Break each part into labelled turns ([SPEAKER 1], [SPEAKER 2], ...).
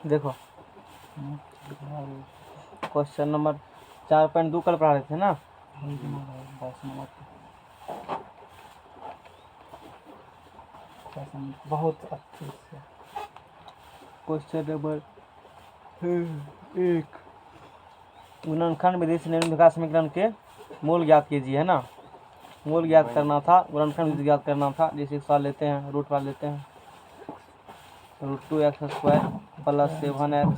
[SPEAKER 1] देखो question number 4.2 कल पढ़ा रहे थे ना। 10 नंबर बहुत अच्छे से क्वेश्चन नंबर 1 गुणनखंड विधि से निम्न विकास समीकरण के मूल ज्ञात कीजिए, है ना। मूल ज्ञात करना था, गुणनखंड विधि ज्ञात करना था। जैसे एक सवाल लेते हैं, रूट वाला लेते हैं। √2x² प्लस 7x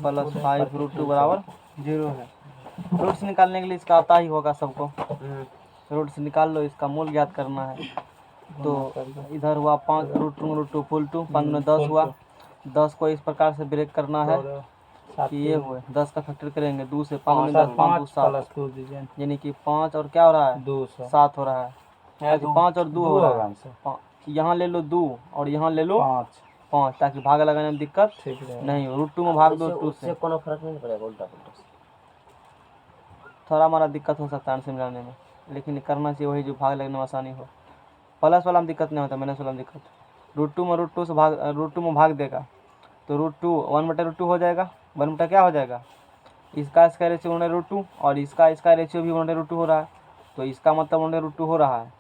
[SPEAKER 1] प्लस 5 √2 बराबर 0 है। रूट से निकालने के लिए इसका आता ही होगा सबको। रूट से निकाल लो, इसका मूल ज्ञात करना है। तो इधर हुआ 5 √2 फुल 2 5 में 10 हुआ। 10 को इस प्रकार से ब्रेक करना है कि ये हुए 10 का फैक्टर करेंगे 2 से 5 में 10 5 2 7 यानी कि 5 और क्या हो रहा है 7 हो रहा है। 5 और 2 हो रहा है। यहाँ ले लो 2 और यहाँ ले लो 5 ताकि भाग लगाने में दिक्कत नहीं हो। √2 में भाग दो 2 से
[SPEAKER 2] कोनो फर्क नहीं पड़ेगा उल्टा पुल्टा।
[SPEAKER 1] थोड़ा हमारा दिक्कत हो सकता है समझाने में, लेकिन करना चाहिए वही जो भाग लगने में आसानी हो। प्लस वाला में दिक्कत नहीं होता, माइनस वाला में दिक्कत। √2 में √2 से भाग √2 में भाग देगा तो √2 1/√2 हो जाएगा। 1 क्या हो जाएगा, इसका रेशियो 1/√2 और इसका रेशियो भी 1/√2 हो रहा है। तो इसका मतलब 1/√2 हो रहा है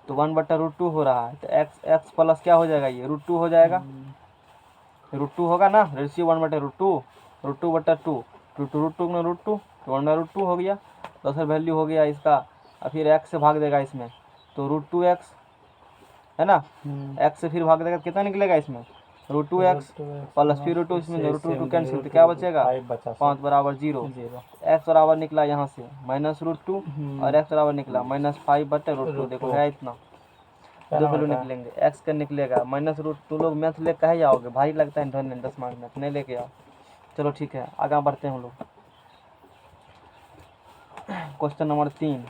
[SPEAKER 1] तो 1/√2 हो रहा है। तो x प्लस क्या हो जाएगा, ये √2 हो जाएगा। √2 होगा ना, रेशियो 1/√2 √2/2 √2 में √2 तो 1/√2 हो गया। तो सर वैल्यू हो गया इसका। और फिर x से भाग देगा इसमें तो √2x है ना। x से फिर भाग देगा कितना निकलेगा इसमें √2x प्लस फिर √2 इसमें √2 कैंसिल तो क्या बचेगा 5 बराबर 0। x बराबर निकला यहाँ से -√2 और x बराबर निकला -5/√2। देखो है इतना दो वैल्यू निकलेंगे। x का निकलेगा -√2। लोग मैथ ले कहे जाओगे, भारी लगता है ढंग 10 मार्क मैथ नहीं लेके आओ। चलो ठीक है, आगे बढ़ते हैं हम लोग। Question number 3।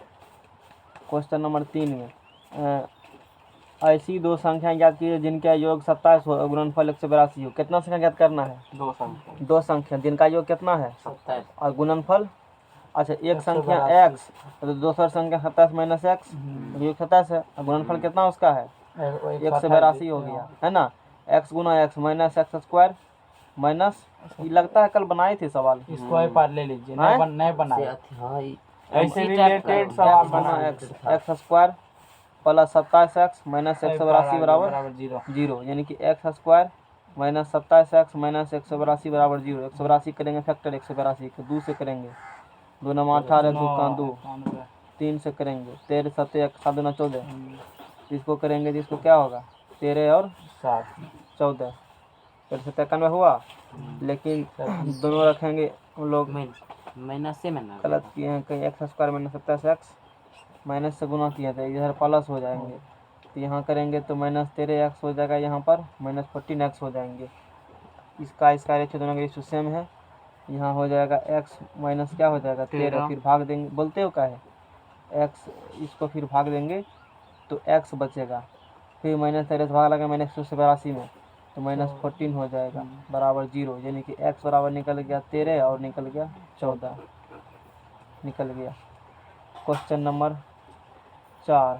[SPEAKER 1] क्वेश्चन नंबर 3 में ऐसी दो संख्या ज्ञात कीजिए जिनका योग 27 हो, गुणनफल 182 हो। कितना संख्या ज्ञात करना है, दो संख्या जिनका योग कितना है
[SPEAKER 2] 27
[SPEAKER 1] और गुणनफल। अच्छा एक संख्या x तो दूसरा संख्या 27 - x योग 27 है और गुणनफल कितना उसका है 182 हो गया, है ना। x गुना x -x² माइनस, ये लगता है कल बनाए थे सवाल।
[SPEAKER 3] इसको पार ले लीजिए, नहीं बनाए ऐसे रिलेटेड सवाल बना
[SPEAKER 1] x² प्लस 27x - 182 बराबर 0 यानी कि x² - 27x - 182 बराबर 0। 182 करेंगे फैक्टर 182 के 2 से करेंगे 2 9 18 2 का 2 3 से करेंगे 13 7 1 7 2 14। इसको करेंगे जिसको क्या होगा 13 और 14 फिर से 91 हुआ। लेकिन दोनों रखेंगे हम लोग
[SPEAKER 2] माइनस से में
[SPEAKER 1] गलत किए हैं, कहीं x² - 27x माइनस से गुना किया था, इधर प्लस हो जाएंगे। तो यहाँ करेंगे तो -13x हो जाएगा, यहाँ पर -14x हो जाएंगे। इसका रेशियो दोनों का रेशियो सेम है। यहाँ हो जाएगा x माइनस क्या हो जाएगा 13 फिर भाग देंगे, बोलते हो क्या है x, इसको फिर भाग देंगे तो x बचेगा। फिर -13 से भाग लगा -182 में तो -14 हो जाएगा बराबर 0 यानी कि x बराबर निकल गया 13 और निकल गया 14 निकल गया। क्वेश्चन नंबर 4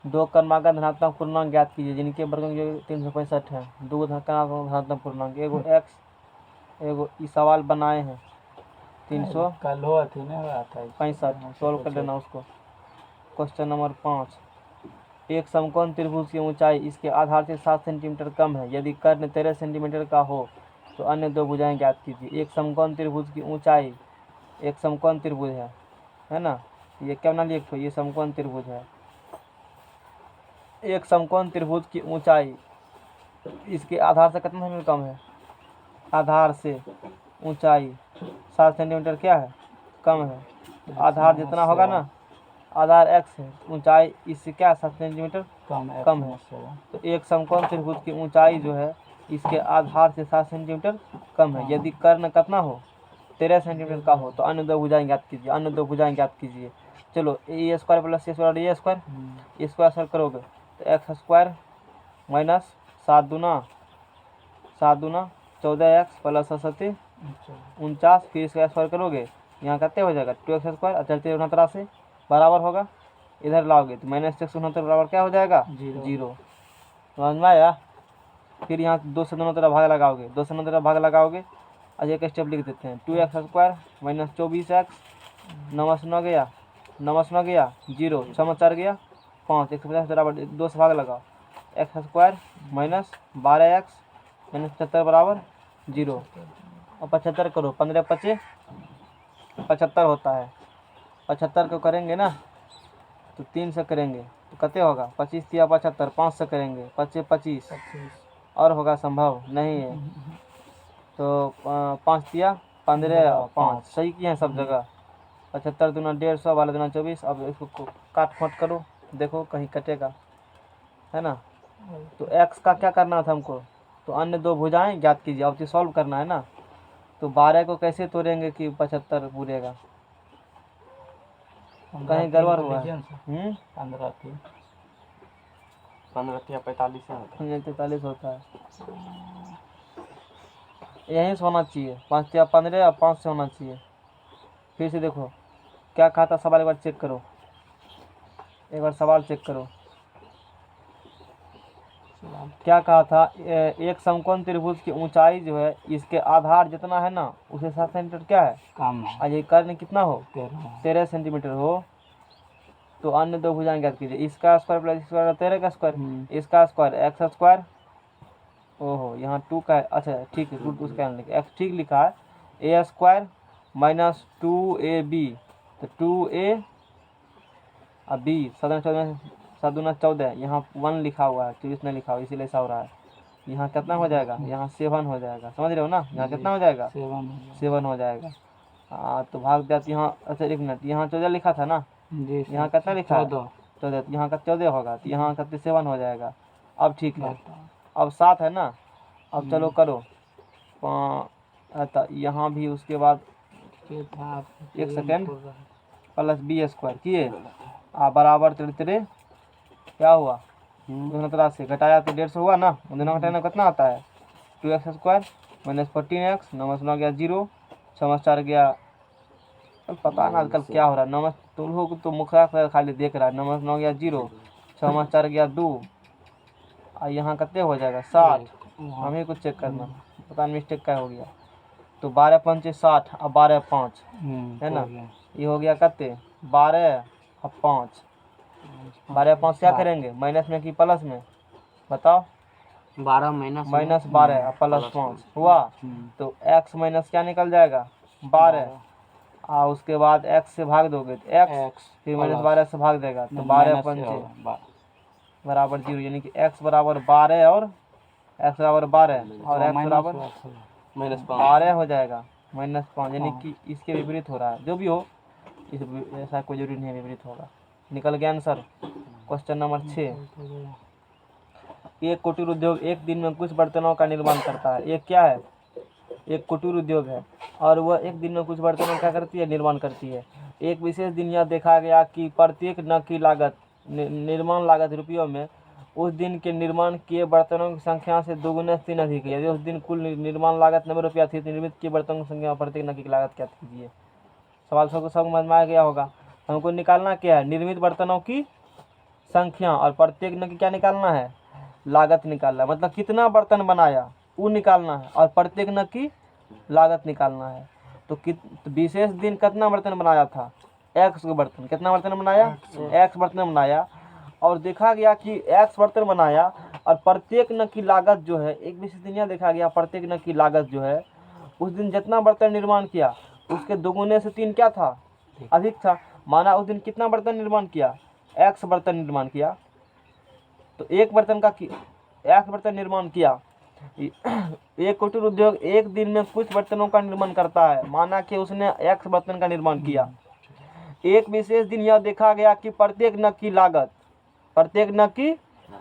[SPEAKER 1] दो क्रमागत धनात्मक पूर्णांक ज्ञात कीजिए जिनके वर्गों की 365 है। दो धनात्मक पूर्णांक, एगो x एगो इस सवाल बनाए हैं 365 सॉल्व कर लेना उसको। क्वेश्चन नंबर 5 एक समकोण त्रिभुज की ऊंचाई इसके आधार से 7 सेंटीमीटर कम है। यदि कर्ण 13 सेंटीमीटर का हो तो अन्य दो भुजाएं ज्ञात कीजिए। एक समकोण त्रिभुज की ऊंचाई, एक समकोण त्रिभुज है ना, ये क्या बना लिया, ये समकोण त्रिभुज है। एक समकोण त्रिभुज की ऊंचाई इसके आधार से कितना सेंटीमीटर कम है, आधार से ऊंचाई 7 सेंटीमीटर क्या है कम है। तो आधार जितना होगा ना, आधार x है, ऊंचाई इससे क्या 7 सेंटीमीटर कम है। तो एक समकोण त्रिभुज की ऊंचाई जो है इसके आधार से 7 सेंटीमीटर कम है। यदि कर्ण कितना हो 13 सेंटीमीटर का हो तो अन्य दो भुजाएं ज्ञात कीजिए। अन्य दो भुजाएं ज्ञात कीजिए। चलो a² + a² इसको असर करोगे तो x² माइनस 7 दूना 14x प्लस 7 49 फिर इसका स्क्वायर करोगे यहाँ कितने हो जाएगा 2x² और 49 से बराबर होगा। इधर लाओगे तो -169 बराबर क्या हो जाएगा 0। समझ में आया। फिर यहाँ 2 से दोनों तरफ भाग लगाओगे, 2 से दोनों तरफ भाग लगाओगे। आज एक स्टेप लिख देते हैं, 2x² माइनस 24x, 9 गया, 9 गया 0, 6 गया 5, 150 बराबर 2 से भाग लगाओ, x² माइनस 12x माइनस 75 बराबर 0, और 75 करो, 15 × 5 = 75 होता है। 75 को करेंगे ना तो 3 से करेंगे तो कितने होगा, 25 × 75, 5 से करेंगे 5 × 25, और होगा संभव नहीं है, तो 5 × 15 और 5 सही किए हैं सब जगह। 75 दूना 150, 12 दूना 24। अब इसको काट खोट करो, देखो कहीं कटेगा, है ना। तो x का क्या करना था हमको, तो अन्य दो भुजाएं ज्ञात कीजिए, अब तो सॉल्व करना है ना। तो 12 को कैसे तोड़ेंगे कि 75 पूरेगा, कहीं गड़बड़ हुआ है।
[SPEAKER 3] 15 3
[SPEAKER 2] 15 × 45 है।
[SPEAKER 1] 43 होता है, यहीं से होना चाहिए, 5 × 15 और 5 से होना चाहिए। फिर से देखो क्या कहा था सवाल, एक बार चेक करो, एक बार सवाल चेक करो क्या कहा था। एक समकोण त्रिभुज की ऊंचाई जो है इसके आधार जितना है ना उसे 7 सेंटीमीटर क्या है
[SPEAKER 3] कम है,
[SPEAKER 1] और ये कर्ण कितना हो
[SPEAKER 3] 13
[SPEAKER 1] 13 सेंटीमीटर हो। तो अन्य दो भुजाएं ज्ञात कीजिए, इसका स्क्वायर प्लस इसका स्क्वायर 13 का स्क्वायर, इसका स्क्वायर x², ओहो यहाँ 2 का है, अच्छा ठीक है, रूट उसका x ठीक लिखा है, a² माइनस 2ab, तो 2a और b 7 दूना 14, यहाँ 1 लिखा हुआ है, 24 नहीं लिखा हुआ इसीलिए ऐसा हो रहा है। यहाँ कितना हो जाएगा, यहाँ 7 हो जाएगा, समझ रहे हो ना, यहाँ कितना हो जाएगा 7 हो जाएगा। तो भाग दिया यहाँ, अच्छा 1 मिनट, यहाँ 14 लिखा था ना, यहाँ कितना लिखा है 14, यहाँ का 14 होगा, तो यहाँ कितने 7 हो जाएगा। अब ठीक है, अब 7 है ना, अब चलो करो यहाँ भी उसके बाद 1 सेकेंड प्लस b² किए बराबर 33 क्या हुआ, दोनों तरह से घटाया तो 150 हुआ ना, दोनों घटाना कितना आता है 2x² माइनस 14x, 9 गया 0, 6 गया, पता ना आजकल क्या हो रहा है, 9 तुम लोग तो मुखरा खाली देख रहा है, 9 गया 0, 6 गया 2, और यहाँ कितने हो जाएगा 60, हमें कुछ चेक करना, पता नहीं मिस्टेक क्या हो गया। तो 12 × 5 = 60 और 12 × 5 है ना, ये हो गया कितने 12 और 5, 12 और 5 क्या करेंगे, माइनस में कि प्लस में बताओ,
[SPEAKER 2] 12
[SPEAKER 1] माइनस 12 और प्लस 5 हुआ, तो x माइनस क्या निकल जाएगा 12, और उसके बाद x से भाग दोगे तो x फिर माइनस 12 से भाग देगा, तो 12 × 5 बराबर 0, यानी कि x बराबर 12 और x बराबर 12 और x बराबर -12 हो जाएगा, -5, यानी कि इसके विपरीत हो रहा है। जो भी हो इस ऐसा कोई जरूरी नहीं है विपरीत होगा। निकल गया आंसर। क्वेश्चन नंबर 6, एक कुटीर उद्योग एक दिन में कुछ बर्तनों का निर्माण करता है। एक क्या है, एक कुटीर उद्योग है और वह एक दिन में कुछ बर्तनों का करती है, निर्माण करती है। एक विशेष दिन यह देखा गया कि प्रत्येक नग की लागत निर्माण लागत रुपयों में उस दिन के निर्माण किए बर्तनों की संख्या से 2 गुना 3 अधिक है। यदि उस दिन कुल निर्माण लागत 90 रुपया थी तो निर्मित किए बर्तनों की संख्या प्रत्येक नग की लागत क्या कीजिए। सवाल सबको समझ में आ गया होगा। हमको निकालना क्या है, निर्मित बर्तनों की संख्या और प्रत्येक नग की क्या निकालना है, लागत निकालना है। मतलब कितना बर्तन बनाया वो निकालना है और प्रत्येक नग की लागत निकालना है। तो विशेष दिन कितना बर्तन बनाया था, x बर्तन, कितना बर्तन बनाया, x बर्तन बनाया और देखा गया कि x बर्तन बनाया और प्रत्येक नग की लागत जो है, एक विशेष दिन यह देखा गया प्रत्येक नग की लागत जो है उस दिन जितना बर्तन निर्माण किया उसके 2 गुने से 3 क्या था, अधिक था। माना उस दिन कितना बर्तन निर्माण किया, x बर्तन निर्माण किया, तो एक बर्तन का x बर्तन निर्माण किया। एक कुटीर उद्योग एक दिन में कुछ बर्तनों का निर्माण करता है। माना कि उसने x बर्तन का निर्माण किया। एक विशेष दिन यह देखा गया कि प्रत्येक नग की लागत, प्रत्येक नग की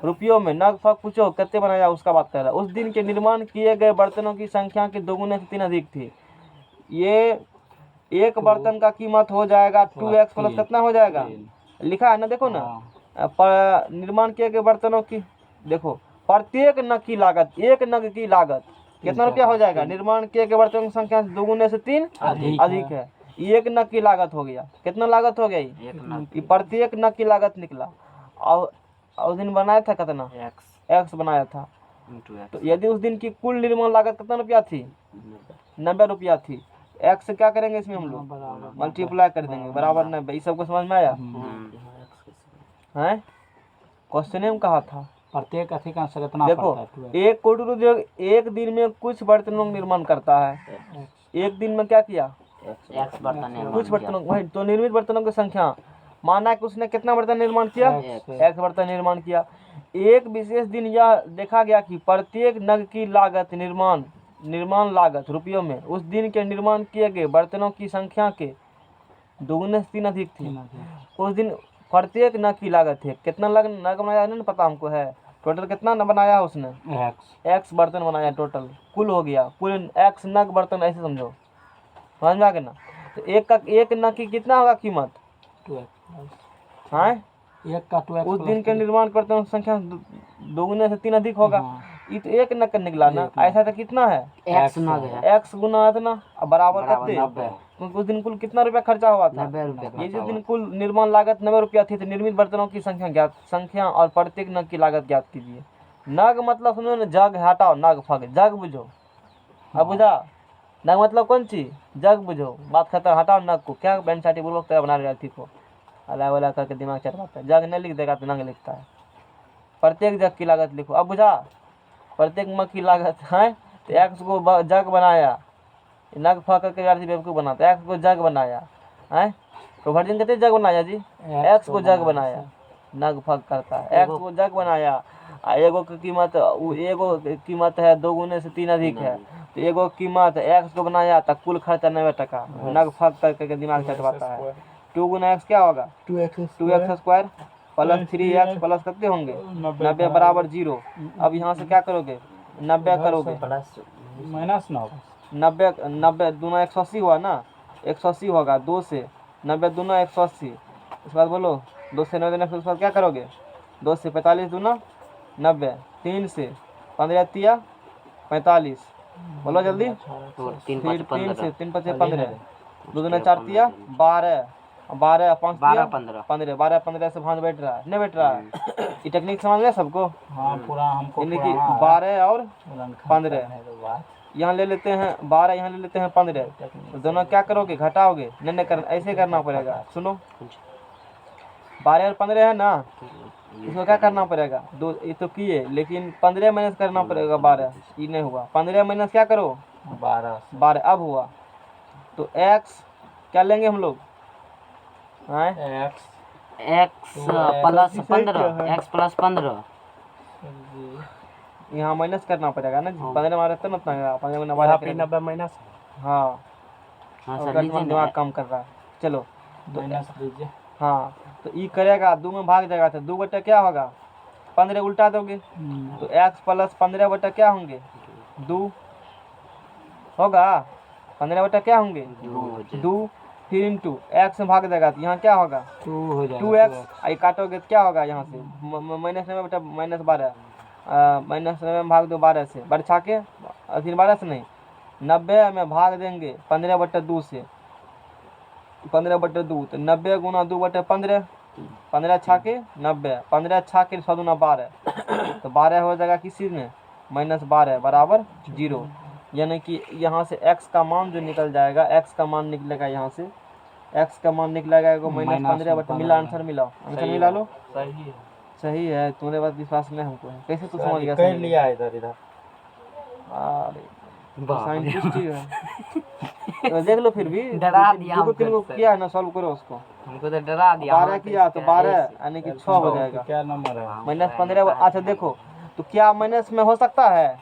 [SPEAKER 1] रुपयों में, नग फक पूछो कितने बनाया उसका बात कर रहा है, उस दिन के निर्माण किए गए बर्तनों की संख्या के 2 गुने से 3 अधिक थी। ये एक बर्तन का कीमत हो जाएगा 2x प्लस कितना हो जाएगा, लिखा है ना, देखो ना, निर्माण किए गए बर्तनों की, देखो प्रत्येक नग की लागत, एक नग की लागत कितना रुपया हो जाएगा, निर्माण किए गए बर्तनों की संख्या 2 गुने से 3 अधिक है। एक नग की लागत हो गया, कितना लागत हो गया, ये प्रत्येक नग की लागत निकला। और उस दिन बनाया था कितना, x बनाया था। तो यदि उस दिन की कुल निर्माण लागत कितना रुपया थी? 90 रुपया थी। एक्स से क्या करेंगे इसमें हम लोग? मल्टीप्लाई कर देंगे, बराबर 90। ये सबको समझ में आया है? क्वेश्चन में कहा था
[SPEAKER 3] प्रत्येक अधिकांश कितना
[SPEAKER 1] देखो,
[SPEAKER 3] पड़ता है?
[SPEAKER 1] एक कुटीर उद्योग एक दिन में कुछ बर्तनों का निर्माण करता है। एक दिन में क्या किया? कुछ बर्तनों, वही तो निर्मित बर्तनों की संख्या। माना कि उसने कितना बर्तन निर्माण किया? एक बर्तन निर्माण किया। एक विशेष दिन यह देखा गया कि प्रत्येक नग की लागत निर्माण लागत रुपयों में उस दिन के निर्माण किए गए बर्तनों की संख्या के दोगुने से 3 अधिक थी। उस दिन प्रत्येक नग की लागत है कितना नग बनाया नहीं पता हमको है। टोटल कितना न बनाया उसने? एक्स बर्तन बनाया टोटल, कुल हो गया, कुल एक्स नग बर्तन, ऐसे समझो, समझ में आ गया ना? तो एक नग की कितना होगा कीमत?
[SPEAKER 3] 2x। एक का 2x
[SPEAKER 1] उस दिन के निर्माण बर्तनों की संख्या दोगुने से 3 अधिक होगा। ये तो एक नग का निकला ना, ऐसा तो कितना है?
[SPEAKER 3] एक्स नग है।
[SPEAKER 1] एक्स गुना इतना बराबर कितने? क्योंकि उस दिन कुल कितना रुपया खर्चा हुआ था?
[SPEAKER 3] 90
[SPEAKER 1] ये जिस दिन कुल निर्माण लागत 90 रुपया थी, तो निर्मित बर्तनों की संख्या और प्रत्येक नग की लागत ज्ञात कीजिए। नग मतलब सुनो ना, जग हटाओ, नग फग, जग बुझो, अब बुझा? नग मतलब कौन चीज? जग बुझो, बात खत्म, हटाओ नग को। क्या बैंड साटी पूर्वक तरह बना रही को अला वाला करके दिमाग चढ़वाता है। जग नहीं लिख देगा तो नग लिखता है। प्रत्येक जग की लागत लिखो, अब बुझा? प्रत्येक मग की लागत है। तो एक्स को जग बनाया, नग फा करके बेवकूफ़ बनाता है। एक्स को जग बनाया है, तो वर्जिन कहते जग बनाया जी, एक्स को जग बनाया, नग फग करता है, एक्स को जग बनाया। एगो की कीमत, एगो कीमत है 2 गुने से 3 अधिक है, तो एगो कीमत एक्स को बनाया तो कुल खर्चा 90 टका, नग फग करके दिमाग चटवाता है। 2 गुना एक्स क्या होगा? 2x square plus 3x plus कितने होंगे? 90 बराबर 0। अब यहाँ से क्या करोगे? 90 करोगे,
[SPEAKER 3] माइनस ना होगा।
[SPEAKER 1] 90 दूना 180 हुआ ना, 180 होगा 2 से 90 दूना 180। उसके बाद बोलो 2 से 90 उसके बाद क्या करोगे? 2 से 45 दूना 90, 3 से 15 तिया 45, बोलो जल्दी। फिर 3 से 3 5 15, 2 दूना 4 तिया 12, 12 5 तिया 15, 12 15 से भांज बैठ रहा है, नहीं बैठ रहा है? ये टेक्निक समझ गए सबको?
[SPEAKER 3] हाँ पूरा हमको
[SPEAKER 1] यानी कि 12 और 15
[SPEAKER 3] 15
[SPEAKER 1] यहाँ ले लेते हैं, 12 यहाँ ले लेते हैं 15, तो दोनों क्या करोगे? घटाओगे? नहीं करना, ऐसे करना पड़ेगा। सुनो, 12 और 15 है ना, इसको क्या करना पड़ेगा? दो ये तो किए, लेकिन 15 माइनस करना पड़ेगा 12, ये नहीं हुआ। 15 माइनस क्या करो? 12 अब हुआ। तो एक्स क्या लेंगे हम लोग?
[SPEAKER 2] एक्स प्लस 15, एक्स प्लस 15
[SPEAKER 1] यहाँ माइनस करना पड़ेगा ना, 15 मारे तो ना 15
[SPEAKER 3] माइनस।
[SPEAKER 1] हाँ
[SPEAKER 2] सर लीजिए
[SPEAKER 1] दिमाग काम कर रहा है। चलो तो
[SPEAKER 3] माइनस लीजिए।
[SPEAKER 1] हाँ, तो ई करेगा 2 में भाग जाएगा, तो 2 बटा क्या होगा? 15 उल्टा दोगे तो x प्लस 15 बटा क्या होंगे? 2 होगा। 15 बटा क्या होंगे? 2। फिर इंटू एक्स में भाग देगा तो यहाँ क्या होगा? 2x। आई काटोगे तो क्या होगा? यहाँ से माइनस 9 बटा माइनस 12, माइनस 9 में भाग दो 12 से, बढ़ा के फिर 12 से नहीं 90 में भाग देंगे 15 बटा 2 से, 15 बटे 2, तो 90 गुना 2 बटे 15, 15 छाके 90, 15 छाके 100 दूना 12, तो 12 हो जाएगा किस चीज़ में? -12 बराबर 0। यानी कि यहाँ से x का मान जो निकल जाएगा, x का मान निकलेगा यहाँ से, x का मान निकलेगा -15 बटे, मिला आंसर, मिलाओ आंसर मिला लो। सही है, तुम्हारे बात विश्वास नहीं हमको है, कैसे तू समझ गया?
[SPEAKER 3] कर लिया इधर इधर।
[SPEAKER 1] साइंटिस्ट ही है। तो देख लो, फिर भी
[SPEAKER 2] डरा दिया
[SPEAKER 1] 2 3 को किया है ना, सॉल्व करो उसको।
[SPEAKER 2] हमको तो डरा दिया।
[SPEAKER 1] 12 किया तो 12 यानी कि 6 हो जाएगा।
[SPEAKER 3] क्या नंबर है?
[SPEAKER 1] -15। अच्छा देखो, तो क्या माइनस में हो सकता है?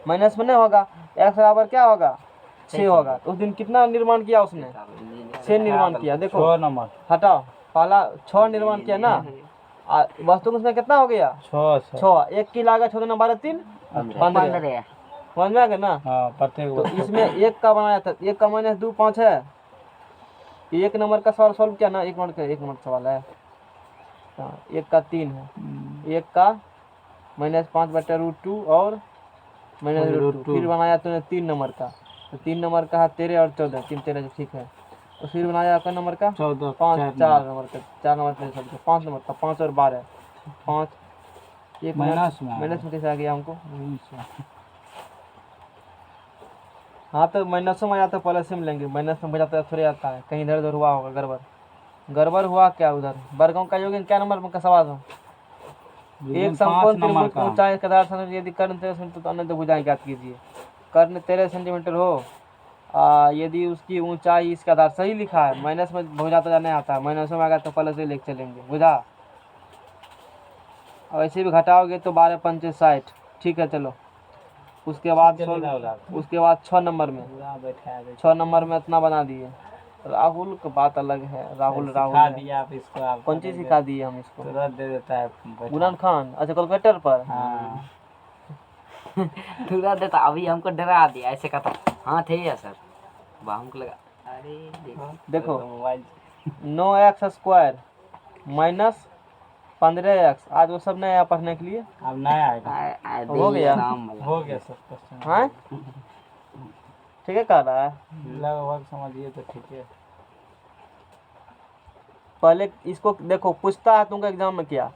[SPEAKER 1] माइनस में नहीं होगा। x बराबर क्या होगा? 6 होगा। उस दिन कितना निर्माण किया उसने? 6 निर्माण किया। देखो
[SPEAKER 3] 6 नंबर
[SPEAKER 1] हटाओ, पहला 6 निर्माण किया ना, वस्तु उसमें कितना हो गया? 6। एक की लागत 6 12 3 15, समझ में आ गया ना?
[SPEAKER 3] हाँ प्रत्येक।
[SPEAKER 1] तो इसमें एक का बनाया था, एक का -2 5 है। एक नंबर का सवाल सॉल्व किया ना, एक नंबर सवाल है। हाँ, एक का 3 है, एक का -5 बटा √2 और -√2। फिर बनाया तूने 3 नंबर का, तो 3 नंबर का है 13 और 14, 3 13 ठीक है। तो फिर बनाया आपका नंबर का 5 4 नंबर का, 4 नंबर का 5 नंबर का 5 और 12, 5 एक
[SPEAKER 3] माइनस में
[SPEAKER 1] माइनस में कैसे आ गया हमको?
[SPEAKER 3] वही से।
[SPEAKER 1] हाँ तो माइनसों में आता है प्लस में लेंगे, माइनस में बजाता थोड़े आता है, कहीं इधर उधर हुआ होगा गड़बड़। गड़बड़ हुआ क्या उधर? वर्गों का योग क्या नंबर का सवाल हो? एक समकोण त्रिभुज की ऊंचाई के आधार से यदि कर्ण 13 सेंटीमीटर तो अन्य भुजाएं ज्ञात कीजिए। कर्ण 13 सेंटीमीटर हो, यदि उसकी ऊंचाई इसके आधार सही लिखा है, माइनस में भुजा तो नहीं आता है, माइनसों में आएगा तो प्लस ही लेके चलेंगे, बुझा। और ऐसे भी घटाओगे तो 12 पंचे 60, ठीक है चलो। उसके बाद 6 नंबर में, 6 नंबर में इतना बना दिए। राहुल की बात अलग है, राहुल
[SPEAKER 3] सिखा दिया आप इसको, आप
[SPEAKER 1] कौन चीज सिखा दिए हम इसको?
[SPEAKER 3] तुरंत दे देता है
[SPEAKER 1] बुरहान खान, अच्छा कैलकुलेटर पर।
[SPEAKER 3] हाँ
[SPEAKER 2] तुरंत देता, अभी हमको डरा दिया ऐसे कहता हाँ थे या सर, वाह हमको लगा अरे
[SPEAKER 1] देखो
[SPEAKER 3] मोबाइल
[SPEAKER 1] 9x² माइनस 15x, आज वो सब नहीं आया पढ़ने के लिए।
[SPEAKER 3] अब नया आएगा।
[SPEAKER 1] हो गया?
[SPEAKER 3] हो गया सब क्वेश्चन।
[SPEAKER 1] हाँ ठीक है कह रहा है।
[SPEAKER 3] लगभग समझिए तो ठीक है।
[SPEAKER 1] पहले इसको देखो, पूछता है तुमको एग्जाम में क्या,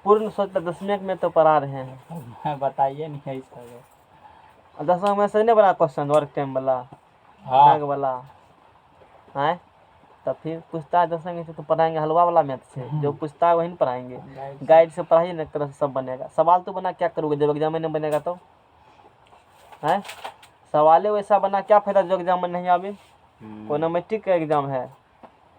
[SPEAKER 1] पूर्ण सोचता दशमलव में तो पढ़ा रहे हैं,
[SPEAKER 3] बताइए नहीं है इसका।
[SPEAKER 1] दशमलव में सही नहीं बना क्वेश्चन, वर्क टाइम वाला,
[SPEAKER 3] हाँ
[SPEAKER 1] नाग वाला है। तब फिर पूछता है दशमलव से तो पढ़ाएंगे हलवा वाला मैथ से, जो पूछता है वही नहीं पढ़ाएंगे। गाइड से पढ़ाइए ना, एक तरह से सब बनेगा। सवाल तो बना क्या करोगे जब एग्जाम में नहीं बनेगा तो? है सवाल वैसा बना क्या फायदा जो एग्जाम में नहीं आवे? इकोनॉमेट्रिक का एग्जाम है,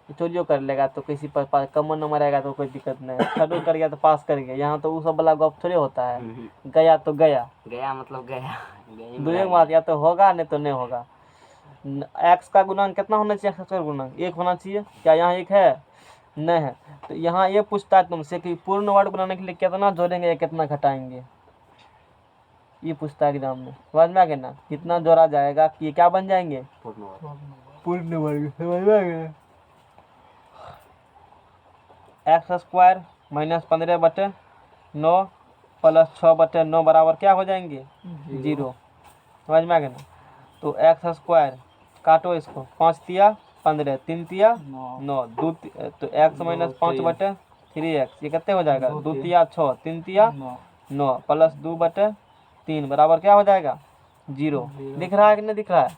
[SPEAKER 1] चोरियो कर लेगा तो किसी पर कम नंबर आएगा तो कोई दिक्कत नहीं, थर्ड कर गया तो पास कर गया। यहाँ तो वो सब वाला गप थोड़े होता है, गया तो गया,
[SPEAKER 2] गया मतलब गया,
[SPEAKER 1] दूसरी बात या तो होगा नहीं तो नहीं होगा। एक्स का गुणांक कितना होना चाहिए? एक्स का गुणांक 1 होना चाहिए, क्या यहाँ 1 है? नहीं है। तो यहाँ ये पूछता है तुमसे कि पूर्ण वर्ग बनाने के लिए कितना जोड़ेंगे या कितना घटाएंगे, ये पूछता है एग्जाम में। समझ में आ गया ना? कितना जोड़ा जाएगा कि क्या बन जाएंगे? पूर्ण वर्ग। समझ में आ गया? x² माइनस 15/9 प्लस 6/9 बराबर क्या हो जाएंगे? 0। समझ में आ गया ना? तो x² काटो इसको, 5 तिया 15, 3 तिया 9, 2 तो x माइनस 5/3x, ये कितने हो जाएगा? 2 तिया 6, 3 तिया 9 प्लस 2/3 बराबर क्या हो जाएगा? 0। दिख रहा है कि नहीं दिख रहा है?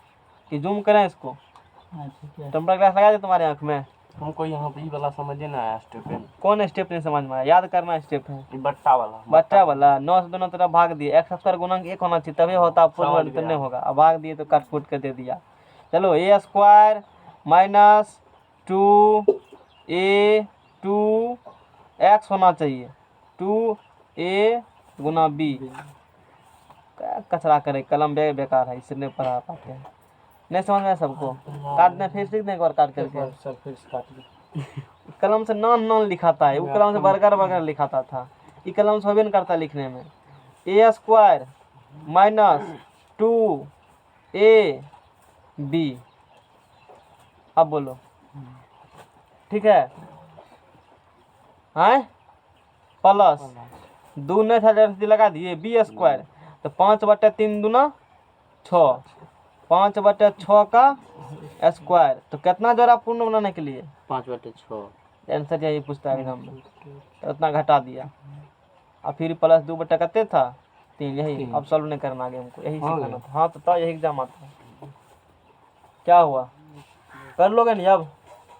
[SPEAKER 1] कि जूम करें इसको? टेम्पर ग्लास लगा दे तुम्हारे आँख में।
[SPEAKER 4] हमको यहाँ पे ये वाला समझे ना आया स्टेप है।
[SPEAKER 1] कौन स्टेप नहीं समझ में आया? याद करना स्टेप है,
[SPEAKER 4] ये बट्टा वाला।
[SPEAKER 1] बच्चा वाला। 9 से दोनों तरफ भाग दिए, x² गुणांक 1 होना चाहिए तभी होता, पूर्ण वर्ग तो नहीं होगा। अब भाग दिए तो काट फूट कर दे दिया। चलो a² माइनस 2a2x होना चाहिए, 2a गुना b। क्या कचरा करे, कलम बेकार है, इससे नहीं पढ़ा पाते हैं। नहीं समझ में आया सबको? काट दें फिर सीख दें एक बार काट करके।
[SPEAKER 3] सब फिर काट ली।
[SPEAKER 1] कलम से नान लिखाता है, वो कलम से बर्गर लिखाता था, ये कलम से होबे नहीं करता लिखने में। a² माइनस 2ab, अब बोलो ठीक है? हैं प्लस 2 नहीं था लगा दिए b² तो 5/3 दूना 6, 5/6 का स्क्वायर, तो कितना जोड़ा पूर्ण बनाने के लिए?
[SPEAKER 2] 5/6।
[SPEAKER 1] आंसर यही पूछता है एग्जाम में, तो उतना घटा दिया। और फिर प्लस 2 कितने था? 3। यही अब सॉल्व नहीं करना आगे, हमको यही सीखना था। हाँ तो यही एग्जाम आता है। क्या हुआ, कर लोगे नहीं? अब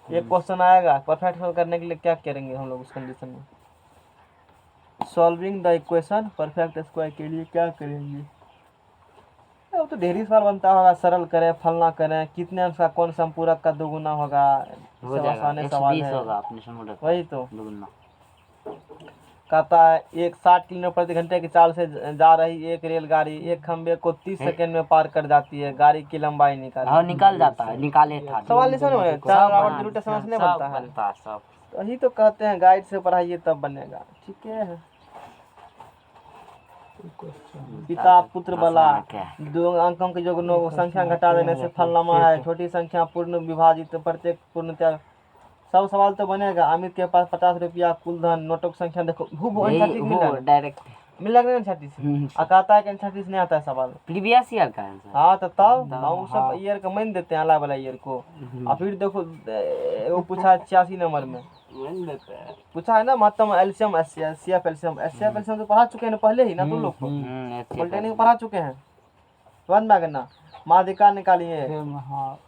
[SPEAKER 1] एक क्वेश्चन आएगा, परफेक्ट सॉल्व करने के लिए क्या करेंगे हम लोग उस कंडीशन में? Solving the equation perfect square के लिए क्या करेंगे? वो तो ढेरी सवाल बनता होगा, सरल करें, फलना करें, कितने अंश का कौन संपूरक का 2 गुना होगा,
[SPEAKER 2] हो जाएगा
[SPEAKER 1] आसानी सवाल
[SPEAKER 2] 120
[SPEAKER 1] है।
[SPEAKER 2] होगा अपने समूह का
[SPEAKER 1] वही तो
[SPEAKER 2] दुगुना।
[SPEAKER 1] कहता है 60 किलोमीटर प्रति घंटे की चाल से जा रही एक रेलगाड़ी एक खंबे को 30 सेकंड में पार कर जाती है, गाड़ी की लंबाई निकाल।
[SPEAKER 2] हाँ निकल जाता है, निकाले था
[SPEAKER 1] सवाल नहीं समझ में? 4 बराबर जरूर समझ नहीं बनता है,
[SPEAKER 2] बनता सब।
[SPEAKER 1] तो यही तो कहते हैं गाइड से पढ़ाइए तब बनेगा। ठीक है, पिता पुत्र वाला 2 अंकों के जो संख्या घटा देने से फलनामा है, छोटी संख्या पूर्ण विभाजित प्रत्येक पूर्ण त्याग, सब सवाल तो बनेगा। अमित के पास 50 रुपया कुल धन, नोटों की संख्या देखो
[SPEAKER 2] डायरेक्ट
[SPEAKER 1] मिला नहीं 36 कहता है कि 36 नहीं आता है सवाल,
[SPEAKER 2] प्रीवियस ईयर का आंसर।
[SPEAKER 1] हाँ तो तब वो सब ईयर का मान देते हैं, अला वाला ईयर को। और फिर देखो वो पूछा 86 नंबर में
[SPEAKER 4] मान लेते हैं।
[SPEAKER 1] पूछा है ना महत्तम एल्शियम एचसीएफ एल्शियम तो पढ़ा चुके हैं ना पहले ही ना तुम लोग को पॉलिटेक्निक पढ़ा चुके हैं समझ में आ गया ना। माध्यिका निकालिए
[SPEAKER 3] हाँ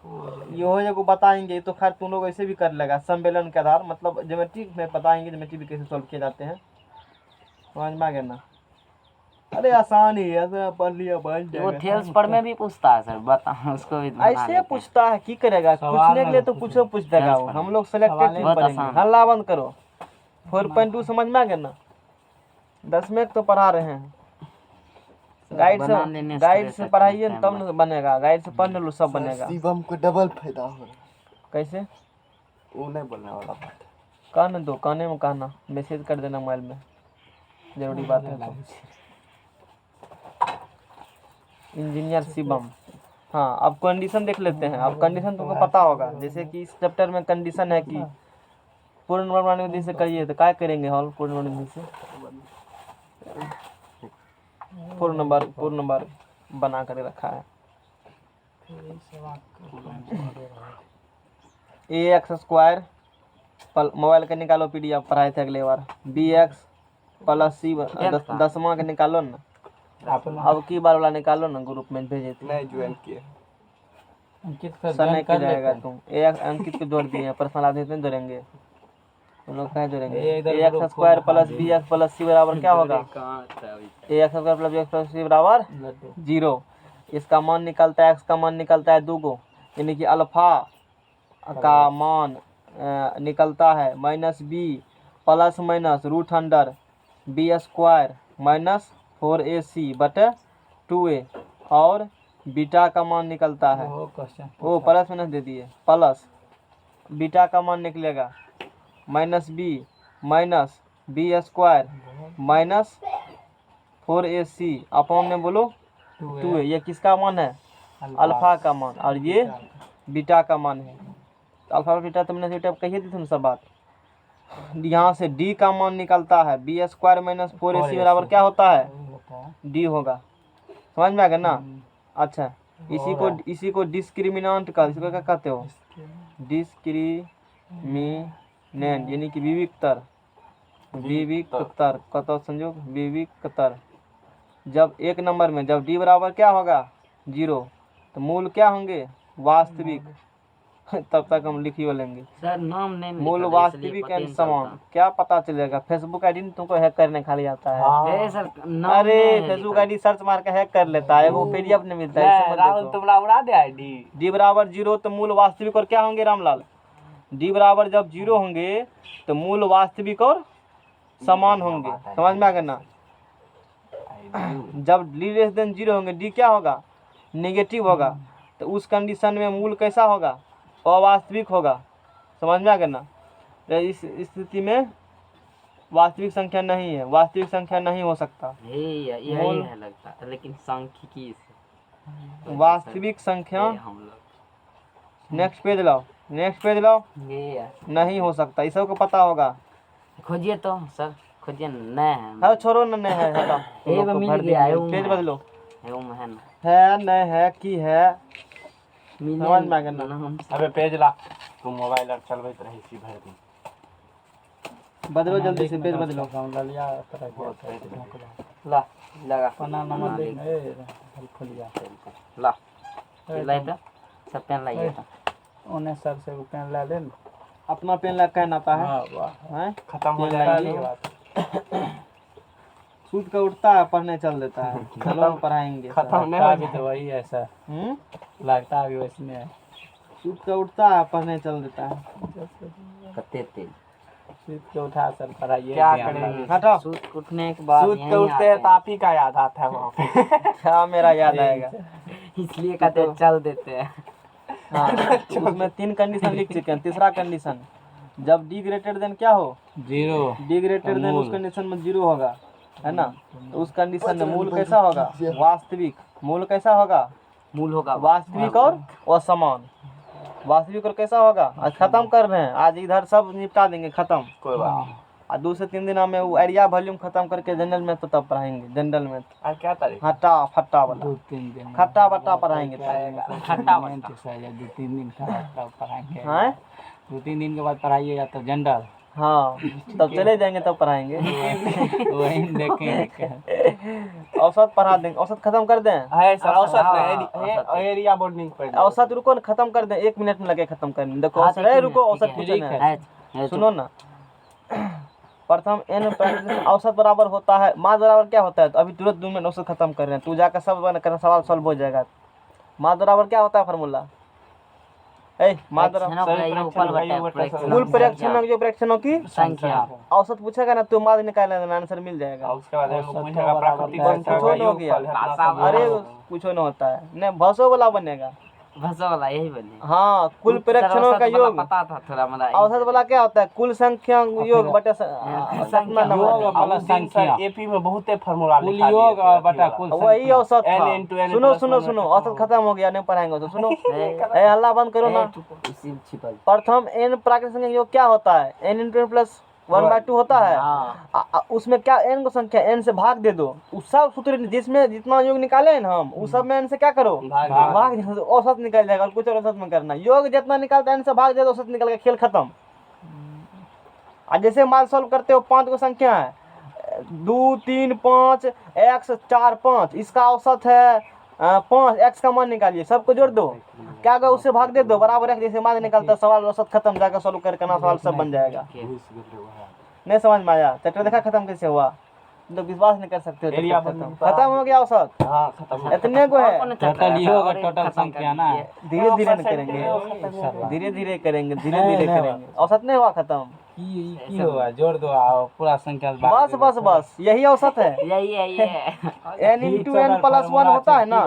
[SPEAKER 1] ये हो जाएगा बताएंगे तो खैर तुम लोग ऐसे भी कर लेगा सम्मेलन के आधार मतलब ज्योमेट्री में बताएंगे ज्योमेट्री भी कैसे सॉल्व किए जाते हैं समझ में आ गया ना। अरे आसान ही है ऐसा पढ़ लिया बन
[SPEAKER 2] वो
[SPEAKER 1] जाएगा।
[SPEAKER 2] थेल्स पर में भी पूछता है सर, बता उसको भी बना
[SPEAKER 1] ऐसे
[SPEAKER 2] लेते हैं।
[SPEAKER 1] पूछता है की करेगा पूछने के लिए तो कुछ पूछ देगा वो हम लोग सेलेक्टेड टीम
[SPEAKER 2] बहुत
[SPEAKER 1] पढ़ेंगे।
[SPEAKER 2] आसान।
[SPEAKER 1] हल्ला बंद करो 4.2 समझ में आ गया ना 10 में तो पढ़ा रहे हैं गाइड
[SPEAKER 2] बना लेने
[SPEAKER 1] से
[SPEAKER 2] से
[SPEAKER 1] गाइड
[SPEAKER 2] रह
[SPEAKER 1] से
[SPEAKER 2] सकते
[SPEAKER 1] पढ़ाइए
[SPEAKER 2] हैं
[SPEAKER 1] तब न बनेगा गाइड से पढ़ लो सब बनेगा।
[SPEAKER 4] शिवम को डबल फायदा हो रहा है।
[SPEAKER 1] कैसे
[SPEAKER 4] वो नहीं बोलने वाला बात।
[SPEAKER 1] कहने दो कहने में कहना मैसेज कर देना मोबाइल में जरूरी बात है तो। इंजीनियर शिवम हाँ अब कंडीशन देख लेते हैं। अब कंडीशन तुमको पता होगा जैसे कि इस चैप्टर में कंडीशन है कि पूर्ण निर्माण विधि से करिए तो क्या करेंगे हॉल पूर्ण निर्माण विधि से पूर्ण नंबर बना कर रखा है। ए एक्स स्क्वायर मोबाइल के निकालो पीडीएफ पढ़ाए थे अगले बार बी एक्स प्लस सी 10वां के निकालो ना अब की बार वाला निकालो ना ग्रुप में भेजे थे
[SPEAKER 4] नहीं ज्वाइन किए।
[SPEAKER 3] अंकित का
[SPEAKER 1] सने
[SPEAKER 3] कर
[SPEAKER 1] के जाएगा
[SPEAKER 3] लेते हैं।
[SPEAKER 1] तुम ए अंकित को जोड़ दिए पर्सनल आदमी नहीं जोड़ेंगे तुम लोग कहाँ जोड़ेंगे।
[SPEAKER 3] ये इधर
[SPEAKER 1] ए एक्स
[SPEAKER 3] ग्रुप
[SPEAKER 1] स्क्वायर
[SPEAKER 3] खोल,
[SPEAKER 1] plus b x plus c बराबर क्या होगा a x square plus b x plus c बराबर
[SPEAKER 3] लड्डू
[SPEAKER 1] 0। इसका मान निकलता है एक्स का मान निकलता है 2 यानी कि अल्फा का मान निकलता है minus b plus minus root under b square minus 4ac बटे 2a और बीटा का मान निकलता है
[SPEAKER 3] वो क्वेश्चन
[SPEAKER 1] वो प्लस माइनस दे दिए प्लस बीटा का मान निकलेगा minus b square minus 4ac upon में बोलो 2a ये किसका मान है अल्फा का मान और ये बीटा का मान है। तो अल्फा और बीटा तुमने बीटा कही थी तुम सब बात। यहाँ से डी का मान निकलता है बी स्क्वायर माइनस 4ac बराबर क्या होता है डी होगा समझ में आ गया ना। अच्छा इसी को डिस्क्रिमिनेंट का इसको क्या कहते हो डिस्क्रिमिनेंट यानी कि विविक्तर कतो संयोग विविक्तर। जब एक नंबर में जब डी बराबर क्या होगा 0 तो मूल क्या होंगे वास्तविक तब तक हम लिख ही लेंगे
[SPEAKER 2] सर नाम नहीं
[SPEAKER 1] मूल
[SPEAKER 2] निकला, इसलिए
[SPEAKER 1] वास्तविक
[SPEAKER 2] पता
[SPEAKER 1] एंड
[SPEAKER 2] नहीं
[SPEAKER 1] समान
[SPEAKER 2] चलता।
[SPEAKER 1] क्या पता चलेगा। फेसबुक आईडी तुमको हैक करने खाली आता है
[SPEAKER 2] ए सर नाम
[SPEAKER 1] अरे
[SPEAKER 2] नहीं
[SPEAKER 1] फेसबुक
[SPEAKER 2] लिखा।
[SPEAKER 1] आईडी सर्च मार के हैक कर लेता है वो पीडीएफ नहीं मिलता है इसे मत
[SPEAKER 4] राहुल
[SPEAKER 1] देखो।
[SPEAKER 4] तुमरा उड़ा दे आईडी।
[SPEAKER 1] डी बराबर 0 तो मूल वास्तविक और क्या होंगे रामलाल डी बराबर जब 0 होंगे तो मूल वास्तविक और समान होंगे समझ में आ गया ना। जब डी लेस देन 0 होंगे डी क्या होगा नेगेटिव होगा तो उस कंडीशन में मूल कैसा होगा अवास्तविक होगा समझ में आ गया ना। तो इस स्थिति में वास्तविक संख्या नहीं है वास्तविक संख्या नहीं हो सकता
[SPEAKER 2] यही
[SPEAKER 1] मूल-
[SPEAKER 2] है लगता है लेकिन सांख्यिकी से
[SPEAKER 1] वास्तविक संख्या
[SPEAKER 2] ये हम लोग
[SPEAKER 1] नेक्स्ट पेज लाओ
[SPEAKER 2] ये है।
[SPEAKER 1] नहीं हो सकता इस सबको पता होगा।
[SPEAKER 2] खोजिए तो सर खोजिए न है
[SPEAKER 1] हाँ छोड़ो न नहीं है हटाओ तुम लोग
[SPEAKER 2] एगो
[SPEAKER 1] को
[SPEAKER 2] मिल
[SPEAKER 1] भर
[SPEAKER 2] गया है,
[SPEAKER 1] देंगे।
[SPEAKER 2] वो
[SPEAKER 1] पेज
[SPEAKER 2] है।
[SPEAKER 1] बदलो
[SPEAKER 2] एगो में है ना
[SPEAKER 1] है नहीं है की है
[SPEAKER 2] मिले
[SPEAKER 1] समझ में आ गया ना।
[SPEAKER 2] नाम से।
[SPEAKER 4] अबे पेज ला तू मोबाइल और चलबैत रही सी भर दिन।
[SPEAKER 1] बदलो जल्दी से पेज बदलो
[SPEAKER 3] ललिया तरह
[SPEAKER 4] बहुत
[SPEAKER 3] के
[SPEAKER 4] पेज ला।
[SPEAKER 2] ला लगा
[SPEAKER 3] पन्ना नंबर देख ए खोलिया
[SPEAKER 2] ला लाई तो सब पेन लाइए तो
[SPEAKER 3] उन्हें सर से वो पेन ला ले
[SPEAKER 1] अपना पेन लग कहना आता है
[SPEAKER 3] हां वाह
[SPEAKER 1] हैं
[SPEAKER 4] खत्म हो
[SPEAKER 1] पेन
[SPEAKER 4] जाएगी।
[SPEAKER 1] लाइए। सूट का उठता है पढ़ने चल देता है चलो हम पढ़ाएंगे
[SPEAKER 4] खत्म नहीं
[SPEAKER 3] लगता
[SPEAKER 4] हो
[SPEAKER 3] भी तो वही है सर लगता भी वैसे है
[SPEAKER 1] सूट का उठता है पढ़ने चल देता है।
[SPEAKER 2] कते तेल
[SPEAKER 3] सीट के उठा सर पढ़ाइए
[SPEAKER 4] क्या
[SPEAKER 3] ध्यान
[SPEAKER 4] करेंगे?
[SPEAKER 3] लगे।
[SPEAKER 1] हटाओ
[SPEAKER 2] सूट उठने के बाद
[SPEAKER 4] सूत
[SPEAKER 2] यहीं
[SPEAKER 4] के उठते
[SPEAKER 2] आते
[SPEAKER 4] हैं तो आप ही का याद आता है वहाँ पे।
[SPEAKER 1] क्या मेरा याद आएगा
[SPEAKER 2] इसलिए कहते हैं, चल देते हैं
[SPEAKER 1] हाँ उसमें 3 कंडीशन लिख चुके हैं। तीसरा कंडीशन जब डी ग्रेटर देन क्या हो
[SPEAKER 3] जीरो
[SPEAKER 1] डी ग्रेटर देन उस कंडीशन में 0 होगा है ना। तो उस कंडीशन में मूल कैसा होगा वास्तविक मूल कैसा होगा
[SPEAKER 2] मूल होगा
[SPEAKER 1] वास्तविक और असमान वास्तविक और कैसा होगा। आज खत्म कर रहे हैं आज इधर सब निपटा देंगे खत्म।
[SPEAKER 4] कोई बात नहीं।
[SPEAKER 1] और 2 से 3 दिन में वो एरिया वॉल्यूम खत्म करके जनरल में तो तब पढ़ाएंगे जनरल में
[SPEAKER 4] आज क्या तारीख?
[SPEAKER 1] हट्टा फट्टा वाला
[SPEAKER 3] 2-3 दिन
[SPEAKER 1] खट्टा बट्टा पढ़ाएंगे तब।
[SPEAKER 2] खट्टा
[SPEAKER 3] एक्सरसाइज है 2-3 दिन का तब पढ़ाएंगे
[SPEAKER 1] हैं
[SPEAKER 3] 2-3 दिन के बाद पढ़ाइएगा तो जनरल
[SPEAKER 1] हाँ तब चले जाएंगे तब पढ़ाएंगे।
[SPEAKER 3] वही देखेंगे।
[SPEAKER 1] औसत पढ़ा देंगे, औसत खत्म कर दें।
[SPEAKER 4] है सर औसत
[SPEAKER 2] हाँ,
[SPEAKER 4] नहीं
[SPEAKER 2] औसत है।
[SPEAKER 4] एरिया बोर्डिंग पर
[SPEAKER 1] औसत रुको ना, खत्म कर दें, 1 मिनट में लगे खत्म करने। देखो
[SPEAKER 2] हाँ,
[SPEAKER 1] औसत
[SPEAKER 2] देखिए
[SPEAKER 1] है,
[SPEAKER 2] ना,
[SPEAKER 1] रुको
[SPEAKER 2] ठीक
[SPEAKER 1] औसत
[SPEAKER 2] है।
[SPEAKER 1] पूछना है।
[SPEAKER 2] है,
[SPEAKER 1] सुनो ना, प्रथम n औसत बराबर होता है, माध्य बराबर क्या होता है? तो अभी तुरंत 2 मिनट औसत खत्म कर रहे हैं, तू जाकर सब करना, सवाल सॉल्व हो जाएगा। माध्य बराबर क्या होता है फार्मूला? माध्य बराबर कुल प्रेक्षणों जो प्रेक्षणों की
[SPEAKER 2] संख्या।
[SPEAKER 1] औसत पूछेगा ना तो माध्य निकाल लेना, आंसर मिल जाएगा।
[SPEAKER 4] उसके बाद
[SPEAKER 3] औसत
[SPEAKER 4] वो पूछेगा
[SPEAKER 3] तो
[SPEAKER 4] प्राकृतिक
[SPEAKER 3] बराबर
[SPEAKER 4] संख्या
[SPEAKER 1] कुछ
[SPEAKER 4] का
[SPEAKER 1] हो
[SPEAKER 4] योग
[SPEAKER 1] गया।
[SPEAKER 4] फल है इतना
[SPEAKER 2] आसान
[SPEAKER 4] सब
[SPEAKER 1] अरे
[SPEAKER 4] होगा।
[SPEAKER 1] कुछ नहीं होता है, नहीं भसो वाला बनेगा।
[SPEAKER 2] भाषा वाला यही बने।
[SPEAKER 1] हाँ कुल प्रेक्षणों का योग।
[SPEAKER 2] पता था थोड़ा मला।
[SPEAKER 1] औसत वाला क्या होता है? कुल संख्या योग बटे
[SPEAKER 2] संख्या
[SPEAKER 1] कितना नंबर
[SPEAKER 3] योग
[SPEAKER 1] है।
[SPEAKER 3] वाला
[SPEAKER 4] उस दिन
[SPEAKER 3] संख्या।
[SPEAKER 4] सर एपी में बहुते फार्मूला
[SPEAKER 3] कुल
[SPEAKER 4] लिखा
[SPEAKER 3] योग
[SPEAKER 4] दिए
[SPEAKER 3] और
[SPEAKER 4] थे,
[SPEAKER 3] बटा
[SPEAKER 4] अथी
[SPEAKER 3] कुल
[SPEAKER 1] वही
[SPEAKER 3] संख्या।
[SPEAKER 1] औसत
[SPEAKER 4] N
[SPEAKER 1] था।
[SPEAKER 4] into N
[SPEAKER 1] सुनो
[SPEAKER 4] plus
[SPEAKER 1] सुनो
[SPEAKER 4] one
[SPEAKER 1] सुनो,
[SPEAKER 4] में
[SPEAKER 1] औसत खत्म हो गया, नहीं पढ़ाएंगे तो सुनो। हल्ला बंद करो ना।
[SPEAKER 2] इसी छिपल।
[SPEAKER 1] प्रथम n प्राकृतिक संख्या योग क्या होता है? n इंटू प्लस 1/2 होता है।
[SPEAKER 2] हाँ।
[SPEAKER 1] उसमें क्या n को संख्या n से भाग दे दो। उस सब सूत्र जिसमें जितना योग निकाले हैं ना हम, उस सब में n से क्या करो? भाग दे दो, औसत निकल जाएगा। और कुछ और औसत में करना, योग जितना निकालता है n से भाग दे दो, औसत निकल गया, खेल खत्म। और जैसे मान सॉल्व करते हो, 5 को संख्या है 2 3 5 x 4 5, इसका औसत है 5, x का मान निकालिए, सबको जोड़ दो, क्या होगा? उससे भाग दे दो, बराबर है। जैसे मान निकलता है, सवाल औसत खत्म, जाकर सॉल्व करके ना सवाल सब बन जाएगा। नहीं समझ में आया? चैप्टर देखा खत्म कैसे हुआ? तो विश्वास नहीं कर सकते हो।
[SPEAKER 4] एरिया
[SPEAKER 1] खत्म हो गया औसत,
[SPEAKER 4] हाँ खत्म
[SPEAKER 1] इतने को है।
[SPEAKER 3] टोटल योग और टोटल संख्या ना।
[SPEAKER 1] धीरे धीरे न करेंगे, धीरे धीरे करेंगे, धीरे धीरे करेंगे। औसत नहीं हुआ खत्म।
[SPEAKER 3] की होगा? जोड़ दो आओ पूरा संख्या से भाग
[SPEAKER 1] बस
[SPEAKER 3] दे दो।
[SPEAKER 1] बस बस यही औसत है।
[SPEAKER 2] यही है ये।
[SPEAKER 1] n इंटू n प्लस 1 होता है ना,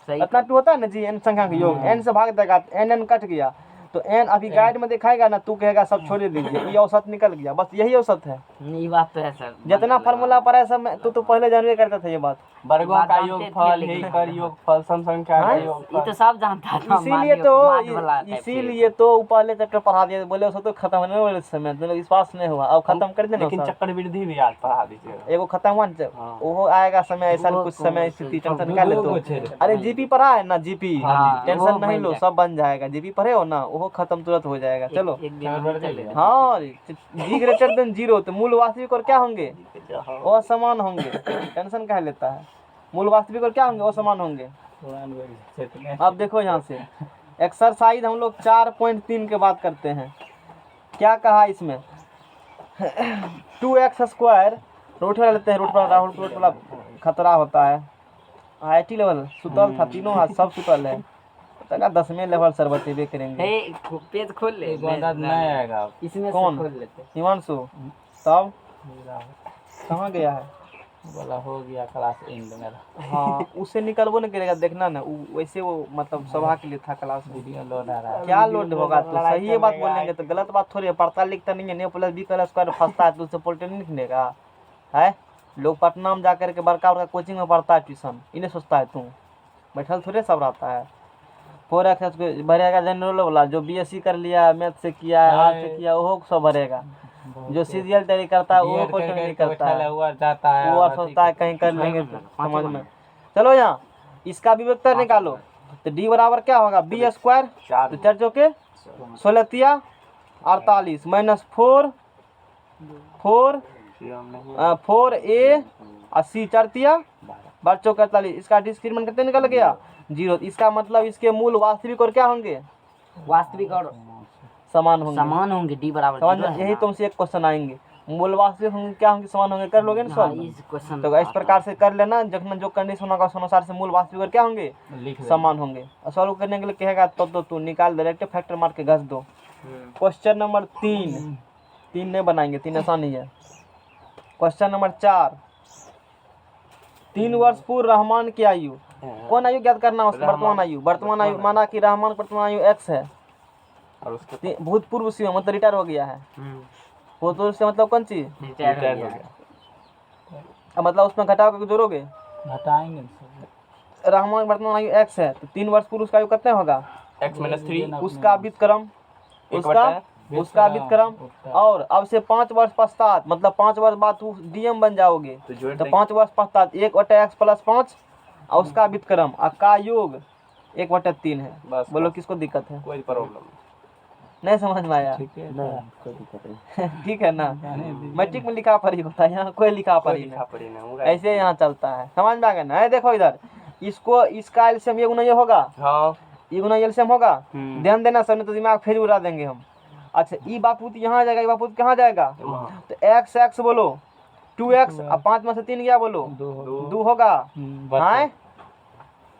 [SPEAKER 2] सही।
[SPEAKER 1] इतना 2 होता है ना जी, n संख्या का योग। n से भाग देगा, n कट गया तो n अभी गाइड में दिखाएगा ना, तू कहेगा सब छोड़ दीजिए, ये औसत निकल गया। बस यही औसत है।
[SPEAKER 2] ये बात तो है सर।
[SPEAKER 1] जितना फार्मूला पढ़ा है सब में, तू तो पहले जानवे करता था ये बात।
[SPEAKER 4] वर्गों का
[SPEAKER 2] जानते
[SPEAKER 4] योग
[SPEAKER 2] थे,
[SPEAKER 4] फल
[SPEAKER 2] लेकिन-
[SPEAKER 4] हे कर योग फल सम संख्या का
[SPEAKER 1] हाँ?
[SPEAKER 4] योग
[SPEAKER 2] ये
[SPEAKER 4] फल।
[SPEAKER 2] तो सब जानता था।
[SPEAKER 1] इसीलिए तो पहले चैप्टर पढ़ा दिया, बोले औसत तो खत्म होने वाले समय, तो विश्वास नहीं हुआ। अब खत्म कर देना
[SPEAKER 4] लेकिन
[SPEAKER 1] औसत।
[SPEAKER 4] चक्रवृद्धि भी आज पढ़ा दीजिएगा।
[SPEAKER 1] एगो खत्म हुआ ना,
[SPEAKER 4] हाँ।
[SPEAKER 1] वो आएगा समय, ऐसा
[SPEAKER 2] वो
[SPEAKER 1] कुछ
[SPEAKER 2] कौन
[SPEAKER 1] समय
[SPEAKER 2] से?
[SPEAKER 1] स्थिति टेंशन
[SPEAKER 3] दो
[SPEAKER 1] निकाल ले
[SPEAKER 3] दो
[SPEAKER 1] तो।
[SPEAKER 3] को छेड़।
[SPEAKER 1] अरे जीपी पढ़ा है ना, जीपी
[SPEAKER 2] हाँ,
[SPEAKER 1] टेंशन
[SPEAKER 2] वो
[SPEAKER 1] नहीं
[SPEAKER 2] बन
[SPEAKER 1] लो,
[SPEAKER 2] जाए।
[SPEAKER 1] सब बन जाएगा। जीपी पढ़े हो ना, वो खत्म तुरंत हो जाएगा। चलो
[SPEAKER 2] एक दिन में चले।
[SPEAKER 1] हाँ, जी ग्रेटर देन 0 तो मूल वास्तविक और क्या होंगे? असमान होंगे। टेंशन क्या लेता है? मूल वास्तविक और क्या होंगे? असमान होंगे। अब देखो यहाँ से एक्सरसाइज हम लोग 4.3 के बात करते हैं। क्या कहा इसमें? 2x² रूट वाला लेते हैं। रूट वाला खतरा होता है। IIT लेवल सुतल था, तीनों हाथ सब सुतल है। 10वें लेवल सर बतेबे करेंगे।
[SPEAKER 2] पेज खोल ले।
[SPEAKER 3] एक अंदाज नहीं आएगा।
[SPEAKER 2] इसमें से
[SPEAKER 1] कौन?
[SPEAKER 2] खोल लेते।
[SPEAKER 1] हिमांशु तब कहाँ गया है?
[SPEAKER 3] बोला हो गया क्लास एंड मेरा।
[SPEAKER 1] हाँ उससे निकलबो नहीं करेगा, देखना ना। वैसे वो मतलब सभा के लिए था क्लास में।
[SPEAKER 3] वीडियो लोड आ रहा है।
[SPEAKER 1] क्या लोड होगा? तो सही है बात बोलेंगे तो गलत बात थोड़ी है। पढ़ता लिखता नहीं है, ने प्लस बी प्लस स्क्वायर फंसता है तो उससे पॉलिटेक्निक लिखेगा है? लोग पटना में जाकर के बड़का बड़का कोचिंग में पढ़ता है ट्यूशन, इन्हें सोचता है तू बैठल थोड़े सब रहता है। 4x भरेगा जनरल वाला, जो BSc कर लिया, मैथ से किया, आर्ट से किया, वो सब भरेगा। जो सीरियल तैयारी करता है वो
[SPEAKER 3] बीएड
[SPEAKER 1] क्वेश्चन नहीं
[SPEAKER 3] करके
[SPEAKER 1] करता
[SPEAKER 3] बैठा
[SPEAKER 1] है,
[SPEAKER 3] हुआ जाता है।
[SPEAKER 1] वो और सोचता है कहीं कर लेंगे तो समझ में। चलो यहाँ इसका विभक्तर निकालो तो D बराबर क्या होगा? B² तो 4 चौके 16 तिया 48 माइनस 4 4a और C 4 तिया 12 चौके 48। इसका डिस्क्रिमिनेंट कितने निकल गया? 0। इसका मतलब इसके मूल वास्तविक और क्या होंगे?
[SPEAKER 2] वास्तविक और
[SPEAKER 1] समान होंगे।
[SPEAKER 2] समान होंगे। D बराबर
[SPEAKER 1] समझ
[SPEAKER 2] 0 है
[SPEAKER 1] यही
[SPEAKER 2] ना?
[SPEAKER 1] तुमसे एक क्वेश्चन आएंगे, मूल वास्तविक होंगे क्या होंगे, समान होंगे, कर लोगे ना
[SPEAKER 2] हाँ,
[SPEAKER 1] सॉल्व?
[SPEAKER 2] इस क्वेश्चन
[SPEAKER 1] तो इस प्रकार से कर लेना। जखन जो कंडीशन होगा उस अनुसार से मूल वास्तविक और क्या होंगे?
[SPEAKER 3] लिख दे।
[SPEAKER 1] समान होंगे। और सॉल्व करने के लिए कहेगा तो तू निकाल, डायरेक्ट फैक्टर मार के घस दो। क्वेश्चन नंबर 3 नहीं बनाएंगे, 3 आसान ही है। क्वेश्चन नंबर 4 3 वर्ष पूर्व रहमान की आयु, कौन आयु ज्ञात करना? उसकी वर्तमान आयु। वर्तमान आयु माना कि रहमान की वर्तमान आयु x है।
[SPEAKER 4] और उसके
[SPEAKER 1] भूतपूर्व से मतलब रिटायर हो गया है। भूतपूर्व से मतलब कौन चीज?
[SPEAKER 2] रिटायर हो गया।
[SPEAKER 1] अब मतलब उसमें घटाव करके जोड़ोगे।
[SPEAKER 3] घटाएंगे ना सब।
[SPEAKER 1] रहमान की वर्तमान आयु x है तो 3 वर्ष पूर्व उसका आयु कितना होगा?
[SPEAKER 4] x-3
[SPEAKER 1] उसका व्युत्क्रम,
[SPEAKER 4] एक
[SPEAKER 1] उसका व्युत्क्रम। और अब से 5 वर्ष पश्चात मतलब 5 वर्ष बाद तू DM बन जाओगे
[SPEAKER 4] तो जोड़
[SPEAKER 1] तो
[SPEAKER 4] देंगे।
[SPEAKER 1] 5 वर्ष पश्चात 1/x + 5 और उसका व्युत्क्रम और का योग 1/3 है।
[SPEAKER 4] बस
[SPEAKER 1] बोलो
[SPEAKER 4] बस।
[SPEAKER 1] किसको दिक्कत है?
[SPEAKER 4] कोई प्रॉब्लम
[SPEAKER 1] नहीं समझ में आया?
[SPEAKER 3] ठीक है
[SPEAKER 2] नहीं कोई दिक्कत नहीं।
[SPEAKER 1] ठीक है ना, मैट्रिक में लिखा पढ़ी होता है, यहाँ कोई लिखा
[SPEAKER 4] कोई
[SPEAKER 1] पढ़ी
[SPEAKER 4] लिखा
[SPEAKER 1] नहीं,
[SPEAKER 4] पड़ी ना होगा।
[SPEAKER 1] ऐसे यहाँ चलता है। समझ में आ गया ना? है देखो इधर, इसको इसका एलसीएम ये गुना ये होगा,
[SPEAKER 4] हाँ
[SPEAKER 1] ये गुना एलसीएम होगा।
[SPEAKER 2] हम्म।
[SPEAKER 1] ध्यान देना सर, नहीं तो दिमाग फिर उड़ा देंगे हम। अच्छा ई बापूत यहाँ जाएगा, ई बापूत कहाँ जाएगा? तो एक्स एक्स बोलो 2x, अब 5 में से 3 गया बोलो 2 होगा। हाँ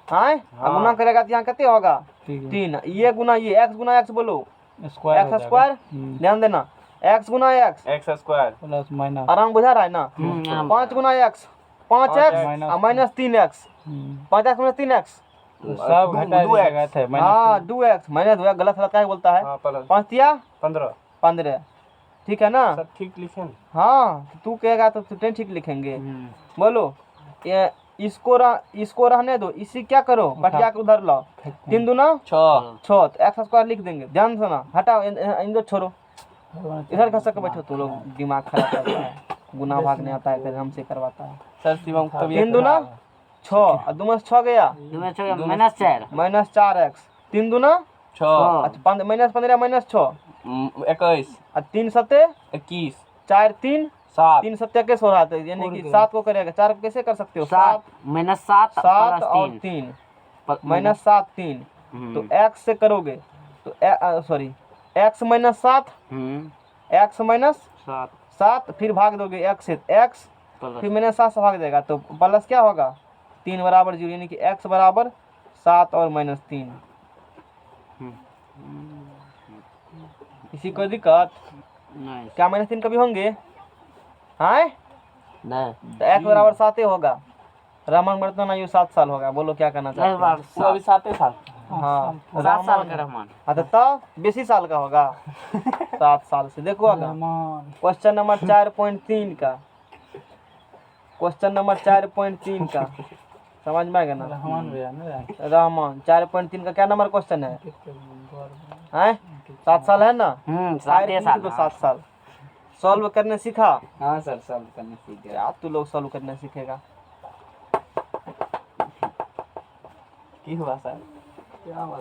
[SPEAKER 1] हाँ, अब गुना करेगा तो यहाँ कितने होगा? 3। ये गुना ये x गुना x बोलो
[SPEAKER 3] स्क्वायर
[SPEAKER 1] x स्क्वायर। ध्यान देना x गुना x,
[SPEAKER 4] x square
[SPEAKER 3] plus minus
[SPEAKER 1] आराम बुझा रहा है ना?
[SPEAKER 2] हाँ।
[SPEAKER 1] 5 गुना x 5x और minus 3x, 5x minus 3x।
[SPEAKER 3] सब घटा
[SPEAKER 4] दो
[SPEAKER 3] दिया थे
[SPEAKER 1] हाँ 2x माइनस 2x, गलत हल्का ही बोलता है।
[SPEAKER 4] हाँ प्लस
[SPEAKER 1] 5 तिया
[SPEAKER 4] 15।
[SPEAKER 1] 15, ठीक है ना?
[SPEAKER 4] सर ठीक लिखे ना?
[SPEAKER 1] हाँ तो तू कहेगा तो तुम ठीक लिखेंगे। बोलो ये इसको रहने दो, इसी क्या करो बटिया के उधर लाओ। 3 दूना
[SPEAKER 4] 6
[SPEAKER 1] 6, तो एक्स स्क्वायर लिख देंगे। ध्यान से ना, हटाओ इन दो छोड़ो, इधर खसक के बैठो। तुम लोग दिमाग खराब करता है, गुना भाग नहीं आता है, फिर हमसे करवाता है।
[SPEAKER 4] सर शिवम तभी
[SPEAKER 1] 3 दूना 6 और 2 में 6 गया
[SPEAKER 2] -4
[SPEAKER 1] माइनस 4x। 3 दूना
[SPEAKER 4] 6
[SPEAKER 1] अच्छा माइनस 15 माइनस 6
[SPEAKER 4] 21
[SPEAKER 1] और 3 सत्ते
[SPEAKER 4] 21
[SPEAKER 1] 4 3
[SPEAKER 4] 7
[SPEAKER 1] 3 सत्या कैसे हो रहा था, यानी कि 7 को करेगा 4 को कैसे कर सकते हो? 7
[SPEAKER 2] -7
[SPEAKER 1] 7 और 3 माइनस 7 3, तो x से करोगे तो sorry x minus 7 x minus 7, फिर भाग दोगे x से x, फिर माइनस 7 से भाग देगा तो प्लस क्या होगा? 3 बराबर 0, यानी कि x बराबर 7 और माइनस 3। किसी को दिक्कत?
[SPEAKER 2] नहीं
[SPEAKER 1] क्या माइनस 3 कभी होंगे? हाँ
[SPEAKER 2] नहीं
[SPEAKER 1] तो x बराबर 7 होगा। रहमान बर्तन आयु 7 साल होगा। बोलो क्या करना चाहते हैं?
[SPEAKER 4] वो अभी 7 साल।
[SPEAKER 1] हाँ
[SPEAKER 2] 7 साल का रहमान।
[SPEAKER 1] हाँ तो तब 20 साल का होगा 7 साल से। देखो अगर क्वेश्चन नंबर 4.3 का, क्वेश्चन नंबर 4.3 का समझ में आ गया ना? रहमान 4.3 का क्या नंबर क्वेश्चन है? हैं 7 साल है ना? 7 साल सॉल्व करने सीखा?
[SPEAKER 2] हाँ सर सॉल्व करने सीख गया।
[SPEAKER 1] क्या तू लोग सॉल्व करने सीखेगा?
[SPEAKER 4] की हुआ सर?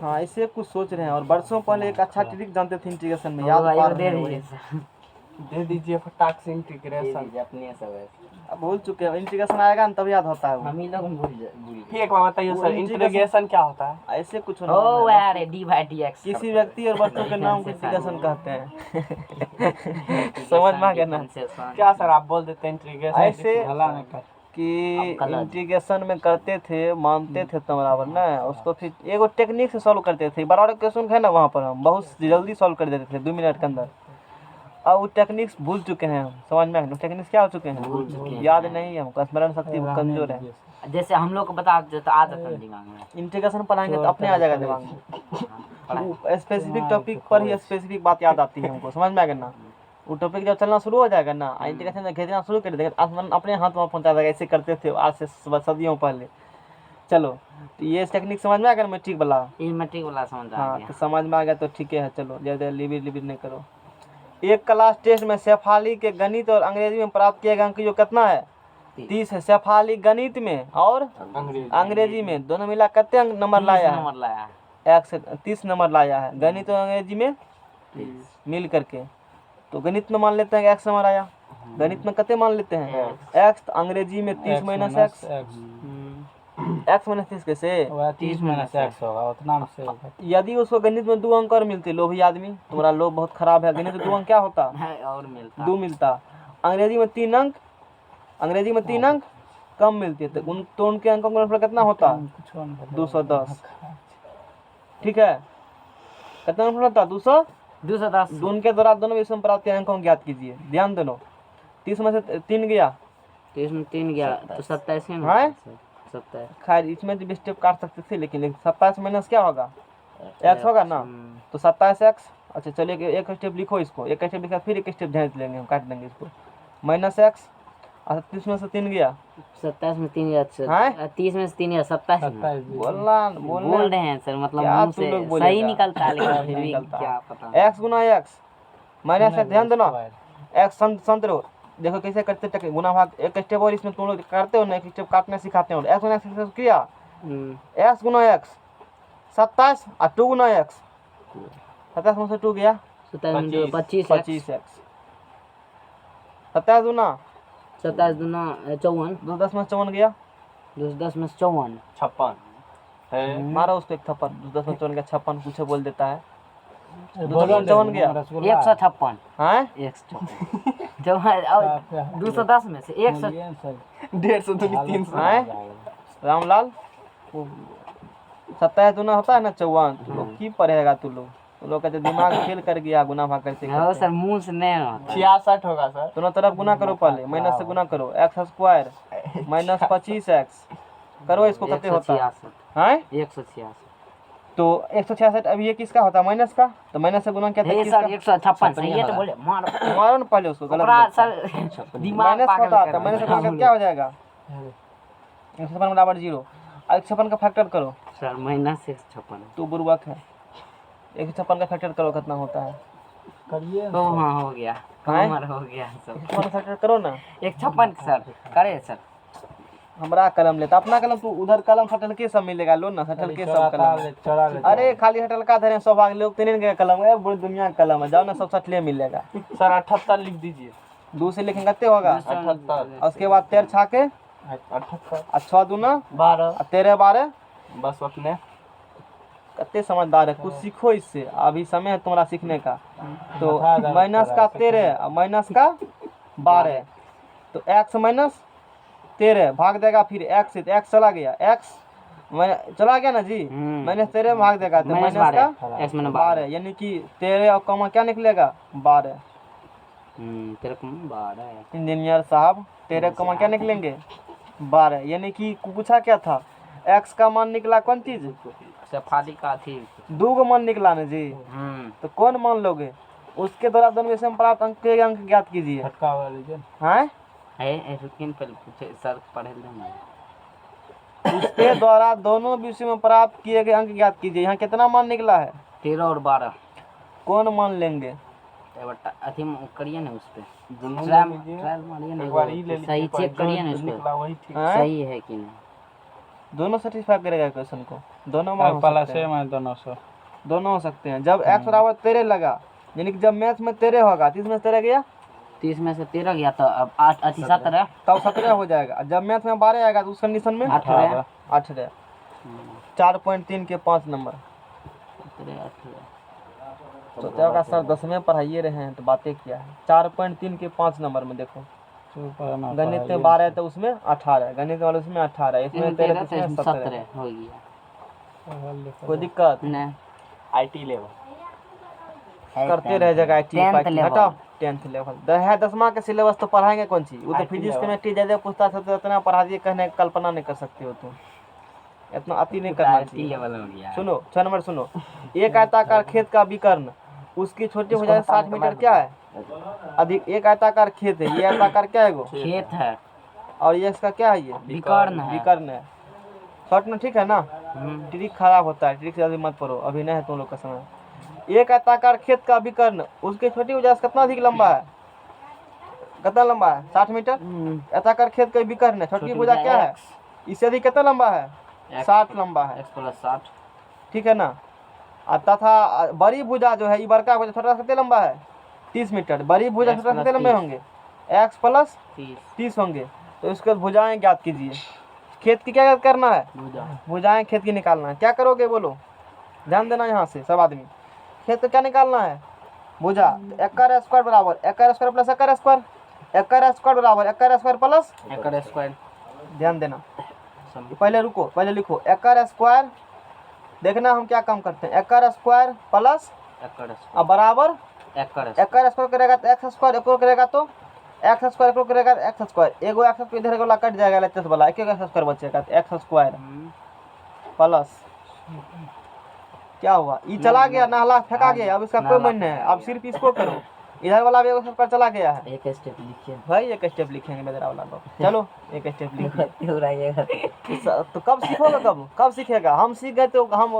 [SPEAKER 1] हाँ ऐसे कुछ सोच रहे हैं। और बरसों पहले एक अच्छा ट्रिक जानते थे इंटीग्रेशन में, याद
[SPEAKER 2] भाई
[SPEAKER 1] पा
[SPEAKER 2] दे
[SPEAKER 1] रहे हैं
[SPEAKER 2] दीजिए
[SPEAKER 1] वही।
[SPEAKER 2] सर,
[SPEAKER 4] दे दीजिए फटाक से
[SPEAKER 2] दे
[SPEAKER 4] इंटीग्रेशन।
[SPEAKER 2] दीजिए अपने सब है।
[SPEAKER 1] अब भूल चुके हैं, इंटीग्रेशन आएगा ना तब याद होता है वो।
[SPEAKER 2] हम ही लोग भूल
[SPEAKER 4] फिर एक बार बताइए
[SPEAKER 1] वो
[SPEAKER 4] सर,
[SPEAKER 1] इंटीग्रेशन-
[SPEAKER 4] इंटीग्रेशन क्या होता है?
[SPEAKER 1] ऐसे कुछ
[SPEAKER 2] ओ
[SPEAKER 1] नहीं है।
[SPEAKER 2] यार d/dx
[SPEAKER 1] किसी व्यक्ति और वस्तु के नाम को इंटीग्रेशन कहते हैं। समझ में आ गया ना?
[SPEAKER 4] क्या सर आप बोल देते हैं इंटीग्रेशन?
[SPEAKER 1] ऐसे कि इंटीग्रेशन में करते थे, मानते थे तो बराबर ना, उसको फिर एगो टेक्निक से सॉल्व करते थे। बराबर क्वेश्चन है ना, वहाँ पर हम बहुत जल्दी सॉल्व कर देते थे 2 मिनट के अंदर। अब वो टेक्निक्स भूल चुके हैं हम। समझ में आ गया? टेक्निक्स क्या हो चुके हैं? याद नहीं है हमको, स्मरण शक्ति कमजोर है।
[SPEAKER 2] जैसे हम लोग को बता देते आ जाता है दिमाग में।
[SPEAKER 1] इंटीग्रेशन पढ़ाएंगे तो अपने आ जाएगा दिमाग में। स्पेसिफिक टॉपिक पर ही स्पेसिफिक बात याद आती है हमको। समझ में आ गया ना? वो टॉपिक जब चलना शुरू हो जाएगा ना, इंटीग्रेशन जब घेरना शुरू कर देंगे आसमान अपने हाथ में पहुंचा देगा। ऐसे करते थे आज से सदियों पहले। चलो तो ये टेक्निक समझ में आ गया? मैट्रिक वाला?
[SPEAKER 2] ये मैट्रिक वाला समझ आ
[SPEAKER 1] हाँ
[SPEAKER 2] गया।
[SPEAKER 1] तो समझ में आ गया तो ठीक है। चलो ज़्यादा लिबिर नहीं करो। एक क्लास टेस्ट में शेफाली के गणित और अंग्रेजी में प्राप्त किए गए अंक जो कितना है? 30 है। शेफाली गणित में और अंग्रेजी में दोनों मिला कितने नंबर लाया है?
[SPEAKER 2] नंबर लाया
[SPEAKER 1] 30 नंबर लाया है। गणित और अंग्रेजी में मिल करके तो गणित में मान लेते हैं x नंबर आया। गणित में कितने मान लेते हैं? x। तो अंग्रेजी में 30 माइनस x। x माइनस 30 कैसे?
[SPEAKER 3] 30 माइनस x होगा उतना में से।
[SPEAKER 1] यदि उसको गणित में 2 अंक और मिलते, लोभी आदमी, तुम्हारा लोभ बहुत खराब है। गणित में 2 अंक क्या होता?
[SPEAKER 2] है और मिलता
[SPEAKER 1] 2 मिलता। अंग्रेजी में 3 अंक, अंग्रेजी में 3 अंक कम मिलते थे तो उनके अंकों का गुणनफल कितना होता? 210। ठीक है, कितना गुणनफल होता?
[SPEAKER 2] 210।
[SPEAKER 1] उनके द्वारा दोनों विषम प्राप्त अंकों को ज्ञात कीजिए। ध्यान देना, 30 में से 3 गया
[SPEAKER 2] 30 में 3 गया तो 27 है ना?
[SPEAKER 1] हाँ?
[SPEAKER 2] 27।
[SPEAKER 1] खैर इसमें तो स्टेप काट सकते थे, लेकिन 27 माइनस क्या होगा? x होगा ना, तो 27x। अच्छा चलिए एक स्टेप लिखो इसको, एक स्टेप लिखा फिर एक स्टेप ध्यान से लेंगे हम, काट देंगे इसको। Minus x। अच्छा 30 में से 3 गया
[SPEAKER 2] 27 में 3 गया।
[SPEAKER 1] हाँ?
[SPEAKER 2] 30 में से 3 गया 27
[SPEAKER 1] बोल
[SPEAKER 2] बोल रहे हैं सर, मतलब
[SPEAKER 1] क्या
[SPEAKER 2] मुंह
[SPEAKER 1] तुम
[SPEAKER 2] से
[SPEAKER 1] लोग बोलेगा?
[SPEAKER 2] सही निकलता है लेकिन फिर भी
[SPEAKER 1] निकलता है।
[SPEAKER 2] क्या पता।
[SPEAKER 1] x गुना x माइनस x। ध्यान देना, x संत रहो। देखो कैसे करते थे गुना भाग। एक स्टेप और इसमें तुम लोग करते हो ना, एक स्टेप काटने सिखाते हो। x गुना x किया, x गुना x 27 और 2 गुना x। 27 में से 2 गया
[SPEAKER 2] 27 25
[SPEAKER 1] 25 एक्स 27 दूना
[SPEAKER 2] 27 दूना 54
[SPEAKER 1] 2 10 में 54 गया
[SPEAKER 2] 210 में 54
[SPEAKER 4] 56 है।
[SPEAKER 1] मारा उसको एक थप्पड़ 2 10 में 54 गया 56 कुछ बोल देता है 2 10
[SPEAKER 3] बोलो
[SPEAKER 1] में 54 गया
[SPEAKER 2] 156
[SPEAKER 1] हैं
[SPEAKER 2] 156 जब 210 में से 100
[SPEAKER 4] 150 तो 300
[SPEAKER 1] हैं रामलाल 27 दूना होता है ना 54 तू लोग की पढ़ेगा तू लोग का जो दिमाग फेल कर गया गुना भाग करते
[SPEAKER 2] हो सर मुंह से नहीं होता
[SPEAKER 4] 66 होगा सर।
[SPEAKER 1] दोनों तरफ गुना करो पहले माइनस से गुना करो एक्स स्क्वायर माइनस 25 एक्स करो इसको कितने होता है
[SPEAKER 2] 166
[SPEAKER 1] हैं
[SPEAKER 2] 166
[SPEAKER 1] तो 166 अब ये किसका होता है माइनस का तो माइनस से गुना क्या था
[SPEAKER 2] हे सर
[SPEAKER 1] किसका
[SPEAKER 2] 156 सही है तो बोले मार
[SPEAKER 1] मारो ना पहले उसको
[SPEAKER 2] ओकरा
[SPEAKER 1] गलत
[SPEAKER 2] सर दिमाग
[SPEAKER 1] माइनस
[SPEAKER 2] पागल
[SPEAKER 1] होता है
[SPEAKER 2] कर
[SPEAKER 1] माइनस से गुना करके क्या हो जाएगा 156 बराबर 0 और 156 का फैक्टर करो
[SPEAKER 2] सर माइनस 156
[SPEAKER 1] तू बुर्बक है 156 का फैक्टर करो कितना होता है
[SPEAKER 3] करिए
[SPEAKER 2] ओ हाँ हो गया
[SPEAKER 1] हैं?
[SPEAKER 2] हमारा हो गया सब
[SPEAKER 1] 156 का फैक्टर करो ना
[SPEAKER 2] 156 सर करे सर
[SPEAKER 1] हमरा कलम लेता अपना कलम तू उधर कलम सटल के सब मिलेगा लो ना सटल के सब कलम
[SPEAKER 3] चढ़ा ले
[SPEAKER 1] अरे खाली हटल का धरे सौभाग्य लोग तीन के कलम है पूरी दुनिया का कलम है जाओ ना सब सटले मिलेगा
[SPEAKER 4] सर 78 लिख दीजिए।
[SPEAKER 1] 2 से लिखेंगे कितने होगा
[SPEAKER 4] 78
[SPEAKER 1] और उसके बाद 13 छाके
[SPEAKER 4] 78
[SPEAKER 1] और 6 दूना
[SPEAKER 4] 12
[SPEAKER 1] और 13 12
[SPEAKER 4] बस उतने।
[SPEAKER 1] कितने समझदार है कुछ सीखो इससे अभी समय है तुम्हारा सीखने का तो माइनस का 13 और माइनस का 12 तो x माइनस 13 भाग देगा फिर x से तो x चला गया x चला गया ना जी माइनस 13 में भाग देगा तो माइनस का
[SPEAKER 2] x मैंने
[SPEAKER 1] 12 यानी कि 13 और कॉमा क्या निकलेगा 12
[SPEAKER 2] तेरे को 12
[SPEAKER 1] इंजीनियर साहब 13 कॉमा क्या निकलेंगे 12 यानी कि पूछा क्या था x का मान निकला कौन चीज
[SPEAKER 2] सफारी का थी
[SPEAKER 1] 2 का मान निकला ना जी तो कौन मान लोगे उसके द्वारा दोनों विषय में प्राप्त अंक के अंक ज्ञात कीजिए
[SPEAKER 3] फटका वाला लीजिए
[SPEAKER 1] हैं
[SPEAKER 2] है रुकिन पर पूछे सर पढ़े ले
[SPEAKER 1] उसके द्वारा दोनों विषय में प्राप्त किए गए अंक ज्ञात कीजिए यहाँ कितना मान निकला है
[SPEAKER 2] 13 और 12
[SPEAKER 1] कौन मान लेंगे
[SPEAKER 2] अथी करिए ना उस पे
[SPEAKER 4] दोनों
[SPEAKER 2] ट्रायल
[SPEAKER 4] ले लीजिए।
[SPEAKER 2] ट्रायल मारिए ना
[SPEAKER 4] एक बार ही ले लीजिए।
[SPEAKER 2] सही चेक करिए ना
[SPEAKER 4] जो
[SPEAKER 2] उस पे
[SPEAKER 4] निकला वही ठीक।
[SPEAKER 1] हैं?
[SPEAKER 2] सही है कि नहीं
[SPEAKER 1] दोनों सेटिस्फाई करेगा क्वेश्चन को दोनों मान हो
[SPEAKER 3] पहला
[SPEAKER 1] सकते हैं।
[SPEAKER 3] से मैं दोनों से
[SPEAKER 1] दोनों हो सकते हैं जब x बराबर 13 लगा यानी कि जब मैथ में 13 होगा 30 में 13 गया
[SPEAKER 2] 30 में से 13 गया तो अब 8 अथी 17
[SPEAKER 1] तब 17 हो जाएगा जब मैथ में 12 आएगा तो उस कंडीशन में
[SPEAKER 2] 18
[SPEAKER 1] 18 4.3 के 5 नंबर
[SPEAKER 2] 18
[SPEAKER 1] तो क्या सर 10वें पढ़ाइए रहे हैं तो बातें क्या है 4.3 के 5 नंबर में देखो गणित में 12 है तो उसमें 18 गणित वाले उसमें 18 इसमें 13 तो इसमें 17
[SPEAKER 2] 17 हो गया
[SPEAKER 1] कोई दिक्कत
[SPEAKER 2] नहीं
[SPEAKER 4] आईटी लेवल
[SPEAKER 1] करते रह जाएगा IT
[SPEAKER 2] 10th level।
[SPEAKER 1] हटाओ 10th लेवल है 10वां का सिलेबस तो पढ़ाएंगे कौन चीज वो तो
[SPEAKER 4] IT
[SPEAKER 1] फिजिक्स
[SPEAKER 4] level।
[SPEAKER 1] केमिस्ट्री ज्यादा पूछता था तो इतना पढ़ा दिए कहने की कल्पना नहीं कर सकते हो तुम इतना अति नहीं करना चाहिए
[SPEAKER 2] लेवल हो गया
[SPEAKER 1] सुनो 6 नंबर सुनो एक आयताकार खेत का विकर्ण उसकी छोटी हो जाए 60 मीटर क्या है अधिक एक आयताकार खेत है ये आयताकार क्या है गो
[SPEAKER 2] खेत है
[SPEAKER 1] और ये इसका क्या है ये
[SPEAKER 2] विकर्ण है
[SPEAKER 1] विकर्ण है शॉर्ट में ठीक है ना ट्रिक खराब होता है ट्रिक से जल्दी मत पढ़ो अभी नहीं है तुम लोग का समय एक आयताकार खेत का विकर्ण उसकी छोटी वजह से कितना अधिक लंबा है कितना लंबा है 60 मीटर आयताकार खेत का विकर्ण है छोटी भुजा क्या है इससे अधिक कितना लंबा है 60 लंबा है
[SPEAKER 2] x + 60
[SPEAKER 1] ठीक है ना तथा बड़ी भुजा जो है ये बड़का भुजा छोटा कितने लंबा है 30 मीटर बड़ी भुजा
[SPEAKER 2] X
[SPEAKER 1] छोटा
[SPEAKER 2] +
[SPEAKER 1] कितने लंबे
[SPEAKER 2] 30
[SPEAKER 1] होंगे x प्लस
[SPEAKER 2] 30
[SPEAKER 1] 30 होंगे तो इसके बाद भुजाएं ज्ञात कीजिए खेत की क्या ज्ञात करना है
[SPEAKER 2] भुजा
[SPEAKER 1] भुजाएं खेत की निकालना है क्या करोगे बोलो ध्यान देना यहाँ से सब आदमी खेत को क्या निकालना है भुजा एकड़ स्क्वायर बराबर एकड़ स्क्वायर प्लस एकड़ स्क्वायर एकड़ स्क्वायर बराबर एकड़ स्क्वायर प्लस
[SPEAKER 2] एकड़ स्क्वायर
[SPEAKER 1] ध्यान देना पहले रुको पहले लिखो एकड़ स्क्वायर देखना हम क्या काम करते हैं एकड़ स्क्वायर प्लस
[SPEAKER 2] एकड़
[SPEAKER 1] अब बराबर
[SPEAKER 2] एकड़
[SPEAKER 1] एकड़ स्क्वायर करेगा तो एक्स स्क्वायर एको करेगा तो एक्स स्क्वायर एको करेगा एक्स स्क्वायर एगो एक्स स्क्वायर इधर वाला कट जाएगा लेटेस्ट वाला एक एक्स स्क्वायर बचेगा तो एक्स स्क्वायर प्लस क्या हुआ ये चला गया नाला फेंका गया अब इसका कोई मन नहीं है अब सिर्फ इसको करो इधर वाला भी एगो स्क्वायर चला गया है
[SPEAKER 2] एक स्टेप लिखिए
[SPEAKER 1] भाई एक स्टेप लिखेंगे मेरा वाला लोग चलो एक स्टेप लिखिए
[SPEAKER 2] दोहराइएगा
[SPEAKER 1] तो कब सीखोगे कब सीखेगा हम सीख गए तो हम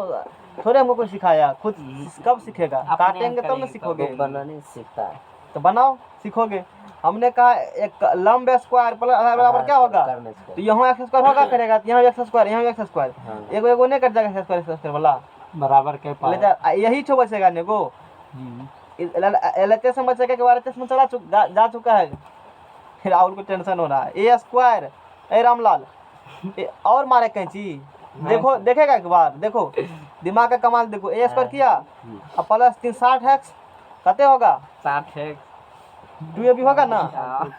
[SPEAKER 1] थोड़े हमको कोई सिखाया खुद कब सीखेगा काटेंगे तब ना सीखोगे
[SPEAKER 2] बनाने सीखता है
[SPEAKER 1] तो बनाओ सीखोगे हमने कहा एक लंब स्क्वायर बराबर क्या होगा तो यहाँ एक्स स्क्वायर होगा करेगा तो यहाँ एक्स स्क्वायर यहाँ एक्स स्क्वायर एगो एगो नहीं कट जाएगा एक्स स्क्वायर वाला
[SPEAKER 3] बराबर के
[SPEAKER 1] ले जा यही छो बचेगा नेगो LHS में बचेगा कि RHS में जा चुका है। फिर राहुल को टेंशन हो रहा है। ए स्क्वायर, ए रामलाल और मारे कैंची, देखो देखेगा एक बार, देखो दिमाग का कमाल देखो। ए स्क्वायर किया अब प्लस 3 60x कते होगा
[SPEAKER 2] 60
[SPEAKER 1] 2ab होगा ना,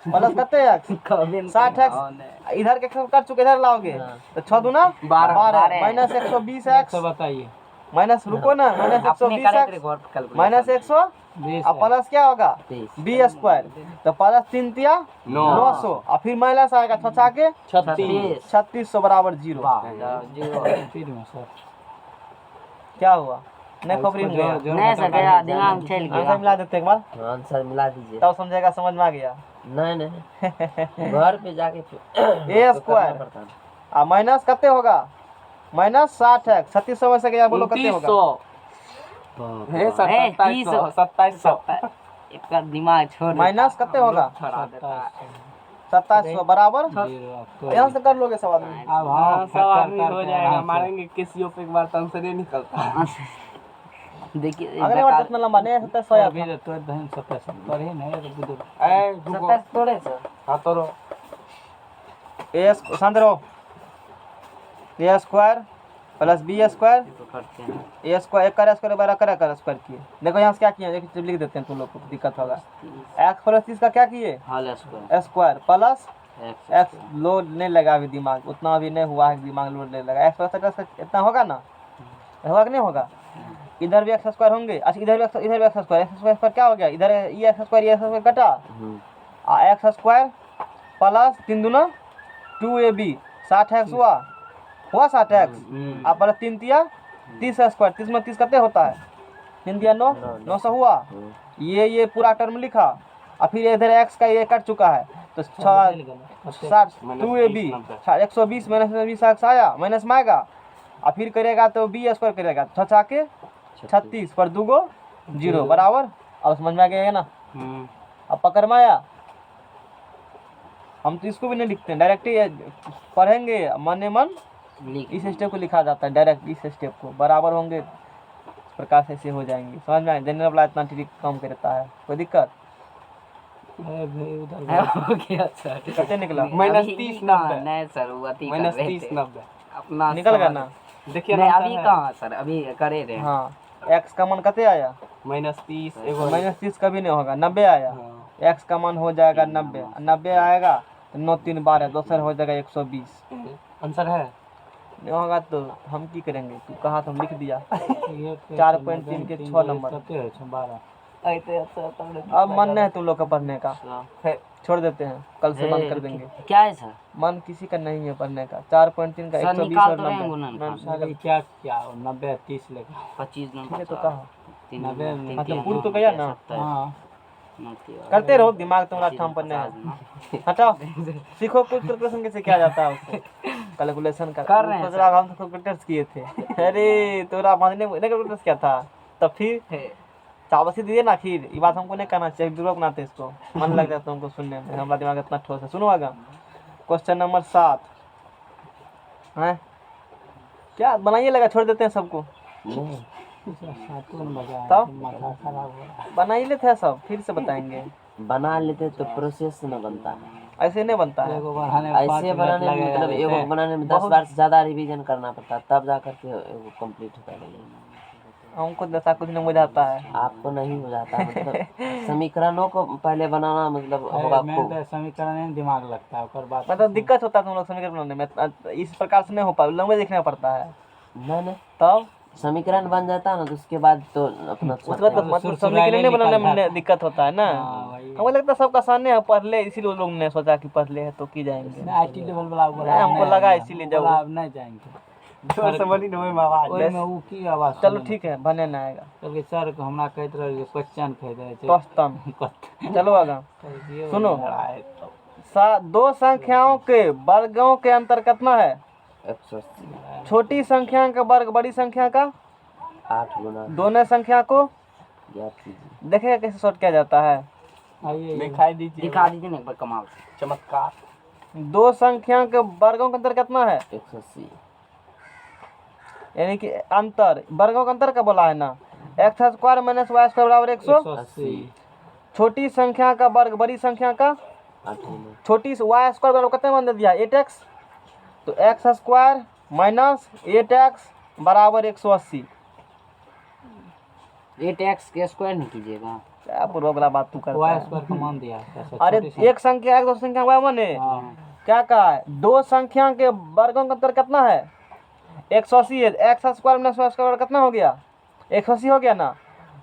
[SPEAKER 1] प्लस कते x
[SPEAKER 2] कभी
[SPEAKER 1] 60x इधर के कर चुके, इधर लाओगे तो 6 दूना 12 माइनस 120x
[SPEAKER 3] तो बताइए
[SPEAKER 1] माइनस रुको ना माइनस
[SPEAKER 2] अपने करे
[SPEAKER 1] 120x
[SPEAKER 2] रिकॉर्ड कैलकुलेट
[SPEAKER 1] माइनस 100 अब प्लस क्या होगा बी स्क्वायर, तो प्लस 3 तिया 900 और फिर माइनस आएगा 6 के 3600 बराबर 0।
[SPEAKER 3] फिर में सर
[SPEAKER 1] क्या हुआ नहीं खबरी में गया
[SPEAKER 2] नहीं सर गया दिमाग में चल
[SPEAKER 1] आंसर
[SPEAKER 2] गया।
[SPEAKER 1] मिला देते एक बार
[SPEAKER 5] आंसर मिला दीजिए।
[SPEAKER 1] तब समझेगा, समझ में आ गया।
[SPEAKER 5] नहीं नहीं घर पे जाके
[SPEAKER 1] ए स्क्वायर आ माइनस कते होगा माइनस 60x 3600 में से गया, बोलो कते होगा
[SPEAKER 4] है सर
[SPEAKER 2] ए,
[SPEAKER 4] 2700
[SPEAKER 2] इसका दिमाग छोड़
[SPEAKER 1] माइनस कते होगा
[SPEAKER 2] छोड़ा देता है।
[SPEAKER 1] 2700 बराबर
[SPEAKER 3] तो
[SPEAKER 1] यहाँ से कर लोगे सब आदमी।
[SPEAKER 3] अब
[SPEAKER 4] हाँ
[SPEAKER 3] हम
[SPEAKER 4] सब आदमी हो जाएगा, मारेंगे किसियों पे एक बार तो आंसर ही निकलता।
[SPEAKER 2] देखिए
[SPEAKER 1] अगले बार कितना लंबा नहीं 2700
[SPEAKER 3] अभी तो बहन 70 ही नहीं तो बुजुर्ग
[SPEAKER 4] ए रुको
[SPEAKER 2] 27 थोड़े सर
[SPEAKER 4] हाँ तो रो
[SPEAKER 1] ए शांत रहो। ए स्क्वायर प्लस बी स्क्वायर
[SPEAKER 2] तो करते हैं
[SPEAKER 1] ए स्क्वायर कर स्क्वायर बराबर कर स्क्वायर किए। देखो यहाँ से क्या किए, देखो लिख देते हैं, तुम लोग को दिक्कत होगा। x प्लस 30 का क्या किए
[SPEAKER 2] हाल square
[SPEAKER 1] square plus
[SPEAKER 2] x
[SPEAKER 1] x load नहीं लगा अभी दिमाग, उतना अभी नहीं हुआ है दिमाग लोड नहीं लगा। x प्लस 30 इतना होगा ना, होगा कि नहीं होगा। इधर भी x स्क्वायर होंगे, अच्छा इधर भी x स्क्वायर क्या हो गया, इधर ये x स्क्वायर कटा x स्क्वायर प्लस 3 दूना 2ab 60x हुआ 60x अब प्लस 3 तिया 30 स्क्वायर, 30 में 30 कते होता है 3 दिया 9 900 हुआ। ये पूरा टर्म लिखा और फिर इधर x का ये कट चुका है तो 60 2ab 120 माइनस 20 आया माइनस में आएगा और फिर करेगा तो बी स्क्वायर करेगा 6 के 36 पर 2 गो 0 बराबर। अब समझ में आ गया ना। अब पकड़ में आया, हम तो इसको भी नहीं लिखते हैं, डायरेक्ट ही पढ़ेंगे मन मन इस स्टेप को लिखा जाता है, डायरेक्ट इस स्टेप को बराबर होंगे इस प्रकार से ऐसे हो जाएंगे। समझ में आए, जनरल वाला इतना ठीक काम करता है, कोई दिक्कत
[SPEAKER 2] हो गया सर
[SPEAKER 1] कते निकला
[SPEAKER 4] माइनस 30 90
[SPEAKER 2] नहीं सर वो अति
[SPEAKER 4] माइनस 30 90
[SPEAKER 2] अपना
[SPEAKER 1] निकल गया ना।
[SPEAKER 4] देखिए
[SPEAKER 2] नहीं
[SPEAKER 4] ना
[SPEAKER 2] अभी कहाँ सर अभी करे रहे
[SPEAKER 1] हाँ x का मान कते आया
[SPEAKER 4] माइनस 30 एगो
[SPEAKER 1] माइनस 30 कभी नहीं होगा 90 आया, x का मान हो जाएगा 90 90 आएगा तो 9 3 12 दूसरा हो जाएगा 120।
[SPEAKER 4] आंसर है
[SPEAKER 1] नहीं होगा तो हम की करेंगे, तू कहा तो हम लिख दिया 4.3 के 6 नंबर। अब मन नहीं है तुम लोग का पढ़ने का, छोड़ देते हैं, कल से बंद कर देंगे।
[SPEAKER 2] क्या है सर
[SPEAKER 1] मन किसी का नहीं है पढ़ने का। 4.3 का
[SPEAKER 2] सर
[SPEAKER 1] 120
[SPEAKER 2] निकाल
[SPEAKER 1] और
[SPEAKER 2] तो रहे हैं गुणन
[SPEAKER 1] 90
[SPEAKER 3] क्या क्या 90 30 लेगा
[SPEAKER 2] 25
[SPEAKER 1] ठीक है तो कहा मतलब पूरी तो
[SPEAKER 2] नंबर
[SPEAKER 1] गया ना।
[SPEAKER 3] हाँ
[SPEAKER 1] करते रहो, दिमाग तुम्हारा ठाम पर नहीं है। हटाओ सीखो कुछ कैलकुलेशन कैसे किया जाता है उसको, कैलकुलेशन
[SPEAKER 2] कर रहे हैं
[SPEAKER 1] सोच रहा हम तो कैलकुलेटर्स किए थे। अरे तोरा मानने ने कैलकुलेटर्स किया था तब फिर चावसी दिए ना, फिर ये बात हमको नहीं करना चाहिए, दूर बनाते इसको, मन लग जाता है हमको सुनने में, हमारा दिमाग इतना ठोस है। सुनो आगे क्वेश्चन नंबर 7 है क्या बनाइए लगा, छोड़ देते हैं सबको तब बना ही लेते हैं सब, फिर से बताएंगे।
[SPEAKER 5] बना लेते तो प्रोसेस न बनता है,
[SPEAKER 1] ऐसे नहीं बनता है।
[SPEAKER 5] ऐसे बनाने में मतलब एगो बनाने में 10 बार से ज्यादा रिवीजन करना पड़ता है तब जा करके एगो कंप्लीट होता है।
[SPEAKER 1] हमको जैसा कुछ नहीं बुझाता है।
[SPEAKER 5] आपको नहीं हो जाता मतलब समीकरणों को पहले बनाना मतलब होगा खूब।
[SPEAKER 3] समीकरण दिमाग लगता है और बात
[SPEAKER 1] मतलब दिक्कत होता है तुम लोग समीकरण बनाने में, इस प्रकार से नहीं हो पाए, लंबे देखना पड़ता है
[SPEAKER 5] नहीं
[SPEAKER 1] तब
[SPEAKER 5] समीकरण बन जाता है ना तो उसके बाद तो अपना
[SPEAKER 1] उसके बाद तो मतलब समीकरण नहीं बनाने में दिक्कत होता है ना। हमको लगता है सबका आसान है, पढ़ ले, इसीलिए लोग ने सोचा कि पढ़ ले है तो की जाएंगे।
[SPEAKER 3] आईटी लेवल वाला बोला
[SPEAKER 1] हमको लगा इसीलिए जब
[SPEAKER 3] अब नहीं जाएंगे
[SPEAKER 4] जोर से बोली ना में आवाज
[SPEAKER 3] ओए में वो की आवाज
[SPEAKER 1] चलो ठीक है बने ना आएगा
[SPEAKER 3] क्योंकि सर को हमरा कहत रहे क्वेश्चन कहत रहे
[SPEAKER 1] क्वेश्चन। चलो आगे सुनो, दो संख्याओं के वर्गों के अंतर कितना है?
[SPEAKER 5] 180
[SPEAKER 1] छोटी संख्या का वर्ग बड़ी संख्या का
[SPEAKER 5] 8 गुना
[SPEAKER 1] दोनों संख्या को
[SPEAKER 5] ज्ञात कीजिए।
[SPEAKER 1] देखेगा कैसे सॉर्ट किया जाता है।
[SPEAKER 4] दिखाई दीजिए,
[SPEAKER 2] दिखा दीजिए ना एक बार कमाल
[SPEAKER 4] चमत्कार।
[SPEAKER 1] दो संख्या के वर्गों का अंतर कितना है?
[SPEAKER 5] 180
[SPEAKER 1] यानी कि अंतर वर्गों का अंतर का बोला है ना, x square minus y square बराबर 180।
[SPEAKER 3] 180
[SPEAKER 1] छोटी संख्या का वर्ग बड़ी संख्या का,
[SPEAKER 5] 8 गुना
[SPEAKER 1] छोटी वाई स्क्वायर बराबर कितने बन दिया 8x, तो एक्स स्क्वायर माइनस 8x बराबर 180।
[SPEAKER 2] 8x के स्क्वायर नहीं कीजिएगा।
[SPEAKER 1] क्या पूर्व वाला बात तू करता
[SPEAKER 3] वाई
[SPEAKER 1] है?
[SPEAKER 3] स्क्वायर का मान दिया है कैसे?
[SPEAKER 1] अरे
[SPEAKER 3] छोटी सी-
[SPEAKER 1] एक संख्या एक दो संख्या वाई वन है।
[SPEAKER 3] हाँ
[SPEAKER 1] क्या कहा है? दो संख्या के वर्गों का अंतर कितना है 180 है। X square minus y square कितना हो गया 180 हो गया ना,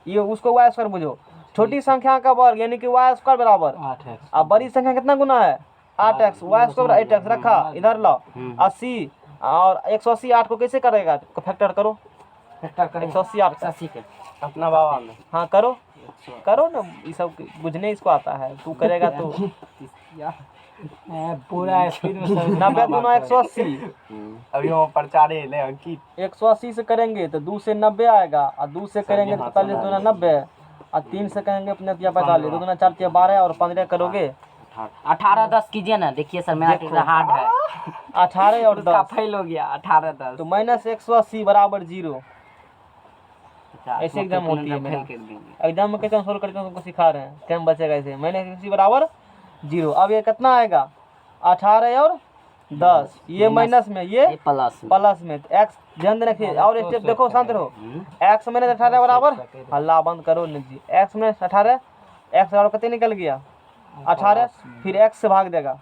[SPEAKER 1] ये उसको वाई स्क्वायर बुझो। छोटी संख्या का वर्ग यानी कि वाई स्क्वायर बराबर,
[SPEAKER 3] 8x
[SPEAKER 1] अब बड़ी संख्या कितना गुना है 8x, वाई स्क्वायर 8x रखा इधर लाओ 80 और 180 8 को कैसे करेगा फैक्टर करो,
[SPEAKER 2] फैक्टर करें
[SPEAKER 1] 180 8 का।
[SPEAKER 2] 80 के
[SPEAKER 4] अपना बाबा में
[SPEAKER 1] हाँ करो करो ना, ये सब बुझने इसको आता है, तू करेगा तो
[SPEAKER 3] पूरा स्पीड में सब
[SPEAKER 1] 90 दूना 180,
[SPEAKER 4] अभी हम प्रचारे ले अंकित
[SPEAKER 1] 180 से करेंगे तो 2 से 90 आएगा, और 2 से करेंगे तो 45 दूना 90, और 3 से करेंगे 45, 2 दूना 4 12 और 15 करोगे
[SPEAKER 2] 18 10 कीजिए ना। देखिए सर मेरा
[SPEAKER 1] देखो।
[SPEAKER 2] कितना हार्ड है,
[SPEAKER 1] 18 और
[SPEAKER 2] उसका
[SPEAKER 1] 10
[SPEAKER 2] फेल हो गया 18 10।
[SPEAKER 1] तो माइनस 180 बराबर 0। ऐसे एग्जाम होती है मेरा।
[SPEAKER 2] फेल कर देंगे।
[SPEAKER 1] एग्जाम में कैसे सोल्व करके तुमको सिखा रहे हैं, टाइम बचेगा ऐसे। माइनस 180 बराबर 0। अब ये कितना आएगा 18 और 10, ये माइनस में ये
[SPEAKER 2] ये प्लस में।
[SPEAKER 1] प्लस में, तो एक्स ध्यान देना रखिए और स्टेप देखो शांत रहो। एक्स माइनस 18 बराबर, हल्ला बंद करो न जी, एक्स माइनस 18, एक्स बराबर कितने निकल गया 18, फिर एक्स से भाग देगा,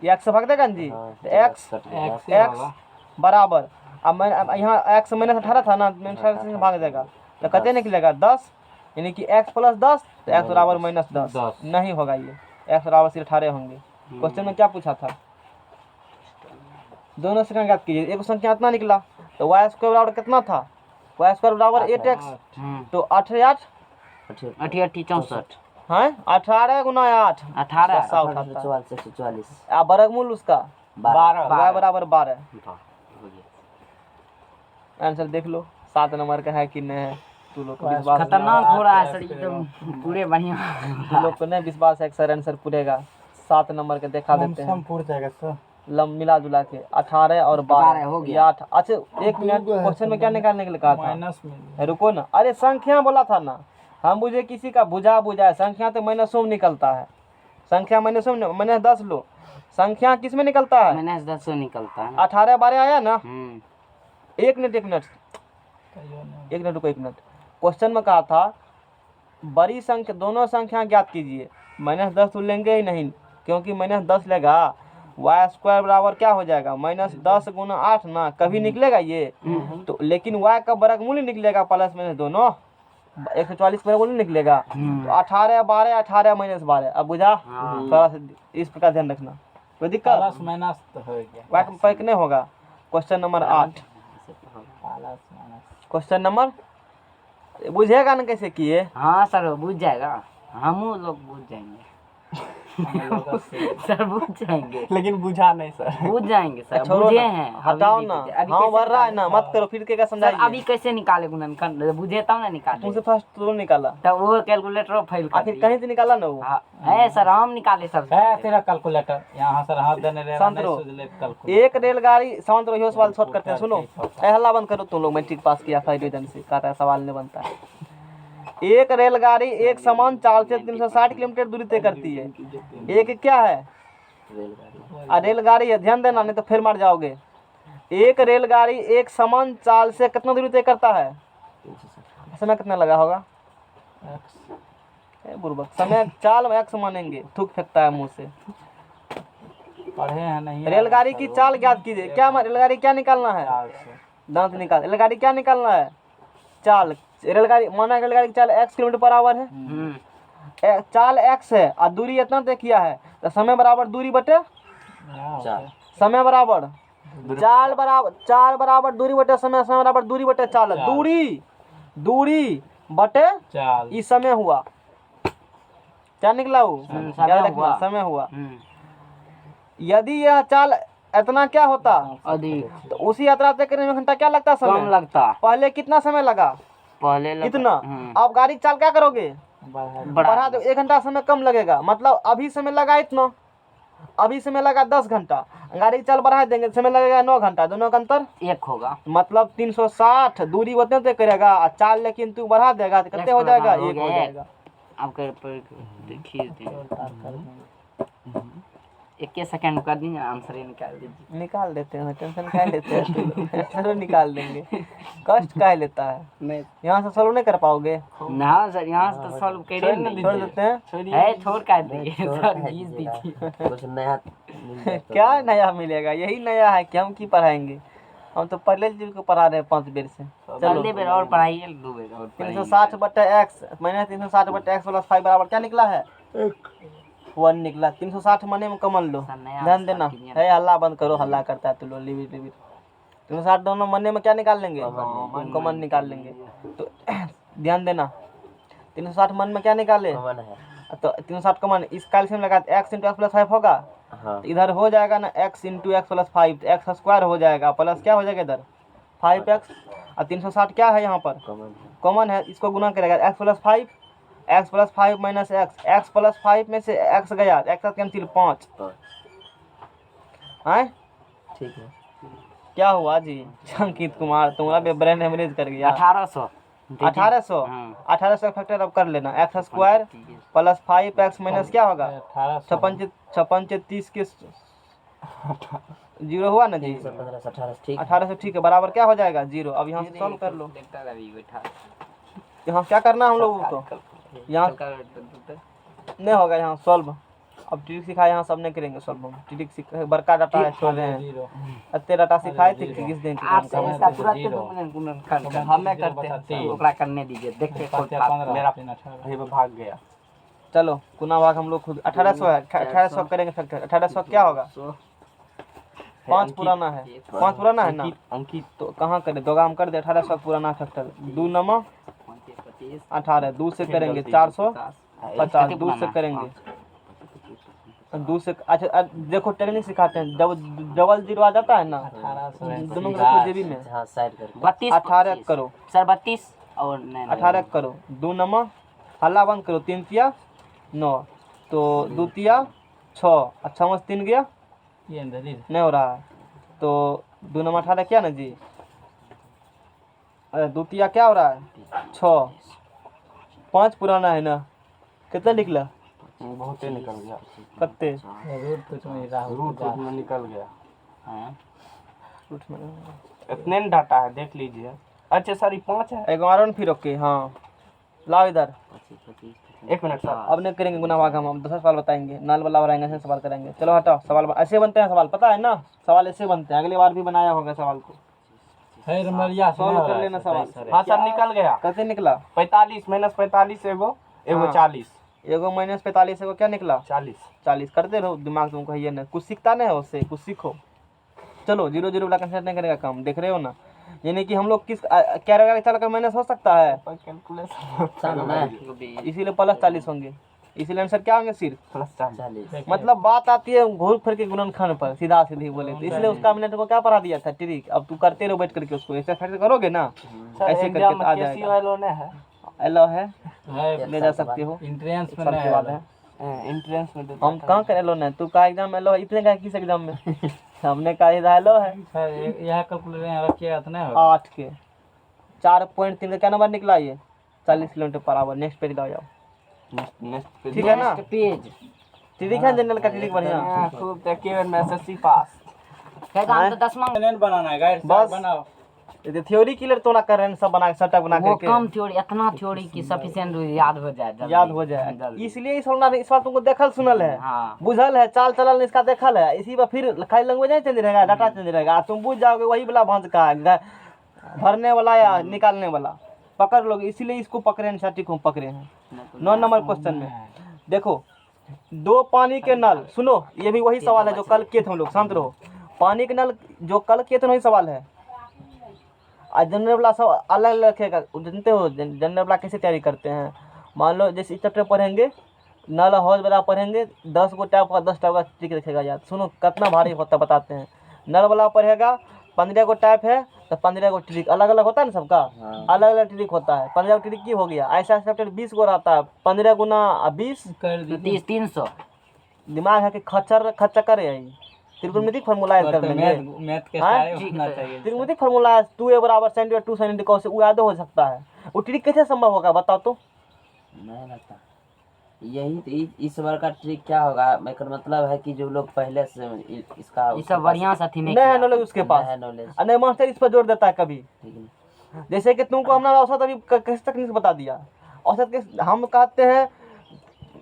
[SPEAKER 1] ये एक्स से भाग देगा न जी, तो एक्स
[SPEAKER 3] X से
[SPEAKER 1] एक्स
[SPEAKER 3] होगा।
[SPEAKER 1] बराबर, अब यहाँ एक्स माइनस 18 था ना, माइनस 18 से भाग देगा तो कितने निकलेगा 10, यानी कि एक्स प्लस 10 तो एक्स बराबर माइनस 10
[SPEAKER 3] 10।
[SPEAKER 1] नहीं होगा, ये एक्स बराबर सिर्फ 18 होंगे। क्वेश्चन में क्या पूछा था, दोनों संख्या ज्ञात कीजिए। एक संख्या इतना निकला तो वाई स्क्वायर बराबर कितना था, वाई स्क्वायर बराबर 8x, तो 8 8
[SPEAKER 2] 88 64
[SPEAKER 1] है 18 गुना 8
[SPEAKER 2] 18
[SPEAKER 1] बसा उठाता है।
[SPEAKER 5] 44 144
[SPEAKER 1] अब वर्गमूल उसका
[SPEAKER 5] 12
[SPEAKER 1] वाई बराबर 12।
[SPEAKER 2] हो गया।
[SPEAKER 1] आंसर देख लो 7 नंबर का है कि नहीं है, तू लोग को विश्वास
[SPEAKER 2] खतरनाक हो रहा है सर एकदम पूरे बढ़िया।
[SPEAKER 1] तू लोग को नहीं विश्वास है कि सर आंसर पूरेगा। 7 नंबर के दिखा देते हैं,
[SPEAKER 3] पूर जाएगा सर।
[SPEAKER 1] लम मिला जुला के 18 और
[SPEAKER 2] 12 हो
[SPEAKER 1] 12
[SPEAKER 2] गया।
[SPEAKER 1] 8। अच्छा एक मिनट, क्वेश्चन में क्या निकालने के लिए कहा था,
[SPEAKER 3] माइनस में
[SPEAKER 1] रुको ना, अरे संख्या बोला था ना, हम बुझे किसी का बुझा है, संख्या तो माइनसों में निकलता है, संख्या माइनसों में, माइनस 10 लो, संख्या किस में निकलता है
[SPEAKER 2] माइनस 10 से निकलता है।
[SPEAKER 1] 18 12 आया ना।
[SPEAKER 2] हम्म।
[SPEAKER 1] एक मिनट रुको, एक मिनट, क्वेश्चन में कहा था बड़ी संख्या, दोनों संख्या ज्ञात कीजिए। माइनस 10 तो लेंगे ही नहीं, क्योंकि माइनस 10 लेगा वाई स्क्वायर बराबर क्या हो जाएगा माइनस 10 गुना 8 ना, कभी निकलेगा ये तो, लेकिन वाई का वर्गमूल ही निकलेगा प्लस माइनस दोनों, 144 वर्गमूल निकलेगा, तो 18 12 18 माइनस 12। अब बुझा, थोड़ा सा इस प्रकार ध्यान रखना, कोई दिक्कत
[SPEAKER 3] प्लस माइनस तो हो गया।
[SPEAKER 1] वाई का पैक नहीं होगा। Question number 8,
[SPEAKER 3] plus minus
[SPEAKER 1] question number बुझेगा ना कैसे किए,
[SPEAKER 2] हाँ सर बुझ जाएगा, हम लोग बुझ जाएंगे सर, बुझ जाएंगे,
[SPEAKER 4] लेकिन बुझा नहीं सर।
[SPEAKER 2] बुझ जाएंगे सर,
[SPEAKER 1] छोड़ो
[SPEAKER 2] बुझे
[SPEAKER 1] ना,
[SPEAKER 2] हैं।
[SPEAKER 1] हटाओ
[SPEAKER 2] अभी
[SPEAKER 1] ना,
[SPEAKER 2] भी बुझे। अभी
[SPEAKER 1] हाँ
[SPEAKER 2] कैसे
[SPEAKER 1] भर रहा है
[SPEAKER 2] निकाले?
[SPEAKER 1] ना, मत करो फिर क्या
[SPEAKER 2] सर
[SPEAKER 1] समझाइए।
[SPEAKER 2] अभी कैसे निकाले गुणनखंड, बुझे तब ना निकाले,
[SPEAKER 1] तुमसे फर्स्ट तो निकाला,
[SPEAKER 2] तब वो कैलकुलेटर फेल कर
[SPEAKER 1] आखिर
[SPEAKER 2] दिया।
[SPEAKER 1] कहीं से निकाला ना वो।
[SPEAKER 2] हाँ, है सर, हम निकाले सब।
[SPEAKER 3] है तेरा कैलकुलेटर यहाँ सर, हाथ देने रहे
[SPEAKER 1] शांत
[SPEAKER 3] नहीं
[SPEAKER 1] रहो।
[SPEAKER 3] सोच ले कैलकुलेटर।
[SPEAKER 1] एक रेलगाड़ी, शांत रहो, सवाल शॉर्ट करते हैं, सुनो, हल्ला बंद करो, तुम लोग मैट्रिक पास किया फर्स्ट डिवीजन से, कहता है सवाल नहीं बनता है। एक रेलगाड़ी एक समान चाल से 360 किलोमीटर दूरी तय करती है, एक क्या है रेलगाड़ी है, ध्यान देना नहीं तो फिर मार जाओगे। एक रेलगाड़ी एक समान चाल से कितना दूरी तय करता है, समय कितना लगा होगा बुर्बक, समय चाल में एक्स मानेंगे, थूक फेंकता है मुंह से।
[SPEAKER 3] पढ़े हैं नहीं।
[SPEAKER 1] रेलगाड़ी की चाल ज्ञात कीजिए, क्या रेलगाड़ी क्या निकालना है, दांत निकाल, रेलगाड़ी क्या निकालना है चाल, रेलगाड़ी माना रेलगाड़ी की चाल x किलोमीटर पर आवर है, चाल x है और दूरी इतना तय किया है, तो समय बराबर दूरी बटे समय बराबर चाल बराबर दूरी बटे समय, समय बराबर दूरी बटे चाल, दूरी बटे
[SPEAKER 3] चाल
[SPEAKER 1] इस समय हुआ, क्या निकला वो, याद रखना समय हुआ। यदि यह चाल इतना क्या होता
[SPEAKER 2] अधिक,
[SPEAKER 1] तो उसी यात्रा तय करने में घंटा क्या लगता
[SPEAKER 2] कम
[SPEAKER 1] समय,
[SPEAKER 2] लगता,
[SPEAKER 1] पहले कितना समय लगा
[SPEAKER 2] पहले
[SPEAKER 1] इतना, अब गाड़ी की चाल क्या करोगे
[SPEAKER 3] बढ़ा
[SPEAKER 1] बढ़ा दो, 1 घंटा समय कम लगेगा, मतलब अभी समय लगा इतना, अभी समय लगा 10 घंटा, गाड़ी की चाल बढ़ा देंगे समय लगेगा 9 घंटा, दोनों का अंतर
[SPEAKER 2] एक होगा
[SPEAKER 1] मतलब 360 दूरी उतने तय करेगा और चाल लेकिन तू बढ़ा देगा तो कितने हो जाएगा,
[SPEAKER 2] हो
[SPEAKER 1] 1 हो
[SPEAKER 2] गया।
[SPEAKER 1] जाएगा।
[SPEAKER 2] आप देखिए एक सेकंड कर दीजिए, आंसर ही निकाल दीजिए।
[SPEAKER 1] निकाल देते हैं, टेंशन काहे लेते हैं तुम लोग? जरूर निकाल देंगे, कष्ट काहे लेता है।
[SPEAKER 4] नहीं
[SPEAKER 1] यहाँ से सॉल्व नहीं कर पाओगे,
[SPEAKER 2] ना सर यहाँ से तो सॉल्व करिए नहीं
[SPEAKER 1] छोड़ देते हैं।
[SPEAKER 2] है, छोड़ कर दिए
[SPEAKER 5] छोड़
[SPEAKER 2] सर,
[SPEAKER 5] है
[SPEAKER 2] घीस
[SPEAKER 5] दीजिएगा।
[SPEAKER 2] दीजिए।
[SPEAKER 5] कुछ नया मिल जाए तो
[SPEAKER 1] क्या नया मिलेगा, यही नया है कि हम की पढ़ाएंगे, हम तो पहले जी को पढ़ा रहे हैं 5 बेर से। चलो
[SPEAKER 2] अगले बेर और पढ़ाइए, 2 बेर और पढ़ाइए।
[SPEAKER 1] 360 बटा एक्स माइनस 360 बटा एक्स प्लस 5 बराबर क्या निकला है, 1 निकला। 360 मने में कमन लो,
[SPEAKER 2] सर, नया
[SPEAKER 1] ध्यान देना
[SPEAKER 2] कीजिए।
[SPEAKER 1] है, हल्ला बंद करो, हल्ला करता है तो लो, लिविट लिविट। 360 दोनों मने में क्या निकाल लेंगे, कमन निकाल लेंगे। तो ध्यान देना 360 मन में क्या निकाले,
[SPEAKER 5] कॉमन है।
[SPEAKER 1] तो 360 कमन, इस कैल्शियम लगा एक्स इंटू एक्स प्लस 5 होगा,
[SPEAKER 5] हाँ
[SPEAKER 1] तो इधर हो जाएगा ना x into x plus 5, x square हो जाएगा प्लस क्या हो जाएगा इधर 5x, और 360 क्या है यहाँ पर
[SPEAKER 5] कॉमन है।
[SPEAKER 1] कॉमन है, इसको गुना करेगा x plus 5 minus x plus 5 में से एक्स गया, एक्स कैंसिल 5 है।
[SPEAKER 5] ठीक है।
[SPEAKER 1] क्या हुआ जी अंकित कुमार, तुम्हारा भी ब्रेन हेमरेज कर गया।
[SPEAKER 2] 1800
[SPEAKER 1] 1800
[SPEAKER 2] हाँ।
[SPEAKER 1] 1800 फैक्टर अब कर लेना, x square plus 5x minus क्या होगा 56 30 के 0 हुआ ना जी,
[SPEAKER 5] 15 18 ठीक है।
[SPEAKER 1] 1800 ठीक है, बराबर क्या हो जाएगा 0। अब यहाँ से सॉल्व कर लो, यहाँ क्या करना है हम लोगों को, यहाँ नहीं होगा यहाँ सॉल्व। अब ट्रिक सिखाया यहाँ सब नहीं करेंगे सॉल्व, हम ट्रिक सीखा बड़का डाटा है छोड़ रहे हैं, अत्ते डाटा सिखाए थे किस दिन
[SPEAKER 4] हमें करते हैं
[SPEAKER 2] ओकरा करने दीजिए, देखते
[SPEAKER 4] मेरा वही पे भाग गया।
[SPEAKER 1] चलो गुना भाग हम लोग खुद 1800 है, 1800 करेंगे फैक्टर, 1800 क्या होगा 5 पुराना है, 5 पुराना है ना
[SPEAKER 4] अंकित
[SPEAKER 1] तो कहाँ करे, दो काम कर दे 1800 पुराना फैक्टर, 2 नमा 18, 2 से करेंगे 450, 2 से करेंगे 2 से। अच्छा देखो टेक्निक सिखाते हैं, जब डबल जीरो आ जाता है ना दोनों को रखो जेबी में,
[SPEAKER 5] हाँ साइड करके
[SPEAKER 2] 32
[SPEAKER 1] 18 करो
[SPEAKER 2] सर 32 और नहीं
[SPEAKER 1] 18 करो, 2 नमा हल्ला बंद करो, 3 तिया 9 तो 2 तिया 6, अच्छा मस्त 3 गया नहीं हो रहा है, तो 2 नमा 18 क्या ना जी, अरे 2 तिया क्या हो रहा है 6, 5 पुराना है ना, कितना निकला
[SPEAKER 4] बहुत ही निकल गया,
[SPEAKER 1] कत्ते
[SPEAKER 4] रूट में निकल गया।
[SPEAKER 1] रूट में
[SPEAKER 4] इतने न डाटा है देख लीजिए। अच्छा सर 5 है,
[SPEAKER 1] एक और फिर ओके हाँ लाओ इधर,
[SPEAKER 4] 1 मिनट सर।
[SPEAKER 1] अब नहीं करेंगे गुना भाग, हम 10 सवाल बताएंगे, नाल वाला बनाएंगे, ऐसे सवाल करेंगे। चलो हटाओ सवाल, ऐसे बनते हैं सवाल, पता है ना सवाल ऐसे बनते हैं, अगली बार भी बनाया होगा सवाल को, सॉल्व कर लेना सवाल।
[SPEAKER 4] हाँ सर निकल गया,
[SPEAKER 1] कैसे निकला
[SPEAKER 4] 45 माइनस 45 एगो
[SPEAKER 1] हाँ।
[SPEAKER 4] 40,
[SPEAKER 1] एगो माइनस 45 एगो क्या निकला 40 करते रहो, दिमाग तुमको है ना, कुछ सीखता नहीं है उससे, कुछ सीखो। चलो 0 0 वाला कंसेप्ट नहीं करेगा काम, देख रहे हो ना, यानी कि हम लोग किस क्या रहेगा चल कर माइनस हो सकता है, इसीलिए प्लस 40 होंगे, इसीलिए आंसर क्या होंगे सिर्फ
[SPEAKER 5] +40।
[SPEAKER 1] मतलब बात आती है घूर फिर के गुणनखंड पर, सीधा सीधी बोले तो, इसलिए उसका हमने को क्या पढ़ा दिया था ट्रिक। अब तू करते रहो बैठ करके उसको, ऐसे फैक्टर करोगे ना ऐसे करके आ जाएगा। एलो है ले जा सकते हो,
[SPEAKER 3] इंट्रेंस में
[SPEAKER 1] सर की बात है,
[SPEAKER 4] एंट्रेंस में
[SPEAKER 1] हम कहाँ कर एलो नहीं, तू का एग्जाम एलो इतने का किस एग्जाम में हमने कहा इधर एलो है
[SPEAKER 3] सर यह कैलकुलेटर यहाँ रखिएगा तो नहीं होगा
[SPEAKER 1] 8 के 4.3 का क्या नंबर निकला ये 40 kilometre per hour. Next page जाओ,
[SPEAKER 4] नेक्स्ट
[SPEAKER 1] ठीक है ना,
[SPEAKER 2] पेज
[SPEAKER 1] ट्रिक है जनरल का ट्रिक बढ़िया।
[SPEAKER 4] खूब देखिए मैं एसएससी पास
[SPEAKER 2] कहता हम तो 10वां
[SPEAKER 3] नहीं बनाना है गाइड
[SPEAKER 1] बस।
[SPEAKER 3] बनाओ,
[SPEAKER 1] ये थ्योरी क्लियर तो ना कर रहे हैं, सब बना के सटक बना
[SPEAKER 2] वो
[SPEAKER 1] करके
[SPEAKER 2] कम थ्योरी, इतना थ्योरी की सफिशिएंट याद हो जाए जल्दी।
[SPEAKER 1] याद हो जाए,
[SPEAKER 2] जल्दी।
[SPEAKER 1] इसलिए इस वाला इस बार तुमको देखल सुनल है,
[SPEAKER 2] हाँ
[SPEAKER 1] बुझल है, चाल चलन इसका देखल है, इसी पर फिर खाली लैंग्वेज नहीं चेंज रहेगा, डाटा चेंज रहेगा, तुम बुझ जाओगे वही वाला भंज का है, भरने वाला या निकालने वाला पकड़ लोगे, इसीलिए इसको पकड़े हैं, सटीक को पकड़े हैं। 9 नंबर क्वेश्चन में देखो, 2 पानी के नल, सुनो ये भी वही सवाल है जो कल किए थे हम लोग, शांत रहो, पानी के नल जो कल किए थे वही सवाल है। आज जनरल वाला सब अलग अलग रखेगा, जानते हो जनरल वाला कैसे तैयारी करते हैं, मान लो जैसे इस चैप्टर पढ़ेंगे, नल हौज वाला पढ़ेंगे, 10 गो टैप का 10 टैप का ट्रिक रखेगा याद, सुनो कितना भारी होता बताते हैं। नल वाला पढ़ेगा 15 गो टैप है तो 15 गो ट्रिक अलग अलग होता है ना सबका, अलग अलग ट्रिक होता है, 15 गो ट्रिक की हो गया, ऐसा चैप्टर 20 गो रहता है, 15 गुना 20
[SPEAKER 3] कर दीजिए
[SPEAKER 2] 300
[SPEAKER 1] दिमाग है कि खच्चर खच्चा करे यही त्रिकोणमितिक फार्मूला याद कर लेंगे।
[SPEAKER 3] मैथ के
[SPEAKER 1] हाँ?
[SPEAKER 3] सारे होना चाहिए।
[SPEAKER 1] त्रिकोणमितिक फार्मूला 2a बराबर sin स्क्वायर 2 sin cos वो याद हो सकता है। वो ट्रिक कैसे संभव होगा बताओ तो।
[SPEAKER 5] नहीं लगता यही तो इस बार का ट्रिक क्या होगा, मेरा मतलब है कि जो लोग पहले से इसका
[SPEAKER 2] ये सब बढ़िया सा थी नहीं
[SPEAKER 1] नहीं है
[SPEAKER 2] किया।
[SPEAKER 1] नॉलेज उसके पास,
[SPEAKER 5] है नॉलेज,
[SPEAKER 1] और नहीं मास्टर इस पर जोर देता है कभी।
[SPEAKER 5] ठीक है।
[SPEAKER 1] जैसे कि तुमको हमने औसत अभी कैसे तकनीक से बता दिया। औसत के हम कहते हैं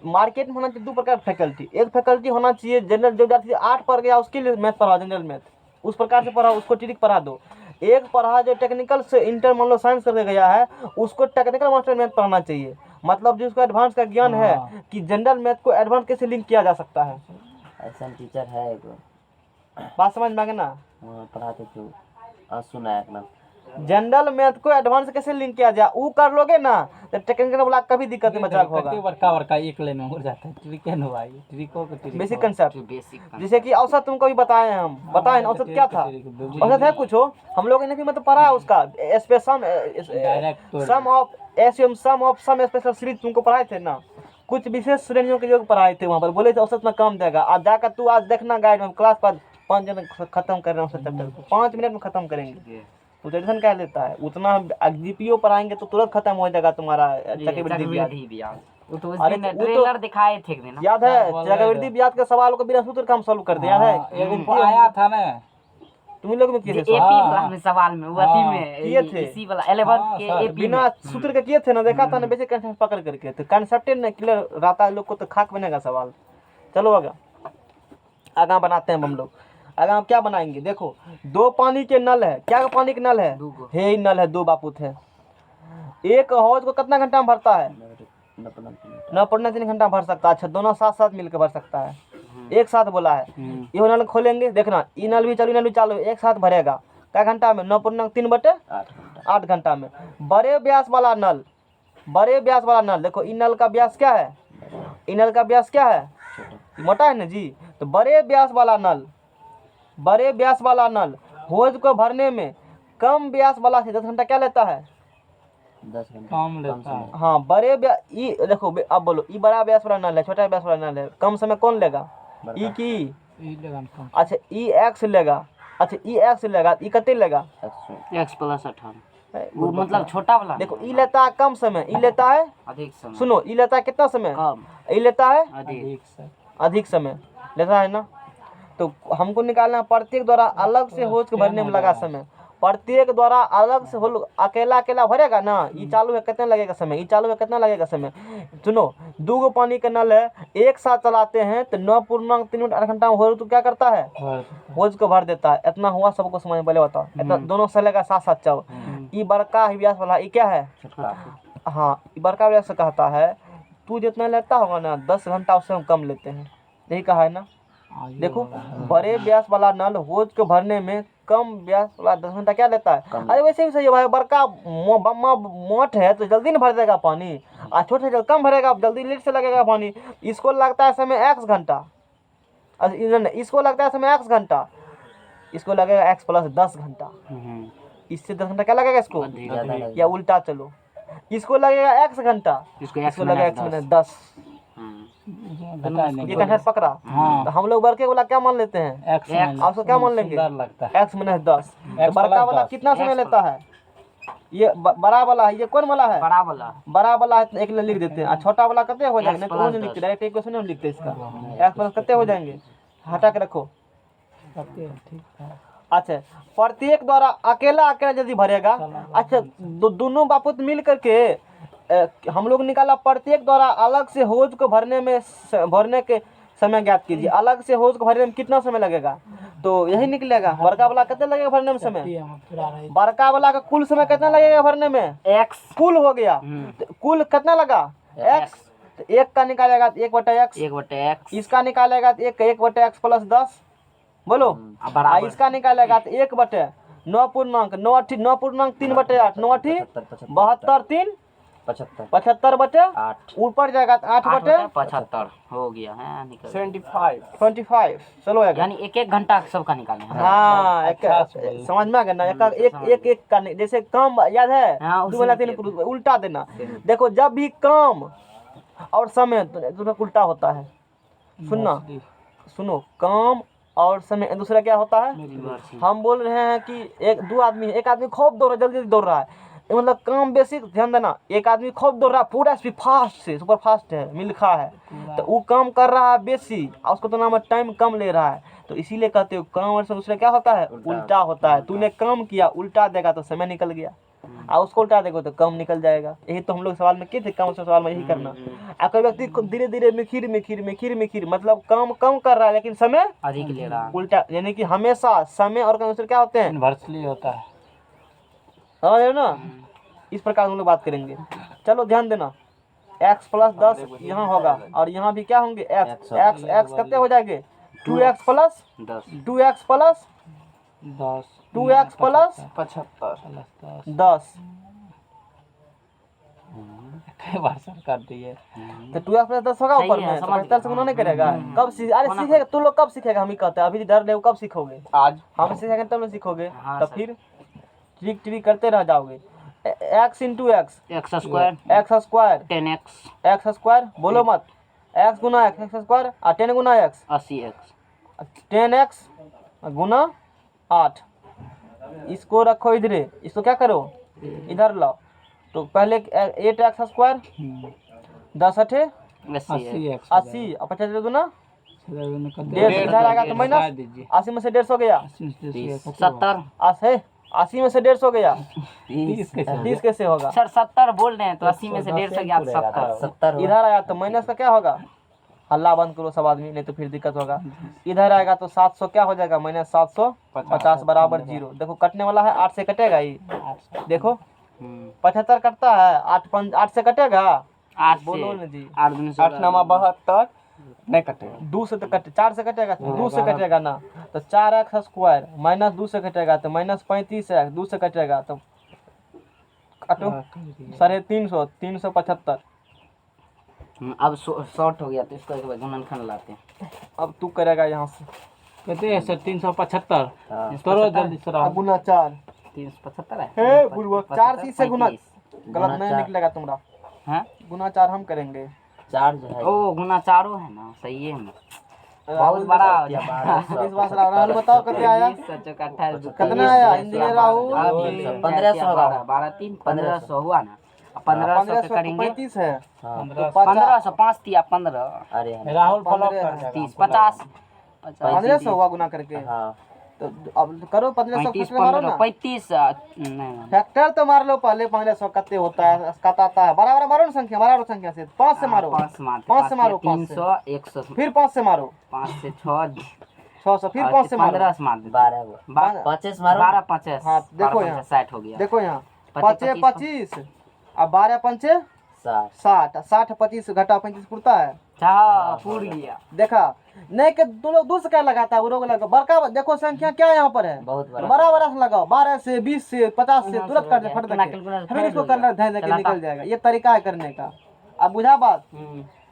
[SPEAKER 1] मार्केट में होना चाहिए 2 प्रकार फैकल्टी। एक फैकल्टी होना चाहिए जनरल, जो विद्यार्थी 8 पढ़ गया उसके लिए मैथ पढ़ाओ, जनरल मैथ उस प्रकार से पढ़ाओ, उसको ट्रिक पढ़ा दो। एक पढ़ा जो टेक्निकल से इंटर मान लो साइंस करके गया है, उसको टेक्निकल मास्टर मैथ पढ़ाना चाहिए। मतलब जिसको एडवांस का ज्ञान है कि जनरल मैथ को एडवांस कैसे लिंक किया जा सकता है।
[SPEAKER 5] ऐसा टीचर है एगो,
[SPEAKER 1] बात समझ में आ गया ना।
[SPEAKER 5] वहाँ पढ़ाते थे, सुना है अपना।
[SPEAKER 1] जनरल मैथ को एडवांस कैसे लिंक किया जाए वो कर लोगे ना तो टेक्निकल वाला कभी दिक्कत नहीं बचा होगा।
[SPEAKER 3] बड़का बड़का एक लाइन में हो जाता है। ट्रिक है ना भाई, ट्रिकों को ट्रिक
[SPEAKER 1] बेसिक कंसेप्ट,
[SPEAKER 2] बेसिक
[SPEAKER 1] जैसे कि औसत तुमको भी बताए हम, बताए ना औसत क्या था। औसत है कुछ हो, हम लोगों ने भी मतलब पढ़ा है उसका सम ऑफ सम स्पेशल सीरीज तुमको पढ़ाए थे ना, कुछ विशेष श्रेणियों के योग पढ़ाए थे वहाँ पर, बोले थे औसत में कम देगा। आज जाकर तू आज देखना गाइड में क्लास पर 5 जन खत्म कर रहे हैं चैप्टर को, 5 मिनट में खत्म करेंगे। तो टेंशन क्या लेता है, उतना जीपीओ पढ़ाएंगे तो तुरंत खत्म हो जाएगा तुम्हारा चक्रवृद्धि ब्याज।
[SPEAKER 2] वो तो उस
[SPEAKER 1] अरे
[SPEAKER 2] दिन
[SPEAKER 1] वो तो-
[SPEAKER 2] ट्रेलर दिखाए थे एक दिन ना।
[SPEAKER 1] याद है चक्रवृद्धि ब्याज के सवाल को बिना सूत्र का हम सॉल्व कर दिया है।
[SPEAKER 3] आया था ना,
[SPEAKER 1] तुम लोग में किए थे
[SPEAKER 2] एपी
[SPEAKER 1] solve?
[SPEAKER 2] वाला में सवाल में वो अथी में
[SPEAKER 1] किए थे।
[SPEAKER 2] इसी वाला 11th के
[SPEAKER 3] हाँ,
[SPEAKER 2] एपी
[SPEAKER 1] बिना सूत्र के किए थे ना, देखा था ना, बेसिक कंसेप्ट पकड़ करके तो कंसेप्ट ना क्लियर रहता है लोग को, तो खाक बनेगा सवाल। चलो आगा बनाते हैं हम लोग। आगे हम क्या बनाएंगे, देखो 2 पानी के नल है। क्या पानी के नल है, हे नल है, 2 बापूत है। एक हौज को कितना घंटा में भरता है, 9.3 घंटा भर सकता है। अच्छा, दोनों साथ साथ मिलकर भर सकता है, एक साथ बोला है। ये नल खोलेंगे, देखना ये नल भी चालू एक साथ भरेगा। क्या घंटा में, 9.3 बटे 8 घंटा में। बड़े व्यास वाला नल देखो, इन नल का व्यास क्या है, इन नल का व्यास क्या है, मोटा है ना जी। तो बड़े व्यास वाला नल होज को भरने में कम व्यास वाला से 10 घंटा क्या लेता है,
[SPEAKER 5] 10 घंटे
[SPEAKER 3] कम लेता है।
[SPEAKER 1] हाँ बड़े ई देखो अब बोलो, ई बड़ा व्यास वाला नल है, छोटा व्यास वाला नल है, कम समय कौन लेगा, ई की। अच्छा ई एक्स लेगा, अच्छा ई एक्स लेगा, ई कितने लेगा,
[SPEAKER 2] x + 18 वो मतलब छोटा वाला
[SPEAKER 1] देखो ई लेता है कम समय, ई लेता है
[SPEAKER 2] अधिक समय,
[SPEAKER 1] सुनो ई लेता है कितना समय,
[SPEAKER 2] कम
[SPEAKER 1] ई लेता है
[SPEAKER 2] अधिक
[SPEAKER 1] अधिक समय लेता है ना। तो हमको निकालना है प्रत्येक द्वारा अलग से होज के भरने में लगा समय। प्रत्येक द्वारा अलग से होल अकेला भरेगा ना, ये चालू है कितना लगेगा समय, ये चालू है कितना लगेगा समय। सुनो 2 पानी का नल है, एक साथ चलाते हैं तो 9.3 मिनट 8 घंटा में होज तो क्या करता है, होज को भर देता है। इतना हुआ सबको समझ में, पहले बताओ इतना दोनों चलेगा साथ साथ चल। ये बड़का व्यास वाला ये क्या है, हाँ ये बड़का व्यास से कहता है तू जितना लेता होगा ना 10 घंटा उससे हम कम लेते हैं, यही कहा है ना। देखो बड़े व्यास वाला नल होज को भरने में कम व्यास वाला 10 घंटा क्या लेता है। अरे वैसे भी सही है भाई, बड़का मोट है तो जल्दी नहीं भर देगा पानी, और छोटे से कम भरेगा जल्दी लेट से लगेगा पानी। इसको लगता है समय x घंटा, इसको लगता है समय x घंटा, इसको लगेगा x + 10 घंटा। इससे 10 घंटा क्या लगेगा इसको, या उल्टा चलो, इसको लगेगा x घंटा, इसको लगेगा x - 10। ये कंसेप्ट पकड़ा। तो हम लोग बड़के वाला क्या मान लेते हैं, आपको क्या मान लेंगे, x - 10। तो बड़का वाला कितना समय लेता है, ये बड़ा वाला है, ये कौन वाला है, बड़ा वाला है, एक लिख देते हैं। और छोटा वाला कितने हो जाएंगे, नहीं तो नहीं लिखते, डायरेक्ट एक क्वेश्चन लिखते इसका, x + कितने हो जाएंगे, हटा के रखो। अच्छा प्रत्येक द्वारा अकेला यदि भरेगा, अच्छा दोनों बापूत मिल करके हम लोग निकाला प्रत्येक द्वारा अलग से होज को भरने के समय ज्ञात कीजिए। अलग से होज को भरने में कितना समय लगेगा, तो यही निकलेगा। बड़का वाला कितना लगेगा भरने में समय, बड़का वाला का कुल समय कितना लगेगा भरने में, x कुल हो गया, तो कुल कितना लगा x, तो 1 का निकालेगा 1/x, इसका निकालेगा तो 1/x + 10 बोलो, इसका निकालेगा तो 1/9.9 9.3/8 9 72 75/8 ऊपर जाएगा 8/75
[SPEAKER 2] हो गया है, निकल
[SPEAKER 1] 25। चलो
[SPEAKER 2] यानी एक घंटा सबका निकालना है।
[SPEAKER 1] हाँ समझ में आ गया ना। एक का जैसे कम याद है,
[SPEAKER 2] हाँ,
[SPEAKER 1] 2 वाला 3 उल्टा देना। देखो जब भी कम और समय दोनों उल्टा होता है, सुनना, सुनो, काम और समय दूसरा क्या होता है? हम बोल रहे हैं कि एक आदमी खूब दौड़ रहा है, जल्दी जल्दी दौड़ रहा है, ये मतलब काम बेसिक ध्यान देना। एक आदमी खूब दौड़ रहा है, पूरा स्पीड फास्ट से, सुपर फास्ट है, मिल लिखा है, तो वो काम कर रहा है बेसी और उसको तो नाम टाइम कम ले रहा है, तो इसीलिए कहते हो काम और दूसरा क्या होता है? उल्टा होता है। तूने काम किया, उल्टा देगा तो समय निकल गया, और उसको उल्टा देखो तो कम निकल जाएगा। यही तो हम लोग सवाल में किए थे, काम से सवाल में यही करना। कोई व्यक्ति को धीरे धीरे मिखिर मतलब काम कम कर रहा है लेकिन समय
[SPEAKER 2] अधिक ले रहा है।
[SPEAKER 1] उल्टा, यानी कि हमेशा समय और काम क्या होते हैं?
[SPEAKER 3] इन्वर्सली होता है।
[SPEAKER 1] समझ रहे हो ना? इस प्रकार हम लोग बात करेंगे। चलो ध्यान देना, x प्लस 10 यहाँ होगा और यहाँ भी क्या होंगे? x कितने हो जाएंगे? 2x plus 2x plus 2x plus 10
[SPEAKER 3] कई बार सर कर दिए।
[SPEAKER 1] तो 2x प्लस 10 होगा ऊपर में, तो 75 से गुना नहीं करेगा। कब सीखेगा तू लोग? कब सीखेगा? हम ही कहते हैं, अभी डर ले, कब सीखोगे?
[SPEAKER 4] आज
[SPEAKER 1] हम सीखेंगे तब नहीं सीखोगे।
[SPEAKER 2] हाँ
[SPEAKER 1] तो
[SPEAKER 2] सर।
[SPEAKER 1] फिर ट्रिक करते रह जाओगे। x into x,
[SPEAKER 2] x square
[SPEAKER 1] x square,
[SPEAKER 2] 10x
[SPEAKER 1] x square बोलो मत, x गुना एक्स स्क्वायर और 10 गुना एक्स,
[SPEAKER 2] 80x
[SPEAKER 1] 10x गुना 8। इसको रखो इधर, इसको क्या करो? इधर लाओ। तो पहले 8x स्क्वायर 10 अठे
[SPEAKER 2] 80x
[SPEAKER 1] 80 और 50 गुना 150 इधर आएगा तो माइनस 80 में से 150 गया,
[SPEAKER 2] 70
[SPEAKER 1] 80 में से 150 गया,
[SPEAKER 3] 30
[SPEAKER 1] 30 कैसे होगा?
[SPEAKER 2] सर 70 बोल रहे हैं तो 80 में से 150 गया तो 70।
[SPEAKER 5] 70
[SPEAKER 1] इधर आया तो माइनस का क्या होगा? हल्ला बंद करो सब आदमी, नहीं तो फिर दिक्कत होगा। इधर आएगा तो 700 क्या हो जाएगा? माइनस 750 बराबर 0। देखो कटने वाला है, 8 से कटेगा ही, देखो 75 कटता है, 8 से कटेगा,
[SPEAKER 2] 8
[SPEAKER 1] बोलो ना जी।
[SPEAKER 2] 8 दूनी
[SPEAKER 4] 8 नमा 72 नहीं कटेगा।
[SPEAKER 1] 2 से तो कटे, 4 से कटेगा, 2 से कटेगा ना, तो 4x स्क्वायर माइनस 2 से कटेगा तो माइनस 35x, 2 से कटेगा तो काटो 350, 375।
[SPEAKER 2] अब शॉर्ट हो गया तो इसको एक बार गुणनखंड लाते हैं।
[SPEAKER 1] अब तू करेगा यहाँ से
[SPEAKER 3] कहते हैं सर 375 करो जल्दी सर।
[SPEAKER 1] अब गुना 4
[SPEAKER 2] 375 है।
[SPEAKER 1] हे बुर्बक, 4 चीज से गुना गलत नहीं निकलेगा तुम्हारा।
[SPEAKER 2] हैं?
[SPEAKER 1] गुना 4 हम करेंगे।
[SPEAKER 5] 4 जो है
[SPEAKER 2] ओ गुना 4 है ना, सही है ना, बहुत बड़ा हो जाएगा।
[SPEAKER 1] विश्वास राहुल बताओ कितने आया?
[SPEAKER 2] 28
[SPEAKER 1] कितना आया इंजीनियर राहुल?
[SPEAKER 5] 1500 होगा।
[SPEAKER 2] 12 3 1500 हुआ ना, 1500 से करेंगे
[SPEAKER 1] 35 है,
[SPEAKER 5] हाँ।
[SPEAKER 1] तो
[SPEAKER 2] 1500 5 दिया 15
[SPEAKER 5] अरे हाँ।
[SPEAKER 3] राहुल फॉलो कर
[SPEAKER 2] 30 50
[SPEAKER 1] 1500 हुआ गुना करके।
[SPEAKER 5] हाँ
[SPEAKER 1] तो अब करो 1500
[SPEAKER 2] 35
[SPEAKER 1] मारो ना,
[SPEAKER 2] 35 नहीं
[SPEAKER 1] फैक्टर तो मार लो पहले। 1500 कितने होता है? कत आता है बराबर, मारो ना संख्या, बराबर संख्या से 5 से मारो, 5 से मारो,
[SPEAKER 2] 300 100
[SPEAKER 1] फिर 5 से मारो,
[SPEAKER 2] 5 से 6
[SPEAKER 1] 600, फिर 5 से मारो,
[SPEAKER 2] 15 से मार दे
[SPEAKER 5] 12 वो 25 मारो।
[SPEAKER 2] 12 50।
[SPEAKER 1] हाँ, देखो यहाँ
[SPEAKER 2] 60 हो गया।
[SPEAKER 1] देखो यहाँ
[SPEAKER 2] 25
[SPEAKER 1] 25 और 12 पंचे 60, 60 25 घटा 35 पुरता है।
[SPEAKER 2] हाँ पूर गया।
[SPEAKER 1] देखा नहीं कि दो लोग दूर से क्या लगाता है, वो लोग लगा बड़का। देखो संख्या क्या यहाँ पर है,
[SPEAKER 5] बहुत बड़ा।
[SPEAKER 1] बड़ा बड़ा से लगाओ, 12 से 20 से 50 से तुरंत कर दे, फट
[SPEAKER 2] इतना
[SPEAKER 1] दे,
[SPEAKER 2] कैलकुलेटर
[SPEAKER 1] फिर इसको
[SPEAKER 2] फेल हो
[SPEAKER 1] करना ध्यान देके निकल जाएगा। ये तरीका है करने का। अब बुझा बात?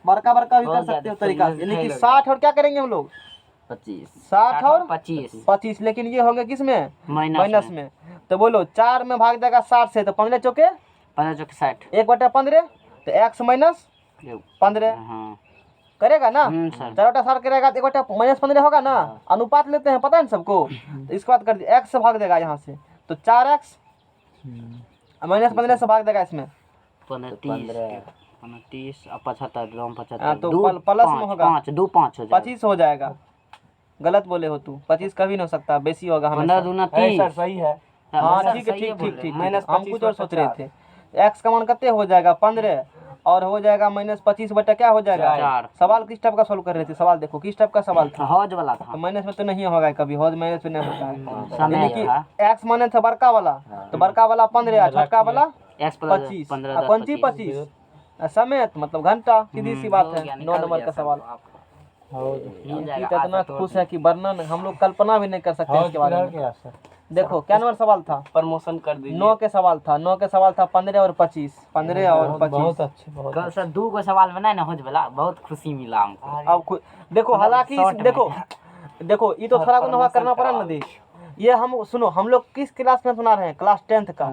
[SPEAKER 1] बड़का बड़का भी कर सकते हो तरीका, यानी कि 60 और क्या करेंगे हम लोग?
[SPEAKER 5] 25
[SPEAKER 1] 60 और
[SPEAKER 2] 25
[SPEAKER 1] लेकिन ये होंगे किस में?
[SPEAKER 2] माइनस
[SPEAKER 1] में। तो बोलो 4 में भाग देगा 60 से, तो 15 चौके
[SPEAKER 2] 15 चौके 60
[SPEAKER 1] 1/15, तो x माइनस 15
[SPEAKER 2] हाँ
[SPEAKER 1] करेगा ना।
[SPEAKER 2] सर
[SPEAKER 1] 4/60 करेगा तो 1/-15 होगा ना। अनुपात लेते हैं, पता है ना सबको। तो इसके बाद कर दिए x से भाग देगा यहाँ से, तो 4x माइनस 15 से भाग देगा इसमें,
[SPEAKER 2] 29 और 75
[SPEAKER 1] हाँ,
[SPEAKER 2] 75
[SPEAKER 1] तो प्लस में होगा
[SPEAKER 2] 5 2 5 हो जाएगा।
[SPEAKER 1] 25 हो जाएगा। गलत बोले हो तू, 25 कभी नहीं हो सकता, बेसी होगा
[SPEAKER 2] 15
[SPEAKER 1] हमेशा।
[SPEAKER 2] दूना
[SPEAKER 3] है
[SPEAKER 2] 30।
[SPEAKER 3] सर सही है।
[SPEAKER 1] हाँ
[SPEAKER 2] सर,
[SPEAKER 1] ठीक है,
[SPEAKER 2] सही
[SPEAKER 1] ठीक
[SPEAKER 2] बोल
[SPEAKER 1] ठीक
[SPEAKER 2] रहे
[SPEAKER 1] ठीक
[SPEAKER 2] हैं।
[SPEAKER 1] ठीक। हम कुछ और सोच रहे थे। x का मान कितने हो जाएगा? 15 और हो जाएगा माइनस 25 बटा क्या हो जाएगा?
[SPEAKER 2] 4।
[SPEAKER 1] सवाल किस टाइप का सॉल्व कर रहे थे? सवाल देखो किस टाइप का सवाल था।
[SPEAKER 2] हौज वाला
[SPEAKER 1] तो
[SPEAKER 2] था।
[SPEAKER 1] माइनस में तो नहीं होगा कभी, हौज माइनस में नहीं होता है।
[SPEAKER 2] समय
[SPEAKER 1] यानी कि
[SPEAKER 2] था
[SPEAKER 1] x माने था बड़का वाला, तो बड़का वाला 15, छोटका वाला
[SPEAKER 2] x प्लस
[SPEAKER 1] 25,
[SPEAKER 2] 15
[SPEAKER 1] 25 समेत मतलब घंटा। सीधी सी बात है। 9 नंबर का सवाल।
[SPEAKER 2] जाएगा,
[SPEAKER 1] इतना
[SPEAKER 2] आधा
[SPEAKER 1] खुश है कि वर्णन हम लोग कल्पना भी नहीं कर सकते इसके बारे में।
[SPEAKER 3] गया सर।
[SPEAKER 1] देखो क्या नंबर सवाल था?
[SPEAKER 4] प्रमोशन कर दीजिए।
[SPEAKER 1] 9 के सवाल था। 9 के सवाल था 15 और 25, 15 और 25।
[SPEAKER 3] बहुत अच्छे बहुत
[SPEAKER 2] कल सर 2 को सवाल बनाए ना हौज वाला, बहुत खुशी मिला हमको।
[SPEAKER 1] अब देखो हालांकि देखो ये तो थोड़ा गुना करना पड़ा ना दी। ये हम सुनो, हम लोग किस क्लास में सुना रहे हैं? क्लास 10th का।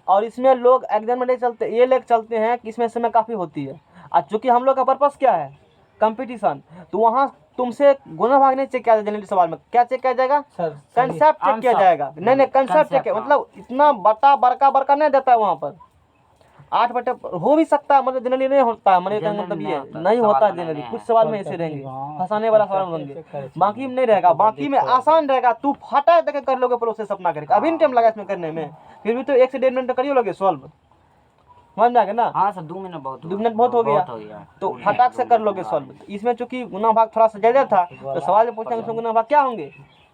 [SPEAKER 1] और इसमें लोग एग्जाम में चलते, ये लेके चलते हैं कि इसमें समय काफ़ी होती है। और चूँकि हम लोग का पर्पस क्या है? कंपटीशन। तो वहाँ तुमसे गुना भाग नहीं चेक किया जाएगा जनरली सवाल में, क्या चेक किया जाएगा?
[SPEAKER 3] सर
[SPEAKER 1] कंसेप्ट चेक किया जाएगा। नहीं नहीं, कंसेप्ट चेक किया, मतलब इतना बड़का नहीं देता है वहाँ पर। 8 बटे हो भी सकता है, मतलब जनरली नहीं होता है, मतलब
[SPEAKER 2] Generally
[SPEAKER 1] मतलब
[SPEAKER 2] नहीं
[SPEAKER 1] ये
[SPEAKER 2] होता,
[SPEAKER 1] नहीं
[SPEAKER 2] सवाल
[SPEAKER 1] होता
[SPEAKER 2] बनाने
[SPEAKER 1] जनरली।
[SPEAKER 2] हैं।
[SPEAKER 1] कुछ सवाल में ऐसे रहेंगे, फंसाने वाला सवाल होंगे, बाकी में नहीं रहेगा।
[SPEAKER 3] तो
[SPEAKER 1] बाकी में आसान रहेगा, तू फटा देके कर लोगे प्रोसेस अपना करके। अभी नहीं टाइम लगा इसमें करने में, फिर भी तो 1 से 1.5 मिनट करिए लोगे सॉल्व, समझ में आ गया ना?
[SPEAKER 2] हाँ सर 2 मिनट बहुत
[SPEAKER 1] 2 मिनट बहुत हो गया, तो फटाक से कर लोगे सॉल्व। इसमें चूंकि गुना भाग थोड़ा सा ज्यादा था, तो सवाल में पूछेंगे उसमें गुना भाग क्या होंगे,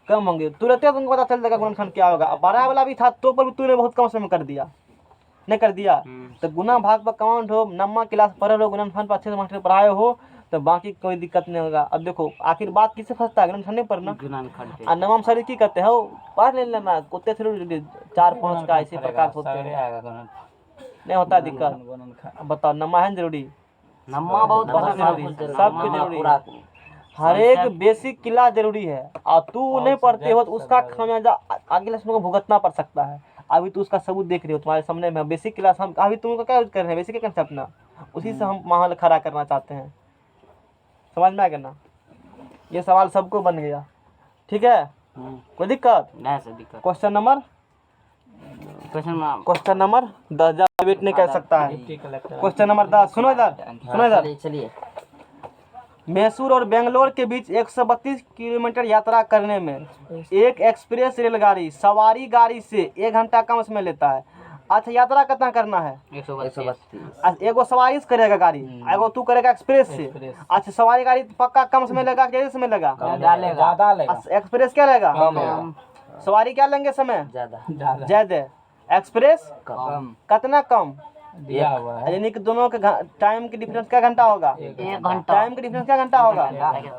[SPEAKER 1] कम होंगे, तुरंत तुमको पता चल जाएगा गुणनखंड क्या होगा। अब 12 वाला भी था तो पर तूने बहुत कम समय में कर दिया, नहीं कर दिया। तो गुना भाग पर काउंट हो, नम्मा क्लास पढ़े हो, गुणनखंड पर अच्छे से मास्टर पढ़ाए हो, तो बाकी कोई दिक्कत नहीं होगा। अब देखो आखिर बात किससे फंसता है, गुणनखंड नहीं पढ़ना।
[SPEAKER 2] गुणनखंड पे
[SPEAKER 1] और नवम सर की करते हो, पढ़ ले लेना, कुत्ते थोड़ी 4-5 का ऐसे प्रकार होते हैं, नहीं होता दिक्कत। अब बताओ नम्मा है जरूरी,
[SPEAKER 2] नम्मा बहुत
[SPEAKER 1] बहुत जरूरी, सबके
[SPEAKER 5] नम्मा
[SPEAKER 1] जरूरी
[SPEAKER 5] पूरा
[SPEAKER 1] है। हर एक बेसिक क्लास जरूरी है, और तू नहीं पढ़ते हो तो उसका खामियाजा अगले समय को भुगतना पड़ सकता है। अभी तू उसका सबूत देख रहे हो तुम्हारे सामने में, बेसिक क्लास हम अभी तुमको क्या यूज कर रहे हैं, बेसिक कंसेप्ट ना, उसी से हम माहौल खड़ा करना चाहते हैं, समझ में आ गया ना? ये सवाल सबको बन गया, ठीक है, कोई दिक्कत?
[SPEAKER 2] नहीं सर दिक्कत।
[SPEAKER 1] क्वेश्चन नंबर क्वेश्चन नंबर 10 ज्यादा वेट नहीं कर सकता है। क्वेश्चन नंबर 10 सुनो इधर, सुनो इधर।
[SPEAKER 5] चलिए
[SPEAKER 1] मैसूर और बेंगलोर के बीच 132 किलोमीटर यात्रा करने में एक एक्सप्रेस रेलगाड़ी सवारी गाड़ी से 1 घंटा कम समय लेता है। अच्छा यात्रा कितना करना है?
[SPEAKER 2] 132।
[SPEAKER 1] अच्छा, एगो सवारी से करेगा गाड़ी, एगो तू करेगा एक्सप्रेस से। अच्छा सवारी गाड़ी पक्का कम समय लेगा, ज्यादा समय लेगा?
[SPEAKER 3] ज्यादा लेगा,
[SPEAKER 1] अच्छा, एक्सप्रेस क्या लेगा? सवारी क्या लेंगे समय?
[SPEAKER 5] ज्यादा
[SPEAKER 1] ज्यादा। एक्सप्रेस
[SPEAKER 5] कम
[SPEAKER 1] कितना कम?
[SPEAKER 3] दिया हुआ है।
[SPEAKER 1] यानी कि दोनों के टाइम के डिफरेंस क्या घंटा होगा?
[SPEAKER 2] 1 घंटा।
[SPEAKER 1] टाइम के डिफरेंस क्या घंटा होगा?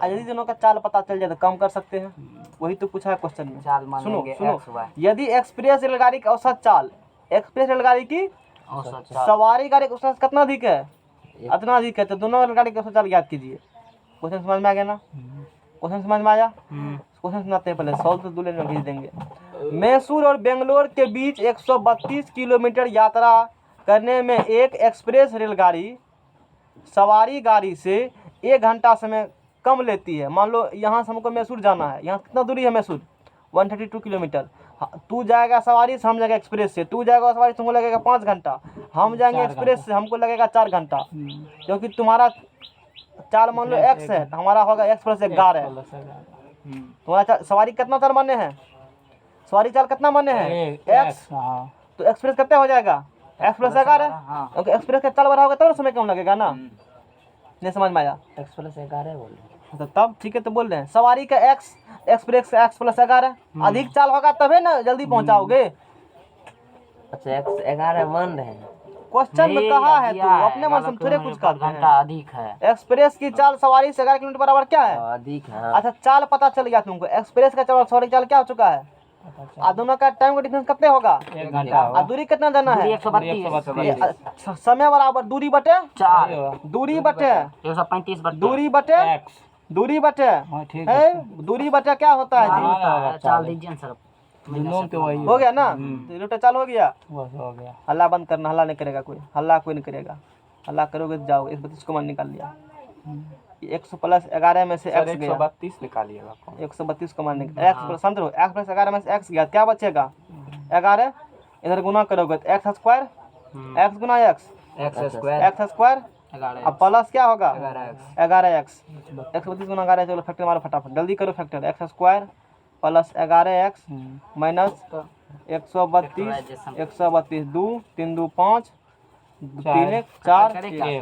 [SPEAKER 1] यदि दोनों का चाल पता चल जाए तो कम कर सकते हैं, वही तो पूछा है क्वेश्चन में।
[SPEAKER 2] चाल मान
[SPEAKER 1] सुनो
[SPEAKER 2] लेंगे
[SPEAKER 1] सुनो,
[SPEAKER 2] 100 बार।
[SPEAKER 1] यदि एक्सप्रेस रेलगाड़ी की औसत चाल, एक्सप्रेस रेलगाड़ी की
[SPEAKER 2] औसत चाल
[SPEAKER 1] सवारी गाड़ी की औसत कितना अधिक है? इतना अधिक है, तो दोनों रेलगाड़ी की औसत चाल ज्ञात कीजिए। क्वेश्चन समझ में आ गया ना? क्वेश्चन समझ में आया? क्वेश्चन सुनाते हैं पहले, सॉल्व तो दूल्हे में भेज देंगे। मैसूर और बेंगलोर के बीच 132 किलोमीटर यात्रा करने में एक एक्सप्रेस रेलगाड़ी सवारी गाड़ी से 1 घंटा समय कम लेती है। मान लो यहाँ से हमको मैसूर जाना है, यहाँ कितना दूरी है मैसूर? 132 किलोमीटर। तू जाएगा सवारी से, हम जाएगा एक्सप्रेस से। तू जाएगा सवारी से, तुमको लगेगा 5 घंटा, हम जाएंगे एक्सप्रेस से, हमको लगेगा 4 घंटा, क्योंकि तुम्हारा चाल मान लो एक्स है, तो हमारा होगा एक्स प्लस 11। तुम्हारा सवारी कितना चाल माने हैं? सवारी चाल कितना माने हैं? एक्स। तो एक्सप्रेस कितना हो जाएगा? एक्स प्लस 11, क्योंकि एक्सप्रेस का चाल बढ़ाओगे तब समय कम लगेगा ना। नहीं समझ में आया?
[SPEAKER 5] एक्सप्रेस 11 बोल रहे
[SPEAKER 1] तो तब ठीक है, तो बोल रहे हैं सवारी का एक्स, एक्सप्रेस का एक्स प्लस 11 अधिक चाल होगा तभी ना जल्दी पहुंचाओगे।
[SPEAKER 5] अच्छा एक्स 11 मान रहे हैं।
[SPEAKER 1] क्वेश्चन में कहा है, तू अपने मन से थोड़े कुछ करते
[SPEAKER 2] घंटा
[SPEAKER 1] हैं।
[SPEAKER 2] अधिक है।
[SPEAKER 1] एक्सप्रेस की चाल सवारी से 11 किलोमीटर बराबर क्या है?
[SPEAKER 5] अधिक है।
[SPEAKER 1] अच्छा चाल पता चल गया तुमको, एक्सप्रेस का चाल सवारी चाल क्या हो चुका है? और दोनों का टाइम का डिफरेंस कितने होगा?
[SPEAKER 3] 1 घंटा
[SPEAKER 1] और दूरी कितना जाना है?
[SPEAKER 2] 132।
[SPEAKER 1] अच्छा, समय बराबर दूरी बटे
[SPEAKER 2] 4
[SPEAKER 1] दूरी बटे
[SPEAKER 2] 135 बटे
[SPEAKER 1] दूरी बटे
[SPEAKER 3] एक्स।
[SPEAKER 1] दूरी बटे
[SPEAKER 3] ठीक
[SPEAKER 1] है, दूरी बटे क्या होता है जी?
[SPEAKER 2] चाल दीजिए ना सर।
[SPEAKER 3] दोनों के वही
[SPEAKER 1] हो गया ना? तो रोटा चाल हो गया।
[SPEAKER 3] बस हो गया।
[SPEAKER 1] हल्ला बंद करना, हल्ला नहीं करेगा कोई, हल्ला कोई नहीं करेगा। हल्ला करोगे तो जाओगे। 132 को मान निकाल लिया, 100 प्लस 11 में से एक्स गया,
[SPEAKER 4] 132 निकालिएगा।
[SPEAKER 1] 132 को मान निकाल, एक्स प्लस समझो, एक्स प्लस 11 में से एक्स गया, क्या बचेगा? 11। इधर गुना करोगे तो एक्स स्क्वायर, एक्स गुना x,
[SPEAKER 2] x square
[SPEAKER 1] x square,
[SPEAKER 2] 11
[SPEAKER 1] अब प्लस क्या होगा?
[SPEAKER 2] 11x
[SPEAKER 1] 11x। 132 गुना 11, चलो फैक्टर मारो फटाफट, जल्दी करो factor. X square plus 11x minus 132, 132 2 3 2 5 3 1 4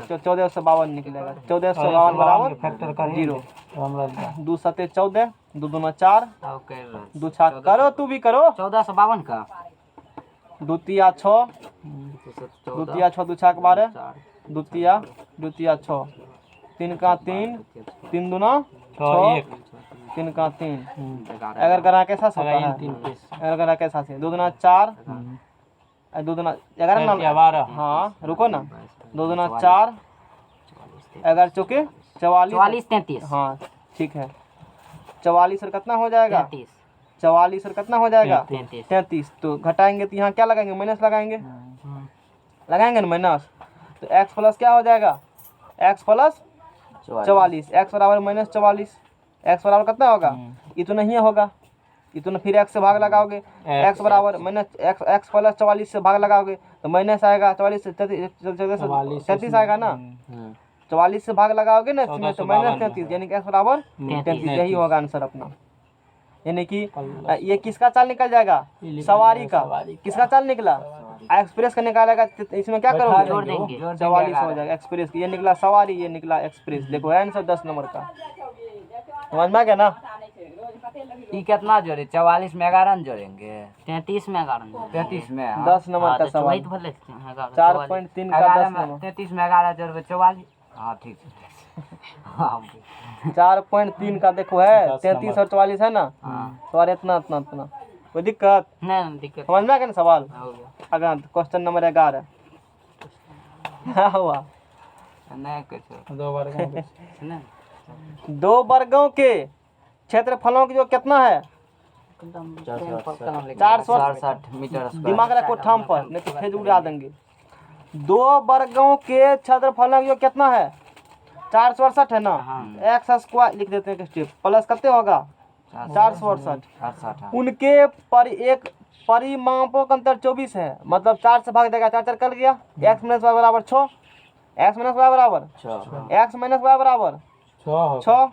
[SPEAKER 1] 1452 निकलेगा। 1452 बराबर
[SPEAKER 3] फैक्टर कर
[SPEAKER 1] 0।
[SPEAKER 3] तो हमरा
[SPEAKER 1] 2 7 14, 2 2 4,
[SPEAKER 2] ओके
[SPEAKER 1] 2 6 करो, तू भी करो।
[SPEAKER 2] 1452 का
[SPEAKER 1] 2 3 6, 2 3 6, 2 6 12, 2 3 6, 3 का 3, 3 दूना 6, 3 का 3। अगर करा कैसा होता है? अगर करा कैसा से 2 दूना 4, 2 दूना 11 ना
[SPEAKER 3] 12।
[SPEAKER 1] हाँ रुको ना, 2 दूना 4, अगर चौके 44,
[SPEAKER 2] 44 33
[SPEAKER 1] हाँ ठीक है। 44 और कितना हो जाएगा?
[SPEAKER 2] 33
[SPEAKER 1] 44 और कितना हो जाएगा?
[SPEAKER 2] 33
[SPEAKER 1] 33। तो घटाएंगे तो यहाँ क्या लगाएंगे? माइनस लगाएंगे, लगाएंगे ना माइनस। तो x प्लस क्या हो जाएगा? x प्लस 44, x बराबर माइनस 44। एक्स बराबर कितना होगा, ये तो नहीं होगा, ये तो फिर एक्स से भाग लगाओगे, एक्स बराबर माइनस एक्स प्लस 44 से भाग लगाओगे तो माइनस आएगा 44 से 33 आएगा ना, 44 से भाग लगाओगे ना इसमें तो माइनस 33, यानी कि एक्स बराबर 33, यही होगा आंसर अपना। यानी कि ये किसका चाल निकल जाएगा, सवारी का, किसका चाल निकला, एक्सप्रेस का निकालेगा, इसमें क्या करोगे,
[SPEAKER 2] जोड़ देंगे।
[SPEAKER 1] 44 हो जाएगा एक्सप्रेस, ये निकला सवारी, ये निकला एक्सप्रेस। देखो आंसर 10 नंबर का, समझ में आ गया ना।
[SPEAKER 2] ये कितना जोड़े, 44 में 11 जोड़ेंगे, 33 में 11 33 में
[SPEAKER 1] 10 नंबर का सवाल, 4.3 का 10 नंबर,
[SPEAKER 2] 33 में 11 जोड़ 44। हाँ ठीक है। हाँ
[SPEAKER 1] 4.3 का देखो है 33 और 44 है ना, तो और इतना इतना इतना कोई दिक्कत,
[SPEAKER 2] नहीं दिक्कत
[SPEAKER 1] समझ में आ गया ना सवाल।
[SPEAKER 2] हो गया।
[SPEAKER 1] अगला क्वेश्चन नंबर 11 क्या हुआ,
[SPEAKER 2] नहीं कुछ
[SPEAKER 3] 2 वर्ग
[SPEAKER 2] नहीं
[SPEAKER 1] 2 वर्गों के क्षेत्रफलों की जो कितना है,
[SPEAKER 2] 460 मीटर
[SPEAKER 1] दिमाग रखो ठाम पर, नहीं तो फेज उड़ा देंगे। 2 वर्गों के क्षेत्रफलों की जो कितना है, 468 है ना, एक्स स्क्वायर लिख देते हैं स्टेप, प्लस कितने होगा 468, उनके पर एक परिमापों का अंतर 24 है, मतलब 4 से भाग देगा, 4 4 कल गया, एक्स माइनस वाई बराबर 6, एक्स माइनस वाई बराबर एक्स माइनस वाई बराबर 6,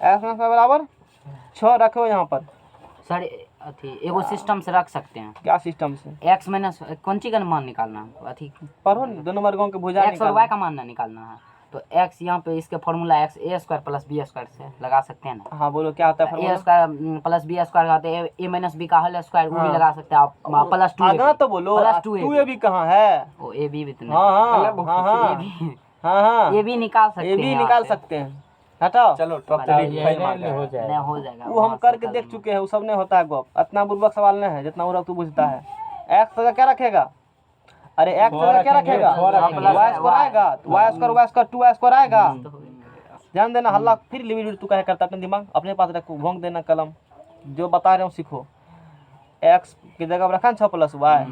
[SPEAKER 1] एक्स माइनस वाई बराबर 6 रखो यहाँ पर।
[SPEAKER 2] सर अथी एगो सिस्टम से रख सकते हैं,
[SPEAKER 1] क्या सिस्टम से,
[SPEAKER 2] एक्स माइनस कौन ची का मान निकालना है, अथी
[SPEAKER 1] पढ़ो ना, दोनों वर्गों के भुजा
[SPEAKER 2] एक्स और वाई का मान ना निकालना है, तो एक्स यहाँ पे इसके फॉर्मूला एक्स ए स्क्वायर प्लस बी स्क्वायर से लगा सकते हैं ना।
[SPEAKER 1] हाँ बोलो क्या होता है
[SPEAKER 2] a
[SPEAKER 1] formula,
[SPEAKER 2] square plus b square का होता है ए माइनस बी का होल स्क्वायर, वो भी लगा सकते हैं आप, प्लस 2
[SPEAKER 1] आगे तो बोलो,
[SPEAKER 2] प्लस
[SPEAKER 1] 2 ए भी कहाँ है,
[SPEAKER 2] ओ ए बी भी तो
[SPEAKER 1] हाँ हाँ हाँ हाँ हाँ
[SPEAKER 2] ये भी निकाल सकते
[SPEAKER 1] ये
[SPEAKER 2] हैं,
[SPEAKER 1] भी
[SPEAKER 2] यहाँ
[SPEAKER 1] निकाल
[SPEAKER 2] से।
[SPEAKER 1] सकते हैं, हटाओ
[SPEAKER 4] चलो टॉप
[SPEAKER 3] हो
[SPEAKER 4] 3
[SPEAKER 3] जाएगा।
[SPEAKER 2] नहीं हो जाएगा,
[SPEAKER 1] वो हम
[SPEAKER 2] वहाँ से
[SPEAKER 1] करके
[SPEAKER 2] कल
[SPEAKER 1] देख चुके हैं, वो सब नहीं होता है गप, इतना बुर्बक सवाल नहीं है जितना उर्वक तू पूछता है। एक्स का क्या रखेगा, अरे एक्स का क्या रखेगा, वाई स्क्वायर आएगा, वाई स्क्वायर 2 स्क्वायर आएगा, ध्यान देना, हल्ला फिर लिमिट तू क्या करता, अपने दिमाग अपने पास रखो, भोंक देना कलम, जो बता रहे हो सीखो। एक्स की जगह पर रखा 6 प्लस वाई,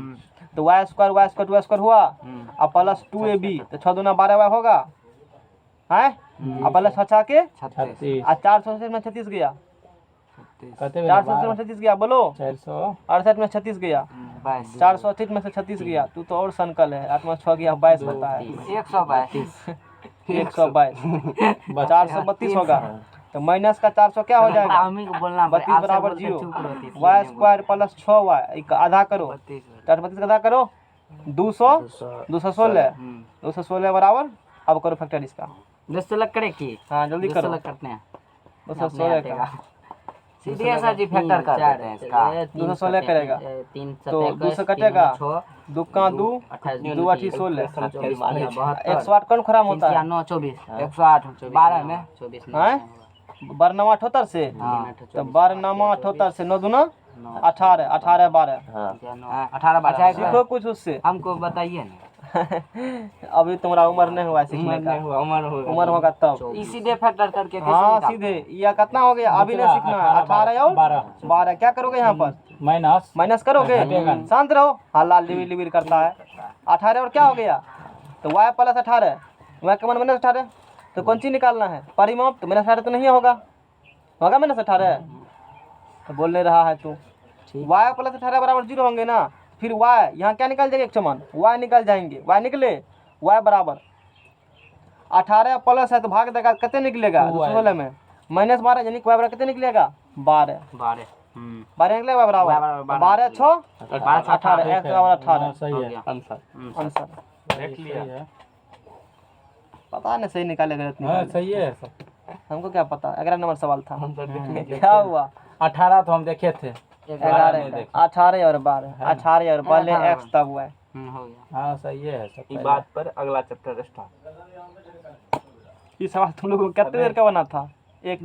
[SPEAKER 1] तो वाई स्क्वायर 2 स्क्वायर हुआ, अब प्लस 2ab, तो 6 दूना 12 वाई होगा, है अब प्लस 6 के
[SPEAKER 3] 36
[SPEAKER 1] और 400 में 36 गया,
[SPEAKER 3] कहते
[SPEAKER 1] 400 में 36 गया, बोलो
[SPEAKER 3] 468
[SPEAKER 1] में 36 गया,
[SPEAKER 2] 22
[SPEAKER 1] 480 में से 36 गया, तू तो और संकल है, 8 में 6 गया 22 होता है,
[SPEAKER 2] 122
[SPEAKER 1] 122 432 होगा, तो माइनस का 400 क्या हो जाएगा,
[SPEAKER 2] हमें को बोलना
[SPEAKER 1] 32 बराबर 0, वाई स्क्वायर प्लस 6 वाई का आधा करो, 432 का आधा करो, 216 बराबर, अब करो फैक्टर इसका,
[SPEAKER 2] 216 करे की,
[SPEAKER 1] हाँ जल्दी करो,
[SPEAKER 2] 216 करते हैं
[SPEAKER 1] 216 का,
[SPEAKER 2] सीधे सर जी फैक्टर कर देते हैं इसका,
[SPEAKER 1] 216 करेगा,
[SPEAKER 2] 3
[SPEAKER 1] तो 2 से कटेगा, 2 का 2, 2 8 16, 108 कौन खराब होता है,
[SPEAKER 2] 9 24 108 12 में 24
[SPEAKER 1] हैं बरनामा 78 से, तो बरनामा 78 से 9 दूना 18, 18 12,
[SPEAKER 2] 18 12
[SPEAKER 1] सीखो कुछ उससे,
[SPEAKER 2] हमको बताइए ना,
[SPEAKER 1] अभी तुम्हारा उम्र नहीं हुआ सीखने का, उम्र होगा तब,
[SPEAKER 2] सीधे फैक्टर करके
[SPEAKER 1] हाँ सीधे, यह कितना हो गया, अभी नहीं सीखना है, 18 और 12 क्या करोगे यहाँ पर, माइनस करोगे, शांत रहो, हल्ला लिबिर लिबिर करता है, 18 और क्या हो गया, तो y प्लस 18, y का मान माइनस 18, तो कौन सी निकालना है, परिमाप, तो माइनस 18 तो नहीं होगा माइनस 18, तो बोल नहीं रहा है तू, y प्लस 18 बराबर 0 होंगे ना, फिर y यहाँ क्या निकल जाएगा, एक समान y निकल जाएंगे, y निकले, y बराबर 18 प्लस है तो भाग देगा, कितने निकलेगा 216 में, माइनस 12 यानी कि y बराबर कितने निकलेगा 12 निकलेगा बराबर 12 6 18, x बराबर 18,
[SPEAKER 3] सही है
[SPEAKER 1] आंसर
[SPEAKER 4] देख लिया,
[SPEAKER 1] पता नहीं सही निकालेगा इतनी,
[SPEAKER 3] हाँ सही है
[SPEAKER 1] हमको क्या पता, 11 नंबर सवाल था, क्या हुआ
[SPEAKER 3] 18 तो हम देखे थे
[SPEAKER 1] 18 और 12, 18 और 12 एक्स तब हुआ है,
[SPEAKER 2] हो गया,
[SPEAKER 3] हाँ सही है सब
[SPEAKER 4] इस बात पर अगला चैप्टर स्टार्ट।
[SPEAKER 1] ये सवाल तुम लोगों को कितने देर का बना था, एक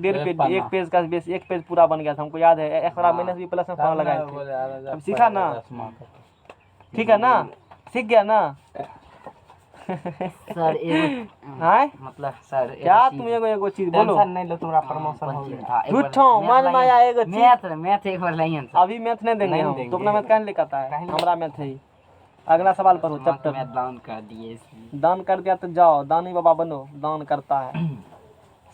[SPEAKER 1] पेज का बेस, एक पेज पूरा बन गया था, हमको याद है, एक्स बराबर माइनस बी प्लस में फॉर्मूला लगाए थे, अब सीखा ना, ठीक है ना, सीख गया ना,
[SPEAKER 2] सर एगो
[SPEAKER 1] हाँ
[SPEAKER 2] मतलब सर
[SPEAKER 1] क्या तुम एगो चीज बोलो,
[SPEAKER 4] टेंशन नहीं लो, तुम्हारा प्रमोशन हो गया।
[SPEAKER 1] झूठो मन माया एगो चीज,
[SPEAKER 2] मैथ एक बार लाइए सर,
[SPEAKER 1] अभी मैथ नहीं देंगे हम, तो अपना मैथ कहने लेकर आता है, हमारा मैथ है ही। अगला सवाल पढ़ो चैप्टर,
[SPEAKER 2] मैथ डाउन कर दिए इसलिए।
[SPEAKER 1] दान कर दिया तो जाओ दानी बाबा बनो, दान करता है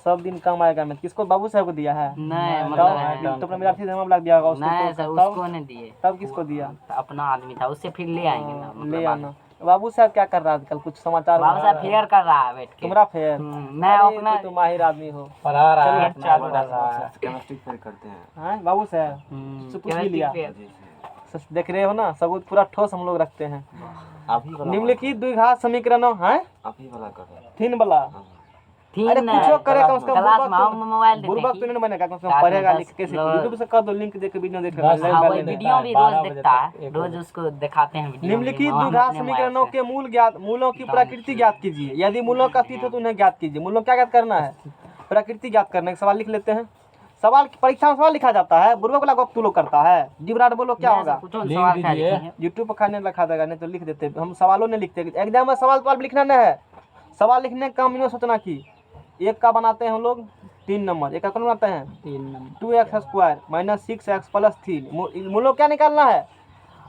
[SPEAKER 1] सब दिन काम आएगा मैं किसको बाबू साहब को दिया है
[SPEAKER 2] नहीं
[SPEAKER 1] तब
[SPEAKER 2] मतलब
[SPEAKER 1] तो अपना मेरा धर्मा ब्लॉक दिया होगा उसको
[SPEAKER 2] नहीं सर
[SPEAKER 1] तब
[SPEAKER 2] उसको नहीं दिए,
[SPEAKER 1] तब किसको दिया
[SPEAKER 2] अपना आदमी था, उससे फिर ले आएंगे ना
[SPEAKER 1] ले
[SPEAKER 2] मतलब
[SPEAKER 1] आना। बाबू साहब क्या कर रहा है आजकल कुछ समाचार
[SPEAKER 2] बाबू साहब फेयर कर रहा है बैठ के।
[SPEAKER 1] तुम्हारा फेयर
[SPEAKER 2] मैं अपना
[SPEAKER 1] तो माहिर आदमी हो
[SPEAKER 3] पढ़ा रहा है,
[SPEAKER 1] चलो,
[SPEAKER 3] चालू रहा है।
[SPEAKER 6] केमिस्ट्री फेल करते हैं।
[SPEAKER 1] हैं बाबू साहब से पूछ भी लिया देख रहे हो ना सबूत पूरा ठोस हम लोग रखते हैं।
[SPEAKER 6] आप ही वाला
[SPEAKER 1] निम्नलिखित द्विघात समीकरण है
[SPEAKER 6] आप ही वाला कर रहे हैं।
[SPEAKER 1] तीन वाला
[SPEAKER 2] ठीक
[SPEAKER 1] अरे
[SPEAKER 2] ना
[SPEAKER 1] कुछ करेगा उसका
[SPEAKER 2] क्लास में हम मोबाइल देते
[SPEAKER 1] बुर्बक
[SPEAKER 2] हैं
[SPEAKER 1] तो नहीं बनेगा कम से कम
[SPEAKER 2] रात में
[SPEAKER 1] पढ़ेगा
[SPEAKER 2] 10
[SPEAKER 1] लिख कैसे
[SPEAKER 2] लोग-
[SPEAKER 1] यूट्यूब से कर दो लिंक देके वीडियो देख
[SPEAKER 3] दस
[SPEAKER 1] लेगा
[SPEAKER 2] हाँ
[SPEAKER 3] ले
[SPEAKER 2] वही
[SPEAKER 3] लेता
[SPEAKER 2] वीडियो
[SPEAKER 3] है,
[SPEAKER 2] भी
[SPEAKER 3] 12
[SPEAKER 2] रोज
[SPEAKER 3] बजे
[SPEAKER 2] देखता
[SPEAKER 3] तक,
[SPEAKER 2] है,
[SPEAKER 3] एक
[SPEAKER 2] रोज उसको दिखाते हैं वीडियो में,
[SPEAKER 1] निम्नलिखित
[SPEAKER 2] हम
[SPEAKER 1] द्विघात
[SPEAKER 2] अपने
[SPEAKER 1] समीकरणों
[SPEAKER 2] मोबाइल
[SPEAKER 1] के मूल ज्ञात मूलों की प्रकृति ज्ञात कीजिए। यदि मूलों का अस्तित्व है तो उन्हें ज्ञात कीजिए। मूलों क्या ज्ञात करना है प्रकृति ज्ञात करने का सवाल लिख लेते हैं। सवाल परीक्षा में सवाल लिखा जाता है बुर्बक वाला गप तू लोग करता है डिबराट बोलो क्या
[SPEAKER 2] से-
[SPEAKER 1] होगा
[SPEAKER 2] कुछ और
[SPEAKER 3] लिख
[SPEAKER 2] सवाल क्या
[SPEAKER 3] दीजिए।
[SPEAKER 2] लिखेंगे?
[SPEAKER 1] यूट्यूब पर खाने लिखा देगा नहीं तो लिख देते हम सवालों नहीं लिखते एग्जाम में सवाल लिखना नहीं है। सवाल लिखने का काम इन्होंने सोचना की एक का बनाते हैं हम लोग 3 नंबर एक का कौन बनाते हैं
[SPEAKER 3] 3 नंबर
[SPEAKER 1] 2x² - 6x + 3 मूलों क्या निकालना है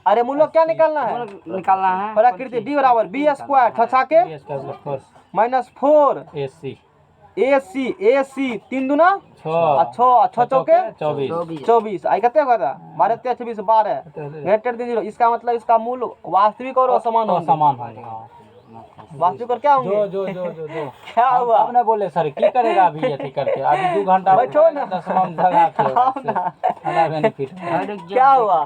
[SPEAKER 1] अरे मूलों क्या निकालना है
[SPEAKER 2] निकालना है
[SPEAKER 1] प्रकृति d बराबर b² छछा के -4
[SPEAKER 3] AC
[SPEAKER 1] AC 3 दूना
[SPEAKER 3] 6
[SPEAKER 1] 6 चौके
[SPEAKER 3] 24
[SPEAKER 1] 24 आई कितने होगा 12 13 24 12 ग्रेटर देन 0 इसका मतलब इसका मूल वास्तविक और असमान होंगे
[SPEAKER 3] समान होगा।
[SPEAKER 1] वास्तविक और क्या होंगे
[SPEAKER 3] जो
[SPEAKER 1] क्या हुआ
[SPEAKER 3] आपने बोले सर की करेगा अभी ये ठीक करके अभी 2 घंटा
[SPEAKER 1] बैठो ना।
[SPEAKER 3] 10 राउंड लगा के हला बेनिफिट
[SPEAKER 1] क्या हुआ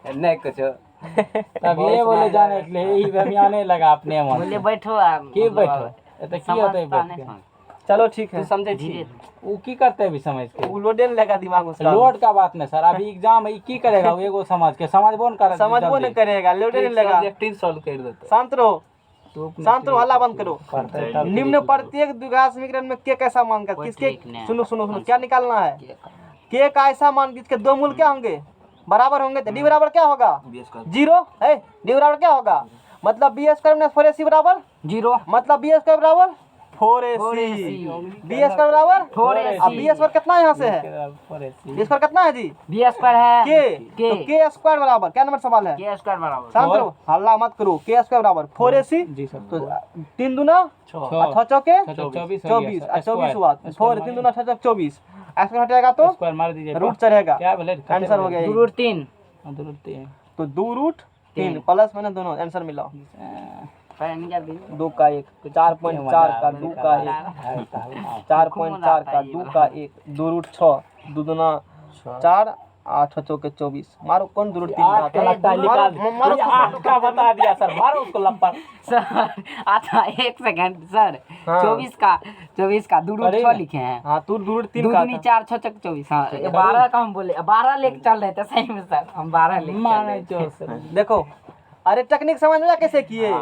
[SPEAKER 2] नहीं कुछ
[SPEAKER 3] तब ये बोले जाने के लिए ही बमियाने लगा अपने मन
[SPEAKER 2] बोले
[SPEAKER 3] से।
[SPEAKER 2] बैठो आप
[SPEAKER 3] की बैठो ये तो की होते
[SPEAKER 2] समझता
[SPEAKER 3] बैठ
[SPEAKER 2] नहीं
[SPEAKER 3] के
[SPEAKER 1] चलो ठीक है
[SPEAKER 4] समझे
[SPEAKER 2] धीरे
[SPEAKER 3] वो की करते भी समझ के
[SPEAKER 1] वो लोडे नहीं लगा दिमाग उसका
[SPEAKER 3] लोड का बात नहीं सर अभी एग्जाम है की करेगा वो एगो समझ के समझबो न कर
[SPEAKER 1] समझबो नहीं करेगा लोडे नहीं लगा
[SPEAKER 4] सब्जेक्टिव सॉल्व कर देते
[SPEAKER 1] शांत रहो शांत रहो हल्ला बंद करो
[SPEAKER 3] करते
[SPEAKER 1] निम्न प्रत्येक द्विघात समीकरण में के कैसा मान का
[SPEAKER 2] कोई
[SPEAKER 1] किसके
[SPEAKER 2] ठीक नहीं है।
[SPEAKER 1] सुनो सुनो सुनो क्या निकालना है के का ऐसा मान जिसके दो मूल क्या होंगे बराबर होंगे तो डी बराबर क्या होगा
[SPEAKER 6] बी स्क्वायर
[SPEAKER 1] 0 है डी बराबर क्या होगा मतलब b² - 4ac बराबर
[SPEAKER 2] जीरो
[SPEAKER 1] मतलब b² बराबर 4ac b² बराबर
[SPEAKER 2] 4ac
[SPEAKER 1] अब b² कितना यहाँ से है b² कितना है जी
[SPEAKER 2] बी स्क्वायर है
[SPEAKER 1] के तो k² बराबर क्या नंबर सवाल है
[SPEAKER 2] के स्क्वायर बराबर
[SPEAKER 1] शांत रहो हल्ला मत करो k² बराबर 4ac
[SPEAKER 3] जी सर
[SPEAKER 1] तो 3 दूना 6 चौके
[SPEAKER 3] 24
[SPEAKER 1] 24 24 हुआ 4 3 दूना 6 चौके 24 ऐसे हटेगा तो
[SPEAKER 3] स्क्वायर मार दीजिए
[SPEAKER 1] रूट चढ़ेगा
[SPEAKER 3] क्या बोले
[SPEAKER 1] आंसर हो गया
[SPEAKER 2] दो
[SPEAKER 1] यही।
[SPEAKER 2] रूट 3
[SPEAKER 1] तो 2 रूट 3 प्लस माइनस दोनों आंसर मिला
[SPEAKER 2] निकाल दीजिए
[SPEAKER 1] 2 का 1 4.4 का 2 का 1 4.4 का 2 का 1 2 रूट 6 2 दूना 4 8 चौके 24 मारो कौन 2 रूट 3
[SPEAKER 3] 8 का लगता है निकाल
[SPEAKER 1] मारो
[SPEAKER 3] 8 का बता दिया सर मारो उसको लंपा
[SPEAKER 2] सर आता एक सेकंड सर
[SPEAKER 1] हाँ।
[SPEAKER 2] 24 का 2 रूट 6 लिखे हैं
[SPEAKER 1] हाँ तू 2 रूट 3
[SPEAKER 2] दो
[SPEAKER 1] का
[SPEAKER 2] दूनी 4 6 चक 24 हाँ 12 का हम बोले 12 लेके चल रहे थे सही में सर हम 12 लेके चल
[SPEAKER 3] माने
[SPEAKER 2] रहे थे
[SPEAKER 3] जो सर
[SPEAKER 1] देखो अरे टेक्निक समझ में कैसे किए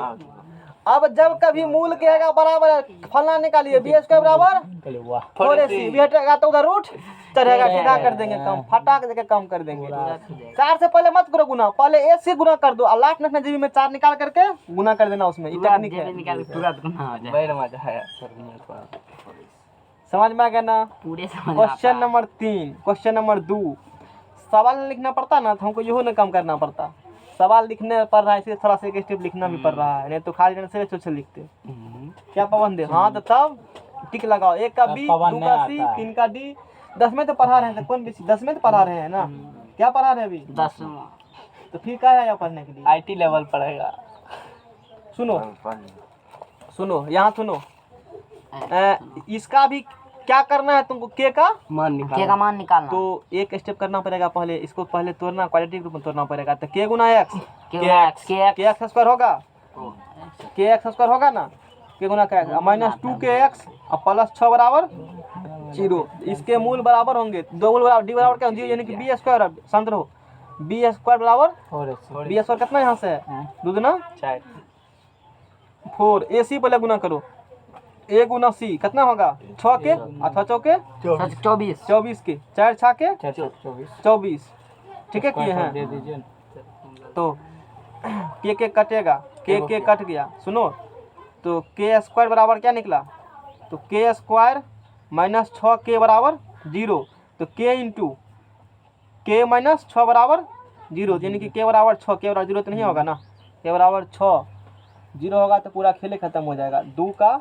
[SPEAKER 1] अब जब कभी मूल कहेगा बराबर फलना निकालिए b² बराबर
[SPEAKER 3] चले वाह
[SPEAKER 1] 4ac भी हटेगा तो उधर रूट चढ़ेगा सीधा कर देंगे कम फटाक देके कम कर देंगे 4 से पहले मत करो गुना पहले ac गुना कर दो और लास्ट में जीबी में 4 निकाल करके गुना कर देना उसमें ये टेक्निक है
[SPEAKER 2] निकाल के तुरंत गुना हो जाए
[SPEAKER 4] बैठ मजा आया सर
[SPEAKER 1] समझ में आ गया ना
[SPEAKER 2] पूरे समझ
[SPEAKER 1] क्वेश्चन नंबर 3 क्वेश्चन नंबर 2 सवाल लिखना पड़ता ना तो हमको यहो ना काम करना पड़ता सवाल लिखने पड़ रहा है इसलिए थोड़ा सा एक स्टेप लिखना भी पड़ रहा है नहीं तो खाली रहने से लिखते क्या पाबंद है हाँ तो तब टिक लगाओ 1 का b 2
[SPEAKER 3] पाबंद
[SPEAKER 1] का
[SPEAKER 3] नहीं
[SPEAKER 1] c
[SPEAKER 3] आता है।
[SPEAKER 1] 3 का d 10 में तो पढ़ा रहे हैं तो कौन बेसी 10 में तो पढ़ा रहे हैं ना क्या पढ़ा रहे हैं अभी
[SPEAKER 2] 10
[SPEAKER 1] तो फिर क्या है यहाँ पढ़ने के लिए
[SPEAKER 4] आईटी लेवल पड़ेगा
[SPEAKER 1] सुनो सुनो यहाँ सुनो इसका भी क्या करना है तुमको के का
[SPEAKER 4] मान
[SPEAKER 2] के
[SPEAKER 4] निकाल
[SPEAKER 2] का मान निकालना
[SPEAKER 1] तो एक स्टेप करना पड़ेगा पहले इसको पहले तोड़ना क्वाड्रेटिक रूप में तोड़ना पड़ेगा तो के गुना x
[SPEAKER 2] के
[SPEAKER 1] x स्क्वायर होगा के x स्क्वायर होगा ना के गुना का -2kx और प्लस 6 बराबर 0 इसके मूल बराबर होंगे दो मूल बराबर d बराबर क्या 0 यानी कि b² शांत रहो b² बराबर b² कितना यहाँ से है दूधना 4 ac पहले गुना करो a गुना c कितना होगा 6 के 8 चौके
[SPEAKER 2] 24
[SPEAKER 1] 24 के 4 6 के
[SPEAKER 3] 24
[SPEAKER 1] 24 ठीक है किए हैं
[SPEAKER 3] दे दीजिए न।
[SPEAKER 1] तो के कटेगा के कट गया सुनो तो k² बराबर क्या निकला तो k² - 6k बराबर 0 तो k इंटू k - 6 बराबर 0 यानी कि k बराबर 6 k बराबर 0 तो नहीं होगा ना k बराबर 6 0 होगा तो पूरा खेल खत्म हो जाएगा 2 का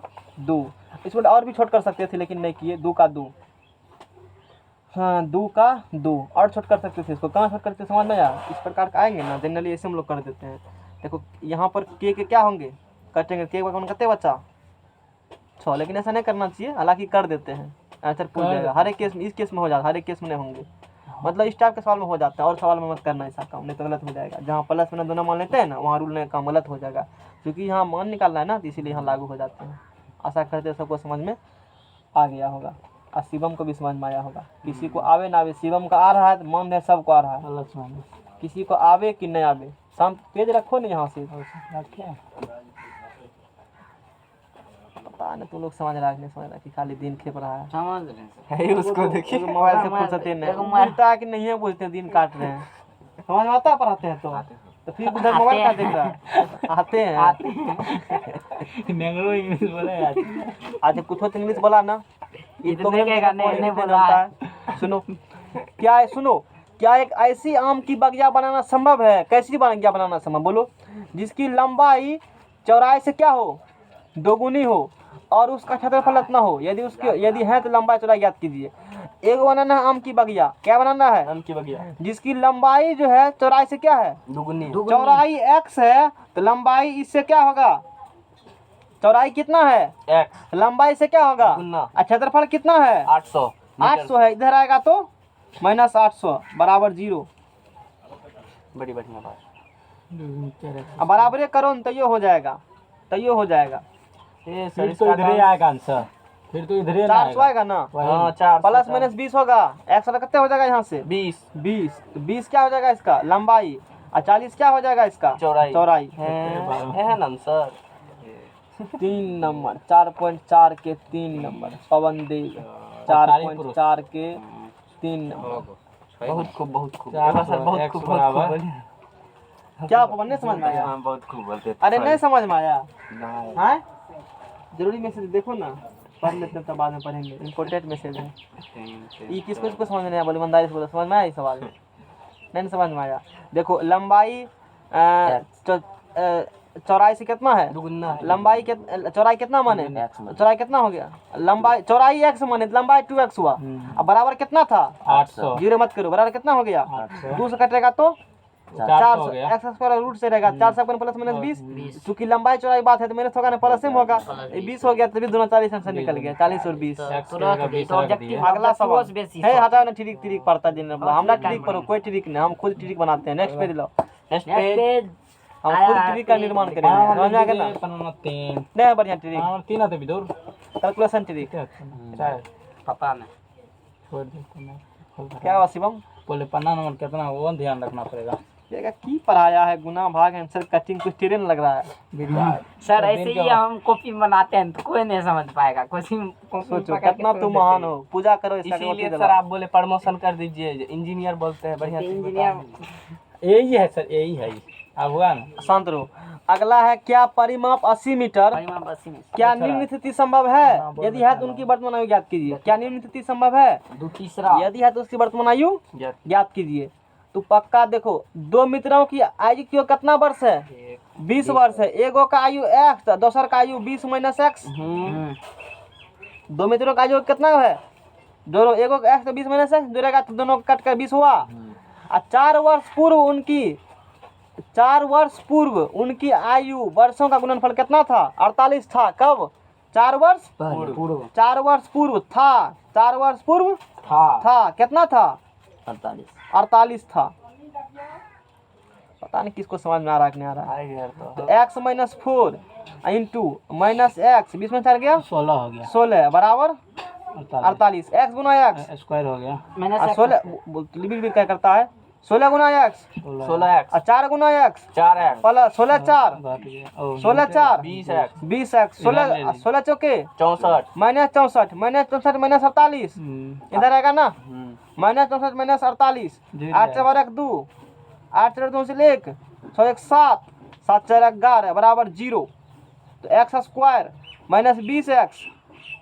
[SPEAKER 1] 2 इसको और भी छोट कर सकते थे लेकिन नहीं किए। 2 का 2, हाँ 2 का 2 और छोट कर सकते थे। इसको कहाँ छोट करते समझ में आया? इस प्रकार का आएंगे ना, जनरली ऐसे हम लोग कर देते हैं। देखो यहाँ पर के क्या होंगे, कटेंगे। के का कितने बचा 6, लेकिन ऐसा नहीं करना चाहिए, हालांकि कर देते हैं, आंसर पूछ जाएगा। हर एक केस में, इस केस में हो जाता है, हर एक केस में नहीं होंगे, मतलब इस टाइप के सवाल में हो जाता है। और सवाल में मत करना ऐसा काम, नहीं तो गलत हो जाएगा। जहाँ प्लस में दोनों मान लेते हैं ना, वहाँ रूल नहीं काम गलत हो जाएगा, क्योंकि यहाँ मान निकालना है ना, तो इसीलिए यहाँ लागू हो जाते हैं। आशा करते हैं सबको समझ में आ गया होगा और शिवम को भी समझ में आया होगा। किसी को आवे ना आवे, शिवम का आ रहा है तो मान है सबको आ रहा है, किसी को आवे कि नहीं आवे। शाम पेज रखो ना यहाँ से, पता नहीं तुम लोग समझ रहा है कि नहीं समझ रहा, कि खाली दिन खेप रहा है।
[SPEAKER 2] समझ रहे हैं सर।
[SPEAKER 6] है उसको देखिए
[SPEAKER 1] मोबाइल से फुर्सते नहीं, पूछता है कि नहीं है, पूछते दिन काट रहे हैं। समझ में आता है पढ़ाते हैं तो फिर उधर मोबाइल का देख रहा है। आते हैं
[SPEAKER 3] इंग्लिश बोले
[SPEAKER 1] आज कुछ तो इंग्लिश बोला ना, ये तो
[SPEAKER 2] नहीं बोला है।
[SPEAKER 1] सुनो क्या है, सुनो क्या एक ऐसी आम की बगिया बनाना संभव है? कैसी बगिया बनाना संभव, बोलो? जिसकी लंबाई चौड़ाई से क्या हो, दोगुनी हो, और उसका क्षेत्रफल इतना हो। यदि है तो लंबाई चौड़ाई ज्ञात कीजिए। एक बनाना है आम की बगिया, क्या बनाना है?
[SPEAKER 4] आम की बगिया
[SPEAKER 1] जिसकी लंबाई जो है चौड़ाई से क्या है,
[SPEAKER 4] दुगुनी।
[SPEAKER 1] चौड़ाई x है तो लंबाई इससे क्या होगा, चौड़ाई कितना है
[SPEAKER 4] x
[SPEAKER 1] लंबाई से क्या होगा,
[SPEAKER 4] गुना।
[SPEAKER 1] और क्षेत्रफल कितना है
[SPEAKER 4] 800
[SPEAKER 1] 800 है। इधर आएगा तो -800 बराबर 0।
[SPEAKER 4] बड़ी बढ़िया बात।
[SPEAKER 1] अब बराबर करो न, तैयो हो जाएगा, तैयो हो जाएगा।
[SPEAKER 4] ये
[SPEAKER 3] फिर तो इधर ही आएगा आंसर, फिर तो इधर ही
[SPEAKER 1] 400 आएगा ना,
[SPEAKER 4] हाँ 4
[SPEAKER 1] प्लस माइनस 20 होगा। x वाला कितने हो जाएगा यहाँ से 20 क्या हो जाएगा इसका लंबाई, और 40 क्या हो जाएगा इसका
[SPEAKER 4] चौड़ाई।
[SPEAKER 1] है
[SPEAKER 4] है ना सर?
[SPEAKER 1] 3 नंबर 4.4 के 3 नंबर, पाबंदी 4.4 के 3 नंबर।
[SPEAKER 4] बहुत खूब बहुत खूब।
[SPEAKER 3] चार
[SPEAKER 4] सर बहुत
[SPEAKER 3] x
[SPEAKER 4] खूब
[SPEAKER 3] बराबर।
[SPEAKER 4] बहुत खूब।
[SPEAKER 1] क्या नहीं समझ में आया?
[SPEAKER 6] हाँ बहुत खूब बोलते।
[SPEAKER 1] अरे नहीं समझ में आया
[SPEAKER 6] नहीं।
[SPEAKER 1] है? जरूरी मैसेज देखो ना, पढ़ लेते हैं तब बाद में पढ़ेंगे। इम्पोर्टेंट मैसेज है ये। किसको समझ में नहीं आया, बोले ईमानदारी से बोलो, समझ में आया ये सवाल? नहीं समझ में आया। देखो लंबाई चौड़ाई से कितना है,
[SPEAKER 4] दुगुना है।
[SPEAKER 1] लंबाई चौड़ाई कितना माने, चौड़ाई कितना हो गया, लंबाई चौड़ाई x माने लंबाई 2x हुआ। अब बराबर कितना था
[SPEAKER 3] 800
[SPEAKER 1] जीरो मत करो, बराबर कितना हो गया
[SPEAKER 3] 800
[SPEAKER 1] 2 से कटेगा तो
[SPEAKER 3] 400 हो
[SPEAKER 1] 400
[SPEAKER 3] गया।
[SPEAKER 1] x स्क्वायर रूट से रहेगा 4 से प्लस माइनस 20। चूंकि लंबाई चौड़ाई बात है तो माइनस होगा ना प्लस में होगा, 20 हो गया तभी दोनों 40 आंसर निकल गया, 40 और 20। अगला सवाल है, हटाओ ना ट्रिक ट्रिक पढ़ता दिन हमरा ट्रिक पढ़ो, कोई ट्रिक नहीं, हम खुद ट्रिक बनाते हैं। नेक्स्ट पेज लो,
[SPEAKER 2] नेक्स्ट पेज
[SPEAKER 1] हम खुद ट्रिक का निर्माण करेंगे, समझ में आ गया ना?
[SPEAKER 3] 3
[SPEAKER 1] नहीं बढ़िया ट्रिक,
[SPEAKER 3] 3 आते भी दूर
[SPEAKER 1] कैलकुलेशन ट्रिक।
[SPEAKER 3] चाहे
[SPEAKER 2] पता नहीं।
[SPEAKER 3] छोड़ देते हैं।
[SPEAKER 1] क्या हुआ शिवम?
[SPEAKER 3] बोले पन्ना नंबर कितना वो ध्यान रखना पड़ेगा।
[SPEAKER 1] ये की पढ़ाया है, गुना भाग आंसर कटिंग कुछ ट्रेन लग रहा है।
[SPEAKER 2] सर ऐसे ही हम कॉपी बनाते हैं तो कोई नहीं समझ पाएगा।
[SPEAKER 1] सोचो कितना तुम महान हो, पूजा करो इसका।
[SPEAKER 4] इसीलिए सर आप बोले प्रमोशन कर दीजिए, इंजीनियर बोलते हैं बढ़िया।
[SPEAKER 2] इंजीनियर
[SPEAKER 3] यही है सर, यही है। अब हुआ ना,
[SPEAKER 1] शांत रहो। अगला है, क्या परिमाप 80 मीटर क्या निम्न स्थिति संभव है? यदि है तो उनकी वर्तमान आयु ज्ञात कीजिए। क्या निम्न स्थिति संभव है?
[SPEAKER 2] तीसरा
[SPEAKER 1] यदि है तो उसकी वर्तमान आयु ज्ञात कीजिए। तो पक्का देखो, 2 मित्रों की आयु क्यों कितना वर्ष है 20 वर्ष है। एगो का आयु x, दूसर का आयु 20 माइनस x। 2 मित्रों का आयु कितना है, दोनों एगो का x 20 माइनस x जोड़ेगा तो दोनों कट कर 20 हुआ। और 4 वर्ष पूर्व उनकी आयु वर्षों का गुणनफल कितना था 48 था। कब 4 वर्ष पूर्व, 4 वर्ष पूर्व था, 4 वर्ष पूर्व था कितना था 48 था। पता नहीं किसको समझ में आ रहा है कि नहीं आ रहा है। तो x minus 4 into minus x 20 में चल गया
[SPEAKER 3] 16 हो गया,
[SPEAKER 1] 16 बराबर 48। x गुना x
[SPEAKER 3] स्क्वायर हो गया।
[SPEAKER 1] 16 लिमिट भी क्या करता है 16 गुना x
[SPEAKER 4] 16x
[SPEAKER 1] और 4 गुना x
[SPEAKER 4] 4x
[SPEAKER 1] plus 16 4 16 4
[SPEAKER 4] 20x
[SPEAKER 1] 20x 16 चौके
[SPEAKER 4] 64
[SPEAKER 1] माइनस 64 माइनस 48 इधर आएगा ना माइनस 64 माइनस 48 8 से 1 2 8 से 2 से 1 6 1 7 7 4 11 बराबर 0। तो x square minus 20x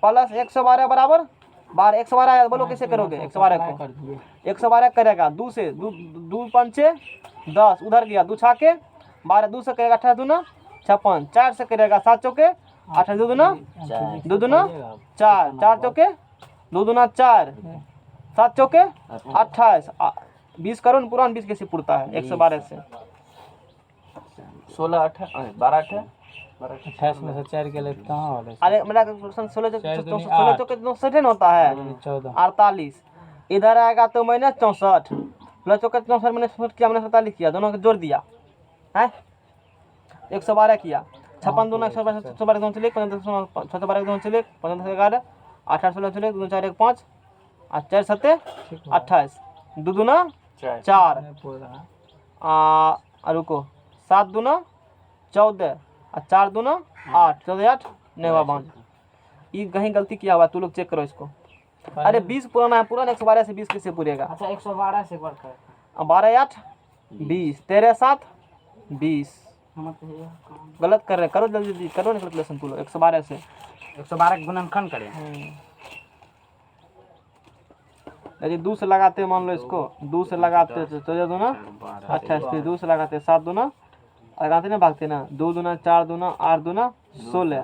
[SPEAKER 1] plus 112 बराबर 12। 112 बोलो कैसे करोगे 112 को 112 करेगा 2 से 2 5 10 उधर गया 2 छाके 12 2 से करेगा 18 दूना 56 4 से करेगा 7 चौके 8 दो दूना 4, 4 चौके 2 दूना 4, 7 चौके 28, 20 करो ना पूरा 20 कैसे पुरता है 112 से
[SPEAKER 3] 16 18 12 18 28 में से 4 के लिए कहाँ वाले
[SPEAKER 1] अरे मेरा क्वेश्चन 16
[SPEAKER 3] चार दूनी
[SPEAKER 1] 16
[SPEAKER 3] आठ।
[SPEAKER 1] चौके 64 होता है
[SPEAKER 3] 14
[SPEAKER 1] 48, इधर आएगा तो माइनस 64, प्लस चौके 64 मैंने 64 किया मैंने 47 किया, दोनों को जोड़ दिया है 112 किया, 56 दूना 112 दोनों चले 612 दोनों चले 15 11 8 16 चले 2 4 1 5 और 4 7 28, 2 दूना 4 रुको 7 दूना 14 और 4 दूना 8, 14 8 नहीं बांध, ये कहीं गलती किया हुआ तू लोग चेक करो इसको। अरे 20 पुराना है, पुराना 112 से 20 कैसे पूरेगा?
[SPEAKER 2] अच्छा 112 से वर्क कर
[SPEAKER 1] 12 8 20, 13 7 20, गलत कर रहे हैं, करो जल्दी जल्दी करो ना कैलकुलेशन तू लोग 112 से
[SPEAKER 2] 112 गुणनखंड करें।
[SPEAKER 1] यदि 2 से लगाते मान लो इसको 2 से लगाते तो 14 दूना 28, फिर 2 से लगाते 7 दूना लगाते ना भागते ना 2 दूना 4 दूना 8 दूना 16,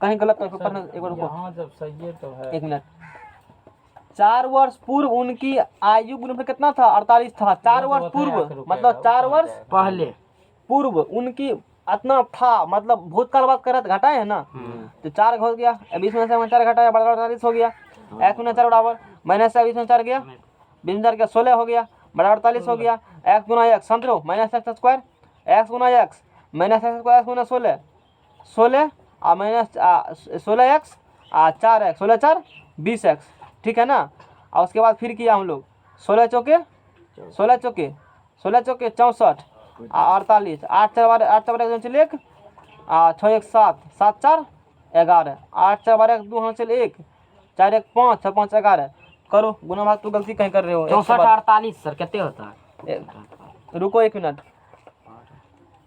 [SPEAKER 1] कहीं गलत कर पेपर में एक बार रुको
[SPEAKER 3] हाँ जब सही है तो है
[SPEAKER 1] 1 मिनट। 4 वर्ष पूर्व उनकी आयु गुणनफल कितना था? 48 था। 4 वर्ष पूर्व मतलब 4 वर्ष
[SPEAKER 2] पहले
[SPEAKER 1] पूर्व उनकी इतना था, मतलब भूतकाल बात कर रहे थे, घटाए है ना तो 4 हो गया, 20 में से 4 घटाया बड़ा 48 हो गया, 1 गुना 4 बराबर माइनस 20 में 4 गया 20 में 4 गया 16 हो गया बड़ा 48 हो गया, 1 गुना x समझो माइनस एक्स स्क्वायर x गुना x माइनस एक्स स्क्वायर गुना 16 16 और माइनस 16x 4x 16 4 20x, ठीक है ना। और उसके बाद फिर किया हम लोग 16 चौके 64 48 8 4 चल 1 6 1 7 7 4 11 8 4 12 2 चल 1 4 1 5 6 5 11 करो गुना भाग, तू गलती कहीं कर रहे हो
[SPEAKER 2] 64 48 सर कितने होता है?
[SPEAKER 1] रुको 1 मिनट।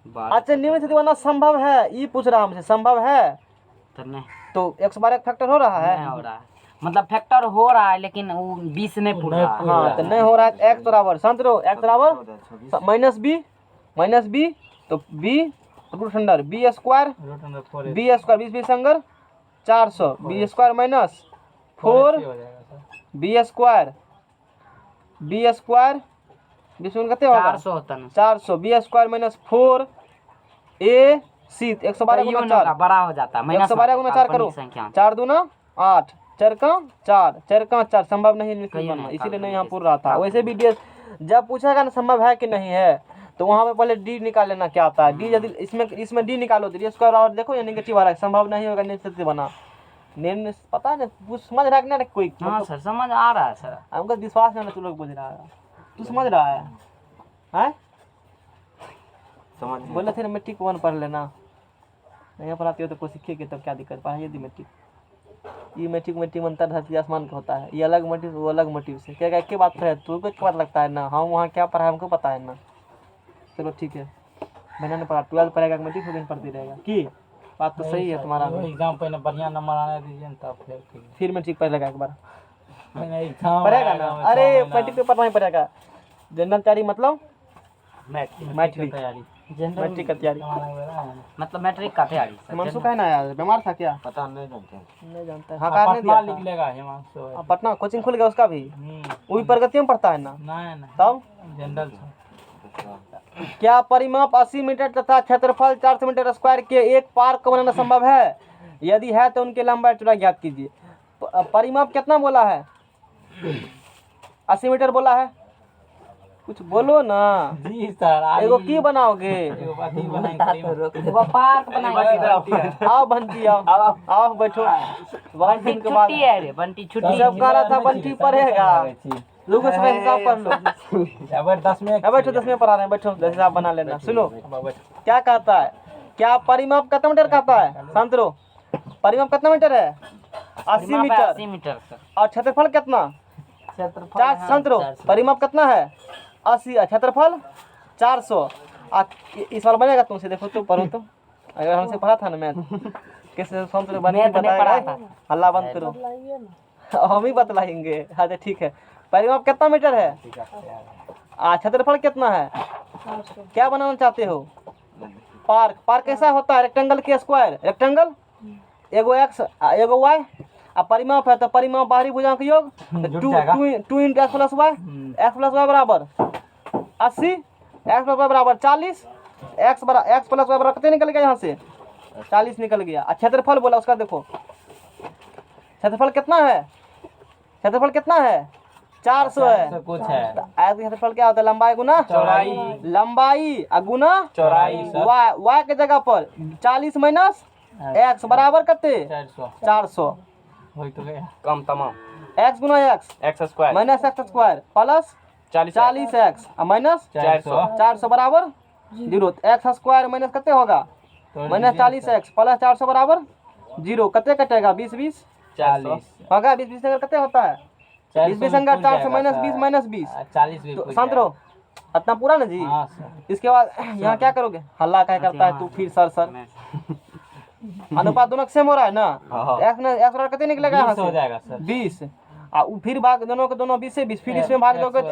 [SPEAKER 1] अच्छा नियमित स्थिति बनना संभव है, ये पूछ रहा हमसे संभव है
[SPEAKER 2] तो नहीं
[SPEAKER 1] तो 112 फैक्टर हो रहा है
[SPEAKER 2] नहीं हो रहा है, मतलब फैक्टर हो रहा है लेकिन वो 20 नहीं पूरा रहा है।
[SPEAKER 1] हाँ तो नहीं हो रहा है। x बराबर शांत रहो, x बराबर माइनस बी तो b root under b square
[SPEAKER 3] root under 4
[SPEAKER 1] b square 20 20 अंगर 400 बी स्क्वायर माइनस 4
[SPEAKER 3] हो जाएगा सर
[SPEAKER 1] बी स्क्वायर 20 में कितने होगा
[SPEAKER 2] 400 होता ना
[SPEAKER 1] 400 बी स्क्वायर माइनस 4 ए सी 112
[SPEAKER 2] तो
[SPEAKER 1] गुना
[SPEAKER 2] ये
[SPEAKER 1] 4
[SPEAKER 2] बड़ा हो जाता है माइनस
[SPEAKER 1] 112 गुना 4 करो
[SPEAKER 2] संख्या
[SPEAKER 1] 4 दूना 8 4 का 4 संभव नहीं
[SPEAKER 2] कहिए
[SPEAKER 1] निकलना,
[SPEAKER 2] ना,
[SPEAKER 1] इसीलिए नहीं यहाँ पूछ रहा था। वैसे भी डी जब पूछेगा ना संभव है कि नहीं है तो वहाँ पे पहले डी निकाल लेना क्या आता है डी, यदि इसमें डी निकालो तो डी स्क्वायर और देखो ये नेगेटिव आ रहा है, संभव नहीं होगा निश्चित बना नेम पता नहीं समझ रहा है कि ना कोई
[SPEAKER 2] हाँ सर समझ आ रहा है सर।
[SPEAKER 1] हमको विश्वास नहीं तू लोग बुझ रहा है, तू समझ रहा है हैं?
[SPEAKER 6] समझ
[SPEAKER 1] बोले थे ना मैट्रिक 1 पढ़ लेना, नहीं पढ़ाती हो तो कोई सीखेगी तब क्या दिक्कत, पढ़ाइए दी मैट्रिक। ये मैट्रिक में अंतर धरती आसमान का होता है, ये अलग मोटिव वो अलग मोटिव से क्या एक बात है, तुमको एक बात लगता है ना हम वहाँ क्या पढ़ा हमको पता है ना। चलो ठीक है मैंने पढ़ा 12 पढ़ेगा मैट्रिक हो पढ़ती रहेगा की बात तो सही है तुम्हारा।
[SPEAKER 3] एग्जाम पहले बढ़िया नंबर आने दीजिए तब
[SPEAKER 1] फिर मैट्रिक पढ़ेगा एक बार
[SPEAKER 3] एग्जाम
[SPEAKER 1] पढ़ेगा ना, अरे मैट्रिक पेपर नहीं पढ़ेगा, जनरल तैयारी मतलब मैट्रिक
[SPEAKER 3] तैयारी
[SPEAKER 1] मैट्रिक का तैयारी।
[SPEAKER 2] मतलब मैट्रिक का तैयारी सर।
[SPEAKER 1] हिमांशु का है ना यार बीमार था क्या?
[SPEAKER 6] पता नहीं जानते हैं।
[SPEAKER 1] नहीं जानता है। हाँ कार नहीं दिया
[SPEAKER 3] लिख लेगा हिमांशु
[SPEAKER 1] पटना कोचिंग खुल गया उसका भी, वो भी प्रगति में पढ़ता है ना
[SPEAKER 3] नहीं
[SPEAKER 1] तब
[SPEAKER 3] जनरल
[SPEAKER 1] क्या परिमाप 80 मीटर तथा क्षेत्रफल 400 मीटर स्क्वायर के एक पार्क को बनाना संभव है? यदि है तो उनके लंबाई चौड़ाई ज्ञात कीजिए। परिमाप कितना बोला है? 80 मीटर बोला है, कुछ बोलो ना
[SPEAKER 3] जी सर।
[SPEAKER 1] एगो की बनाओगे?
[SPEAKER 2] वो पार्क बनाएंगे।
[SPEAKER 1] आओ बंटी आओ आओ बैठो।
[SPEAKER 2] बंटी छुट्टी है रे, बंटी छुट्टी।
[SPEAKER 1] सब कह रहा था बंटी पढ़ेगा, लोगों से हिसाब पढ़ लो। बैठो 10 में पढ़ा रहे हैं, बैठो 10 हिसाब बना लेना। सुनो क्या कहता है, क्या परिमाप कितना मीटर कहता है? शांत रहो, परिमाप कितना मीटर है? 80 मीटर।
[SPEAKER 2] 80 metre sir.
[SPEAKER 1] और क्षेत्रफल कितना? 4। शांत रहो, परिमाप कितना है? 80, क्षेत्रफल 400। इस बार बनेगा तुमसे, देखो तो पढ़ो तो, अगर हमसे पढ़ा था ना मैथ कैसे शांत रहो बने बताएगा। हल्ला बंद करो, हम ही बतलाएंगे। हाँ ठीक है, परिमाप कितना मीटर है? क्षेत्रफल कितना है? क्या बनाना चाहते हो? पार्क पार्क कैसा होता है? रेक्टेंगल के स्क्वायर, रेक्टेंगल एगो एक्स एगो वाई, आ परिमाप है तो परिमाप बाहरी भुजाओं का योग, two into x plus y, x plus y बराबर 80, एक्स प्लस वाई बराबर 40, एक्स प्लस वाई बराबर कितने निकल गया यहाँ से? 40 निकल गया। और क्षेत्रफल बोला उसका, देखो क्षेत्रफल कितना है? क्षेत्रफल कितना है? 400 है।
[SPEAKER 3] कुछ है
[SPEAKER 1] आयत का क्षेत्रफल क्या होता है? लंबाई गुना
[SPEAKER 3] चौड़ाई,
[SPEAKER 1] लंबाई गुना
[SPEAKER 3] चौड़ाई सर
[SPEAKER 1] वाई के जगह पर 40 माइनस एक्स बराबर कितने?
[SPEAKER 3] 400
[SPEAKER 1] 400।
[SPEAKER 3] वही तो गया।
[SPEAKER 4] कम तमाम
[SPEAKER 1] एक्स गुना x
[SPEAKER 4] x square
[SPEAKER 1] minus x square plus 40 x minus 400 बराबर 0। एक्स स्क्वायर माइनस कितने होगा? माइनस 40 एक्स प्लस 400 बराबर 0। कितने कटेगा? 20 20
[SPEAKER 3] 40
[SPEAKER 1] होगा। 20 20 अगर कितने होता है? 20 20 अंगा 400 माइनस 20 माइनस 20
[SPEAKER 3] 40 भी
[SPEAKER 1] तो शांत रहो। इतना पूरा ना जी।
[SPEAKER 3] हाँ सर।
[SPEAKER 1] इसके बाद यहाँ क्या करोगे? हल्ला क्या करता है तू? फिर सर अनुपात दोनों सेम हो रहा है ना? एक्स ने एक्स बराबर कितने निकलेगा यहाँ
[SPEAKER 3] 20 हो
[SPEAKER 1] से?
[SPEAKER 3] जाएगा सर
[SPEAKER 1] 20। फिर भाग दोनों के दोनों 20 से 20, फिर इसमें भाग दोगे तो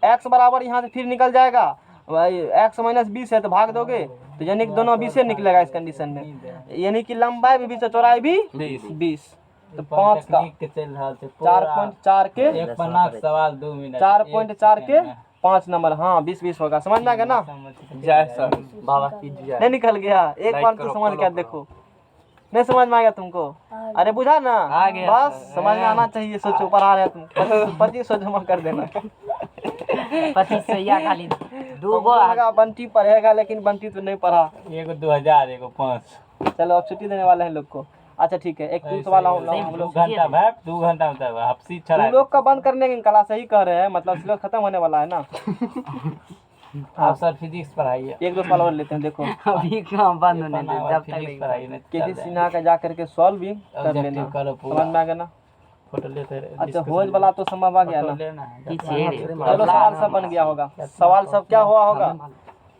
[SPEAKER 1] एक्स बराबर यहाँ से फिर निकल जाएगा। एक्स माइनस 20 है तो भाग दोगे तो यानी कि दोनों 20 से निकलेगा इस कंडीशन में। यानी कि लंबाई भी 20 चौड़ाई भी 20। तो 5 का
[SPEAKER 3] के चल रहा है
[SPEAKER 1] 4.4 के
[SPEAKER 3] एक पन्ना का सवाल 2 मिनट
[SPEAKER 1] 4.4 के 5 नंबर। हाँ 20 20 होगा। समझ में आ गया ना?
[SPEAKER 4] जय सर बाबा की जय।
[SPEAKER 1] नहीं निकल गया? एक बार तो समझ गया। देखो नहीं समझ में आ गया तुमको? अरे बुझा ना?
[SPEAKER 4] आ गया
[SPEAKER 1] बस समझ में आना चाहिए। सोचो पढ़ा रहे तुम 2500 जमा कर देना।
[SPEAKER 2] 2500 खाली दूगो
[SPEAKER 1] लगा बंटी पढ़ेगा लेकिन बंटी तो नहीं पढ़ा।
[SPEAKER 3] एगो 2000 एगो 5
[SPEAKER 1] चलो अब छुट्टी देने वाले हैं लोग को। अच्छा ठीक है, एक पुलिस वाला हम
[SPEAKER 3] 2
[SPEAKER 1] लोग
[SPEAKER 3] घंटा भाई 2 घंटा मतलब हफ्सी
[SPEAKER 1] तुम
[SPEAKER 3] छड़ा
[SPEAKER 1] लोग का बंद करने की क्लास सही कह रहे हैं, मतलब सिलेबस खत्म होने वाला है ना।
[SPEAKER 3] आप सर फिजिक्स पढ़ाइए
[SPEAKER 1] एक दो सवाल और लेते हैं। देखो
[SPEAKER 2] अभी कहाँ बंद होने दे जब तक
[SPEAKER 3] फिजिक्स पढ़ाइए नहीं
[SPEAKER 1] किसी सिन्हा का जा करके सॉल्व भी कर लेना।
[SPEAKER 3] करो
[SPEAKER 1] समझ
[SPEAKER 3] पूरा
[SPEAKER 1] में आ गया ना?
[SPEAKER 3] फोटो लेते
[SPEAKER 1] अच्छा होज वाला तो संभव आ गया ना?
[SPEAKER 3] लेना है
[SPEAKER 2] पीछे
[SPEAKER 1] चलो सवाल सब बन गया होगा। सवाल सब क्या हुआ होगा?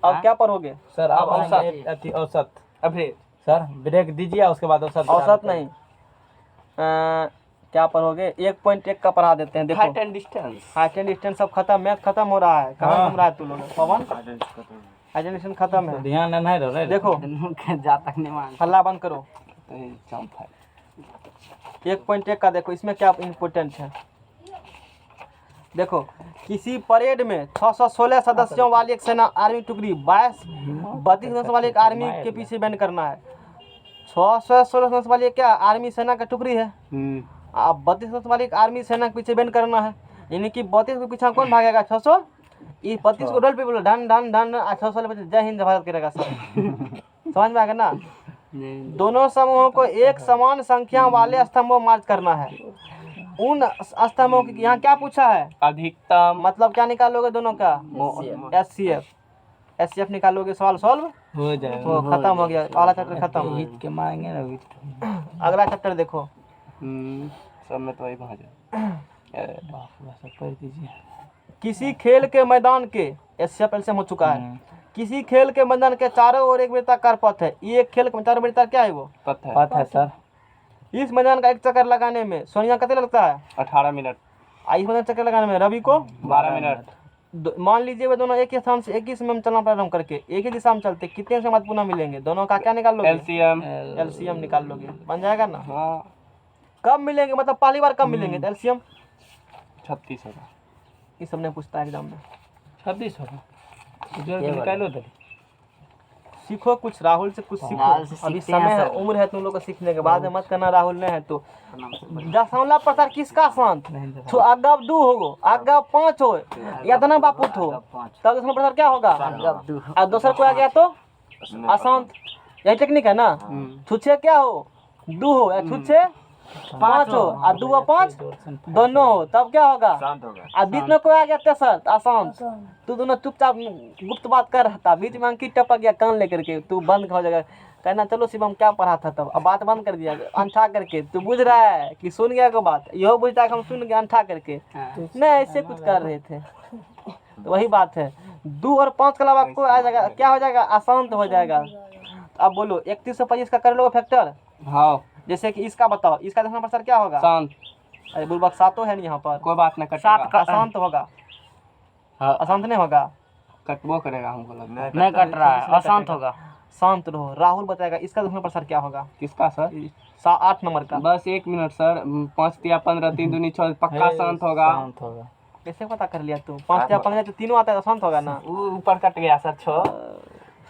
[SPEAKER 1] अब क्या पढ़ोगे?
[SPEAKER 3] सर आप औसत औसत
[SPEAKER 4] अभी
[SPEAKER 3] सर ब्रेक दीजिए उसके बाद औसत
[SPEAKER 1] औसत नहीं क्या पढ़ोगे? 1.1 का पढ़ा देते हैं। देखो
[SPEAKER 4] height and distance
[SPEAKER 1] height and distance सब खत्म, मैथ खत्म हो रहा है। कहाँ घूम रहा है तू लोग? पवन हाइट एंड डिस्टेंस खत्म है।
[SPEAKER 3] ध्यान नहीं रहो
[SPEAKER 1] देखो
[SPEAKER 2] जा तक नहीं मान
[SPEAKER 1] हल्ला बंद करो।
[SPEAKER 4] जंप है
[SPEAKER 1] 1.1 का देखो इसमें क्या इम्पोर्टेंट है। देखो किसी परेड में 616 सदस्यों वाली एक सेना आर्मी टुकड़ी 32 सदस्यों वाली एक आर्मी के पीछे बैंड करना है। 616 सदस्य वाली क्या आर्मी सेना का टुकड़ी है। अब 32 सदस्य वाली एक आर्मी सेना के पीछे बैंड करना है। यानी कि 32 के पीछे कौन भागेगा? 600। ये 32 को डोल पे बोलो ढन ढन ढन 600 वाले जय हिंद भारत करेगा सब। समझ में आ गया ना? दोनों समूहों को एक समान संख्या वाले स्तंभों मार्च करना है। उन स्तंभों की यहाँ क्या पूछा है?
[SPEAKER 4] अधिकतम
[SPEAKER 1] मतलब क्या निकालोगे दोनों का? SCF निकालोगे। सवाल सॉल्व
[SPEAKER 3] हो जाएगा
[SPEAKER 1] वो खत्म हो गया। वाला चैप्टर खत्म।
[SPEAKER 3] हिट के मारेंगे ना हिट
[SPEAKER 1] अगला चैप्टर देखो।
[SPEAKER 4] सब में तो वही भाजा
[SPEAKER 3] सब पढ़ दीजिए
[SPEAKER 1] किसी खेल के मैदान के SCF LCM हो चुका है। किसी खेल के मैदान के चारों ओर एक वृत्ताकार पथ है। ये एक खेल का चारों वृत्ताकार क्या है? वो
[SPEAKER 3] पता है सर।
[SPEAKER 1] इस मैदान का एक चक्कर लगाने में सोनिया कितने लगता है?
[SPEAKER 4] 18 मिनट।
[SPEAKER 1] इस मैदान चक्कर लगाने में रवि को
[SPEAKER 4] 12 मिनट।
[SPEAKER 1] मान लीजिए वे दोनों एक ही स्थान से एक ही समय में चलना प्रारंभ करके एक ही दिशा में चलते कितने समय पुनः मिलेंगे? दोनों का क्या निकाल लोगे? LCM निकाल लोगे। बन जाएगा ना?
[SPEAKER 4] हाँ
[SPEAKER 1] कब मिलेंगे मतलब पहली बार कब मिलेंगे? तो LCM
[SPEAKER 4] 36 होगा।
[SPEAKER 1] ये सब नहीं पूछता है एग्जाम में।
[SPEAKER 3] 26 होगा निकालो तो
[SPEAKER 1] सीखो कुछ, राहुल से कुछ सीखो। अभी समय है, उम्र है तुम लोग को सीखने के। बाद में मत करना राहुल ने है तो। दशमलव प्रसार किसका शांत? तो अगब 2 होगो, अगब 5 हो या तो ना बापुत हो, तब दशमलव प्रसार क्या होगा? और दूसरा कोई आ गया तो अशांत। यही टेक्निक है ना? छुच्छे क्या हो? 2 हो या छुच्छे 5 हो और 2 और 5 दोनों हो, तब क्या होगा? और बीच में कोई आ गया तेसर अशांत। तू दोनों चुपचाप गुप्त बात कर रहा था, बीच में अंकित टपक गया कान लेकर के, तू बंद हो जाएगा। कहना चलो शिवम क्या पढ़ा था तब, अब बात बंद कर दिया अंठा करके। तू बुझ रहा है कि सुन गया को बात, यहो बुझता है कि हम सुन गए अंठा करके। नहीं ऐसे कुछ कर रहे थे। तो वही बात है। 2 और 5 के अलावा आपको आ जाएगा, क्या हो जाएगा? अशांत हो जाएगा। अब बोलो 31 और 25 का कर लो फैक्टर।
[SPEAKER 4] हाँ
[SPEAKER 1] जैसे कि इसका बताओ, इसका दशमलव प्रसार क्या होगा?
[SPEAKER 4] शांत।
[SPEAKER 1] अरे बुलबक 7 है नहीं यहाँ पर।
[SPEAKER 4] कोई बात नहीं,
[SPEAKER 2] 7 का
[SPEAKER 1] अशांत होगा। अशांत नहीं होगा।
[SPEAKER 4] कटबो करेगा हमको लगता है।
[SPEAKER 2] नहीं कट रहा है, अशांत होगा।
[SPEAKER 1] शांत रहो। राहुल बताएगा इसका दूसरा प्रसार क्या होगा।
[SPEAKER 4] किसका सर?
[SPEAKER 1] 8 नंबर का।
[SPEAKER 4] बस 1 मिनट सर। 5 तिया 15 3 दूनी 6 पक्का शांत होगा।
[SPEAKER 3] शांत होगा।
[SPEAKER 1] कैसे पता कर लिया तू? 5 या 15 तो तीनों आता है तो शांत होगा ना।
[SPEAKER 4] वो ऊपर कट गया सर 6।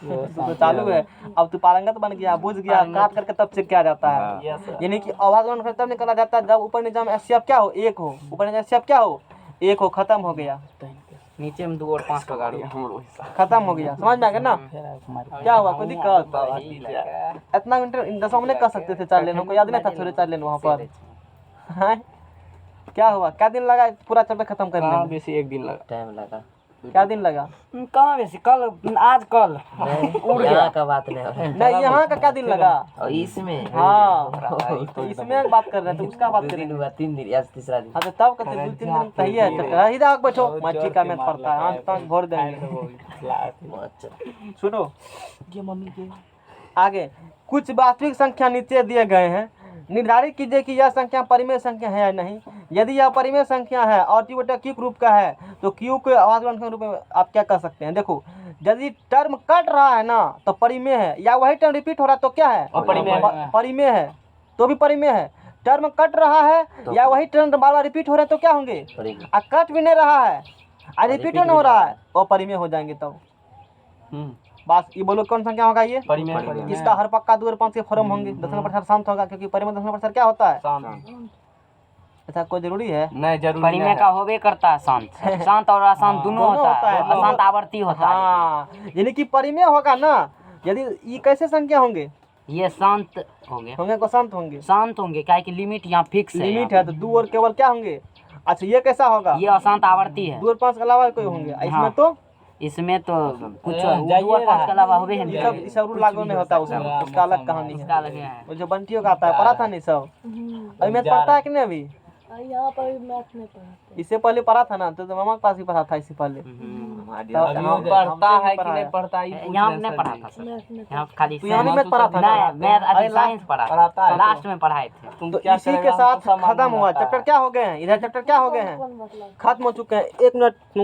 [SPEAKER 1] तो चालू है। अब तू पारंगत बन गया, बुझ गया, काट करके तब चेक किया जाता है।
[SPEAKER 4] Yes sir.
[SPEAKER 1] यानी कि आवाज ऑन कर तब निकाला जाता है जब ऊपर नीचे में एससीएफ क्या हो, 1 हो। ऊपर नीचे एससीएफ क्या हो, 1 हो। खत्म हो गया,
[SPEAKER 2] नीचे में 2 और 5 का गाड़ी
[SPEAKER 1] खत्म हो गया। समझ में आ गया ना क्या हुआ? कोई दिक्कत? इतना मिनट 10 में नहीं कर सकते थे 4 लेन? को याद नहीं था थोड़े 4 लेन वहाँ पर? हाँ? क्या हुआ? क्या दिन लगा पूरा चैप्टर खत्म करने
[SPEAKER 4] हाँ
[SPEAKER 1] में?
[SPEAKER 4] बेसी 1 दिन लगा।
[SPEAKER 5] टाइम लगा।
[SPEAKER 1] क्या दिन लगा?
[SPEAKER 2] कहाँ वैसे कल आज कल
[SPEAKER 5] नहीं, यहाँ का बात नहीं हो रहा है।
[SPEAKER 1] नहीं, यहाँ का क्या दिन लगा?
[SPEAKER 5] और इसमें
[SPEAKER 1] हाँ तो इसमें बात कर रहे थे, उसका बात
[SPEAKER 5] 2 दिन
[SPEAKER 1] करेंगे।
[SPEAKER 5] हुआ, 3 दिन, आज तीसरा दिन।
[SPEAKER 1] हाँ तो तब कहते 2-3 दिन सही है। चैप्टर ही जाओ बैठो, मच्छी का मैथ पढ़ता है, आंख तक भर देंगे।
[SPEAKER 5] अच्छा
[SPEAKER 1] सुनो ये मम्मी के आगे कुछ वास्तविक संख्या नीचे दिए गए हैं। निर्धारित कीजिए कि यह संख्या परिमेय संख्या है या नहीं। यदि यह परिमेय संख्या है और टी बटा क्यू रूप का है तो क्यू के अभाज्य के रूप में आप क्या कर सकते हैं? देखो यदि टर्म कट रहा है ना तो परिमेय है, या वही टर्म रिपीट हो रहा है तो क्या है? परिमेय है। तो भी परिमेय है। टर्म कट रहा है या वही टर्म बार बार रिपीट हो रहा है तो क्या होंगे? और कट भी नहीं रहा है और रिपीट नहीं हो रहा है वो परिमेय हो जाएंगे। तब बस ये बोलो कौन संख्या होगा ये?
[SPEAKER 4] परिमेय।
[SPEAKER 1] इसका हर पक्का 2 और 5 के फॉर्म होंगे। दशमलव प्रसार शांत होगा क्योंकि परिमेय दशमलव प्रसार क्या होता है? ऐसा कोई जरूरी है?
[SPEAKER 4] नहीं जरूरी
[SPEAKER 2] परिमेय का होबे करता है शांत। शांत और अशांत दोनों होता है।
[SPEAKER 1] दोनों।
[SPEAKER 2] अशांत आवर्ती होता है।
[SPEAKER 1] हाँ यानी कि परिमेय होगा ना। यदि ये कैसे संख्या होंगे?
[SPEAKER 2] ये शांत होंगे।
[SPEAKER 1] होंगे को शांत होंगे।
[SPEAKER 2] शांत होंगे क्या है कि लिमिट यहाँ फिक्स है।
[SPEAKER 1] लिमिट है तो 2 और केवल क्या होंगे? अच्छा ये कैसा होगा?
[SPEAKER 2] ये अशांत आवर्ती है।
[SPEAKER 1] 2 और 5 के अलावा कोई होंगे इसमें?
[SPEAKER 2] हाँ।
[SPEAKER 1] तो
[SPEAKER 2] इसमें तो कुछ 2 और 5 के अलावा होबे है
[SPEAKER 1] ये सब रूल लागू नहीं होता उसमें, उसका अलग कहानी
[SPEAKER 2] इसका
[SPEAKER 1] है।
[SPEAKER 2] अलग है।
[SPEAKER 1] वो जो बंटियों का आता है पढ़ा था नहीं सब? अभी मैथ पढ़ता है कि नहीं? अभी
[SPEAKER 7] यहाँ पर मैथ नहीं पढ़ाते।
[SPEAKER 1] इससे पहले पढ़ा था ना, तो मामा के पास ही पढ़ा था इससे पहले।
[SPEAKER 6] हमारी
[SPEAKER 1] तो
[SPEAKER 4] अभी
[SPEAKER 1] हम-
[SPEAKER 4] पढ़ता
[SPEAKER 1] हमसे भी
[SPEAKER 4] है कि
[SPEAKER 1] पढ़ा
[SPEAKER 4] नहीं
[SPEAKER 1] है।
[SPEAKER 4] पढ़ता ये पूछ
[SPEAKER 2] यहाँ
[SPEAKER 4] रहे
[SPEAKER 2] नहीं
[SPEAKER 4] हैं
[SPEAKER 2] पढ़ा
[SPEAKER 4] सर
[SPEAKER 2] था
[SPEAKER 4] जी।
[SPEAKER 2] सर। यहाँ खाली
[SPEAKER 1] तो यहाँ नहीं मैथ पढ़ा था?
[SPEAKER 2] नहीं मैथ
[SPEAKER 1] अरे
[SPEAKER 2] अधिक साइंस पढ़ा
[SPEAKER 4] पढ़ाता है।
[SPEAKER 2] लास्ट में पढ़ाए थे।
[SPEAKER 4] तुम
[SPEAKER 1] तो
[SPEAKER 4] क्या
[SPEAKER 1] इसी
[SPEAKER 4] करेगा?
[SPEAKER 1] के साथ
[SPEAKER 4] हमको सब
[SPEAKER 1] खत्म
[SPEAKER 4] मालूम
[SPEAKER 1] हुआ।
[SPEAKER 4] रहता है।
[SPEAKER 1] चैप्टर क्या हो गए हैं? इधर चैप्टर क्या हो गए हैं?
[SPEAKER 7] कौन मतलब?
[SPEAKER 1] खत्म हो चुके हैं। 1 मिनट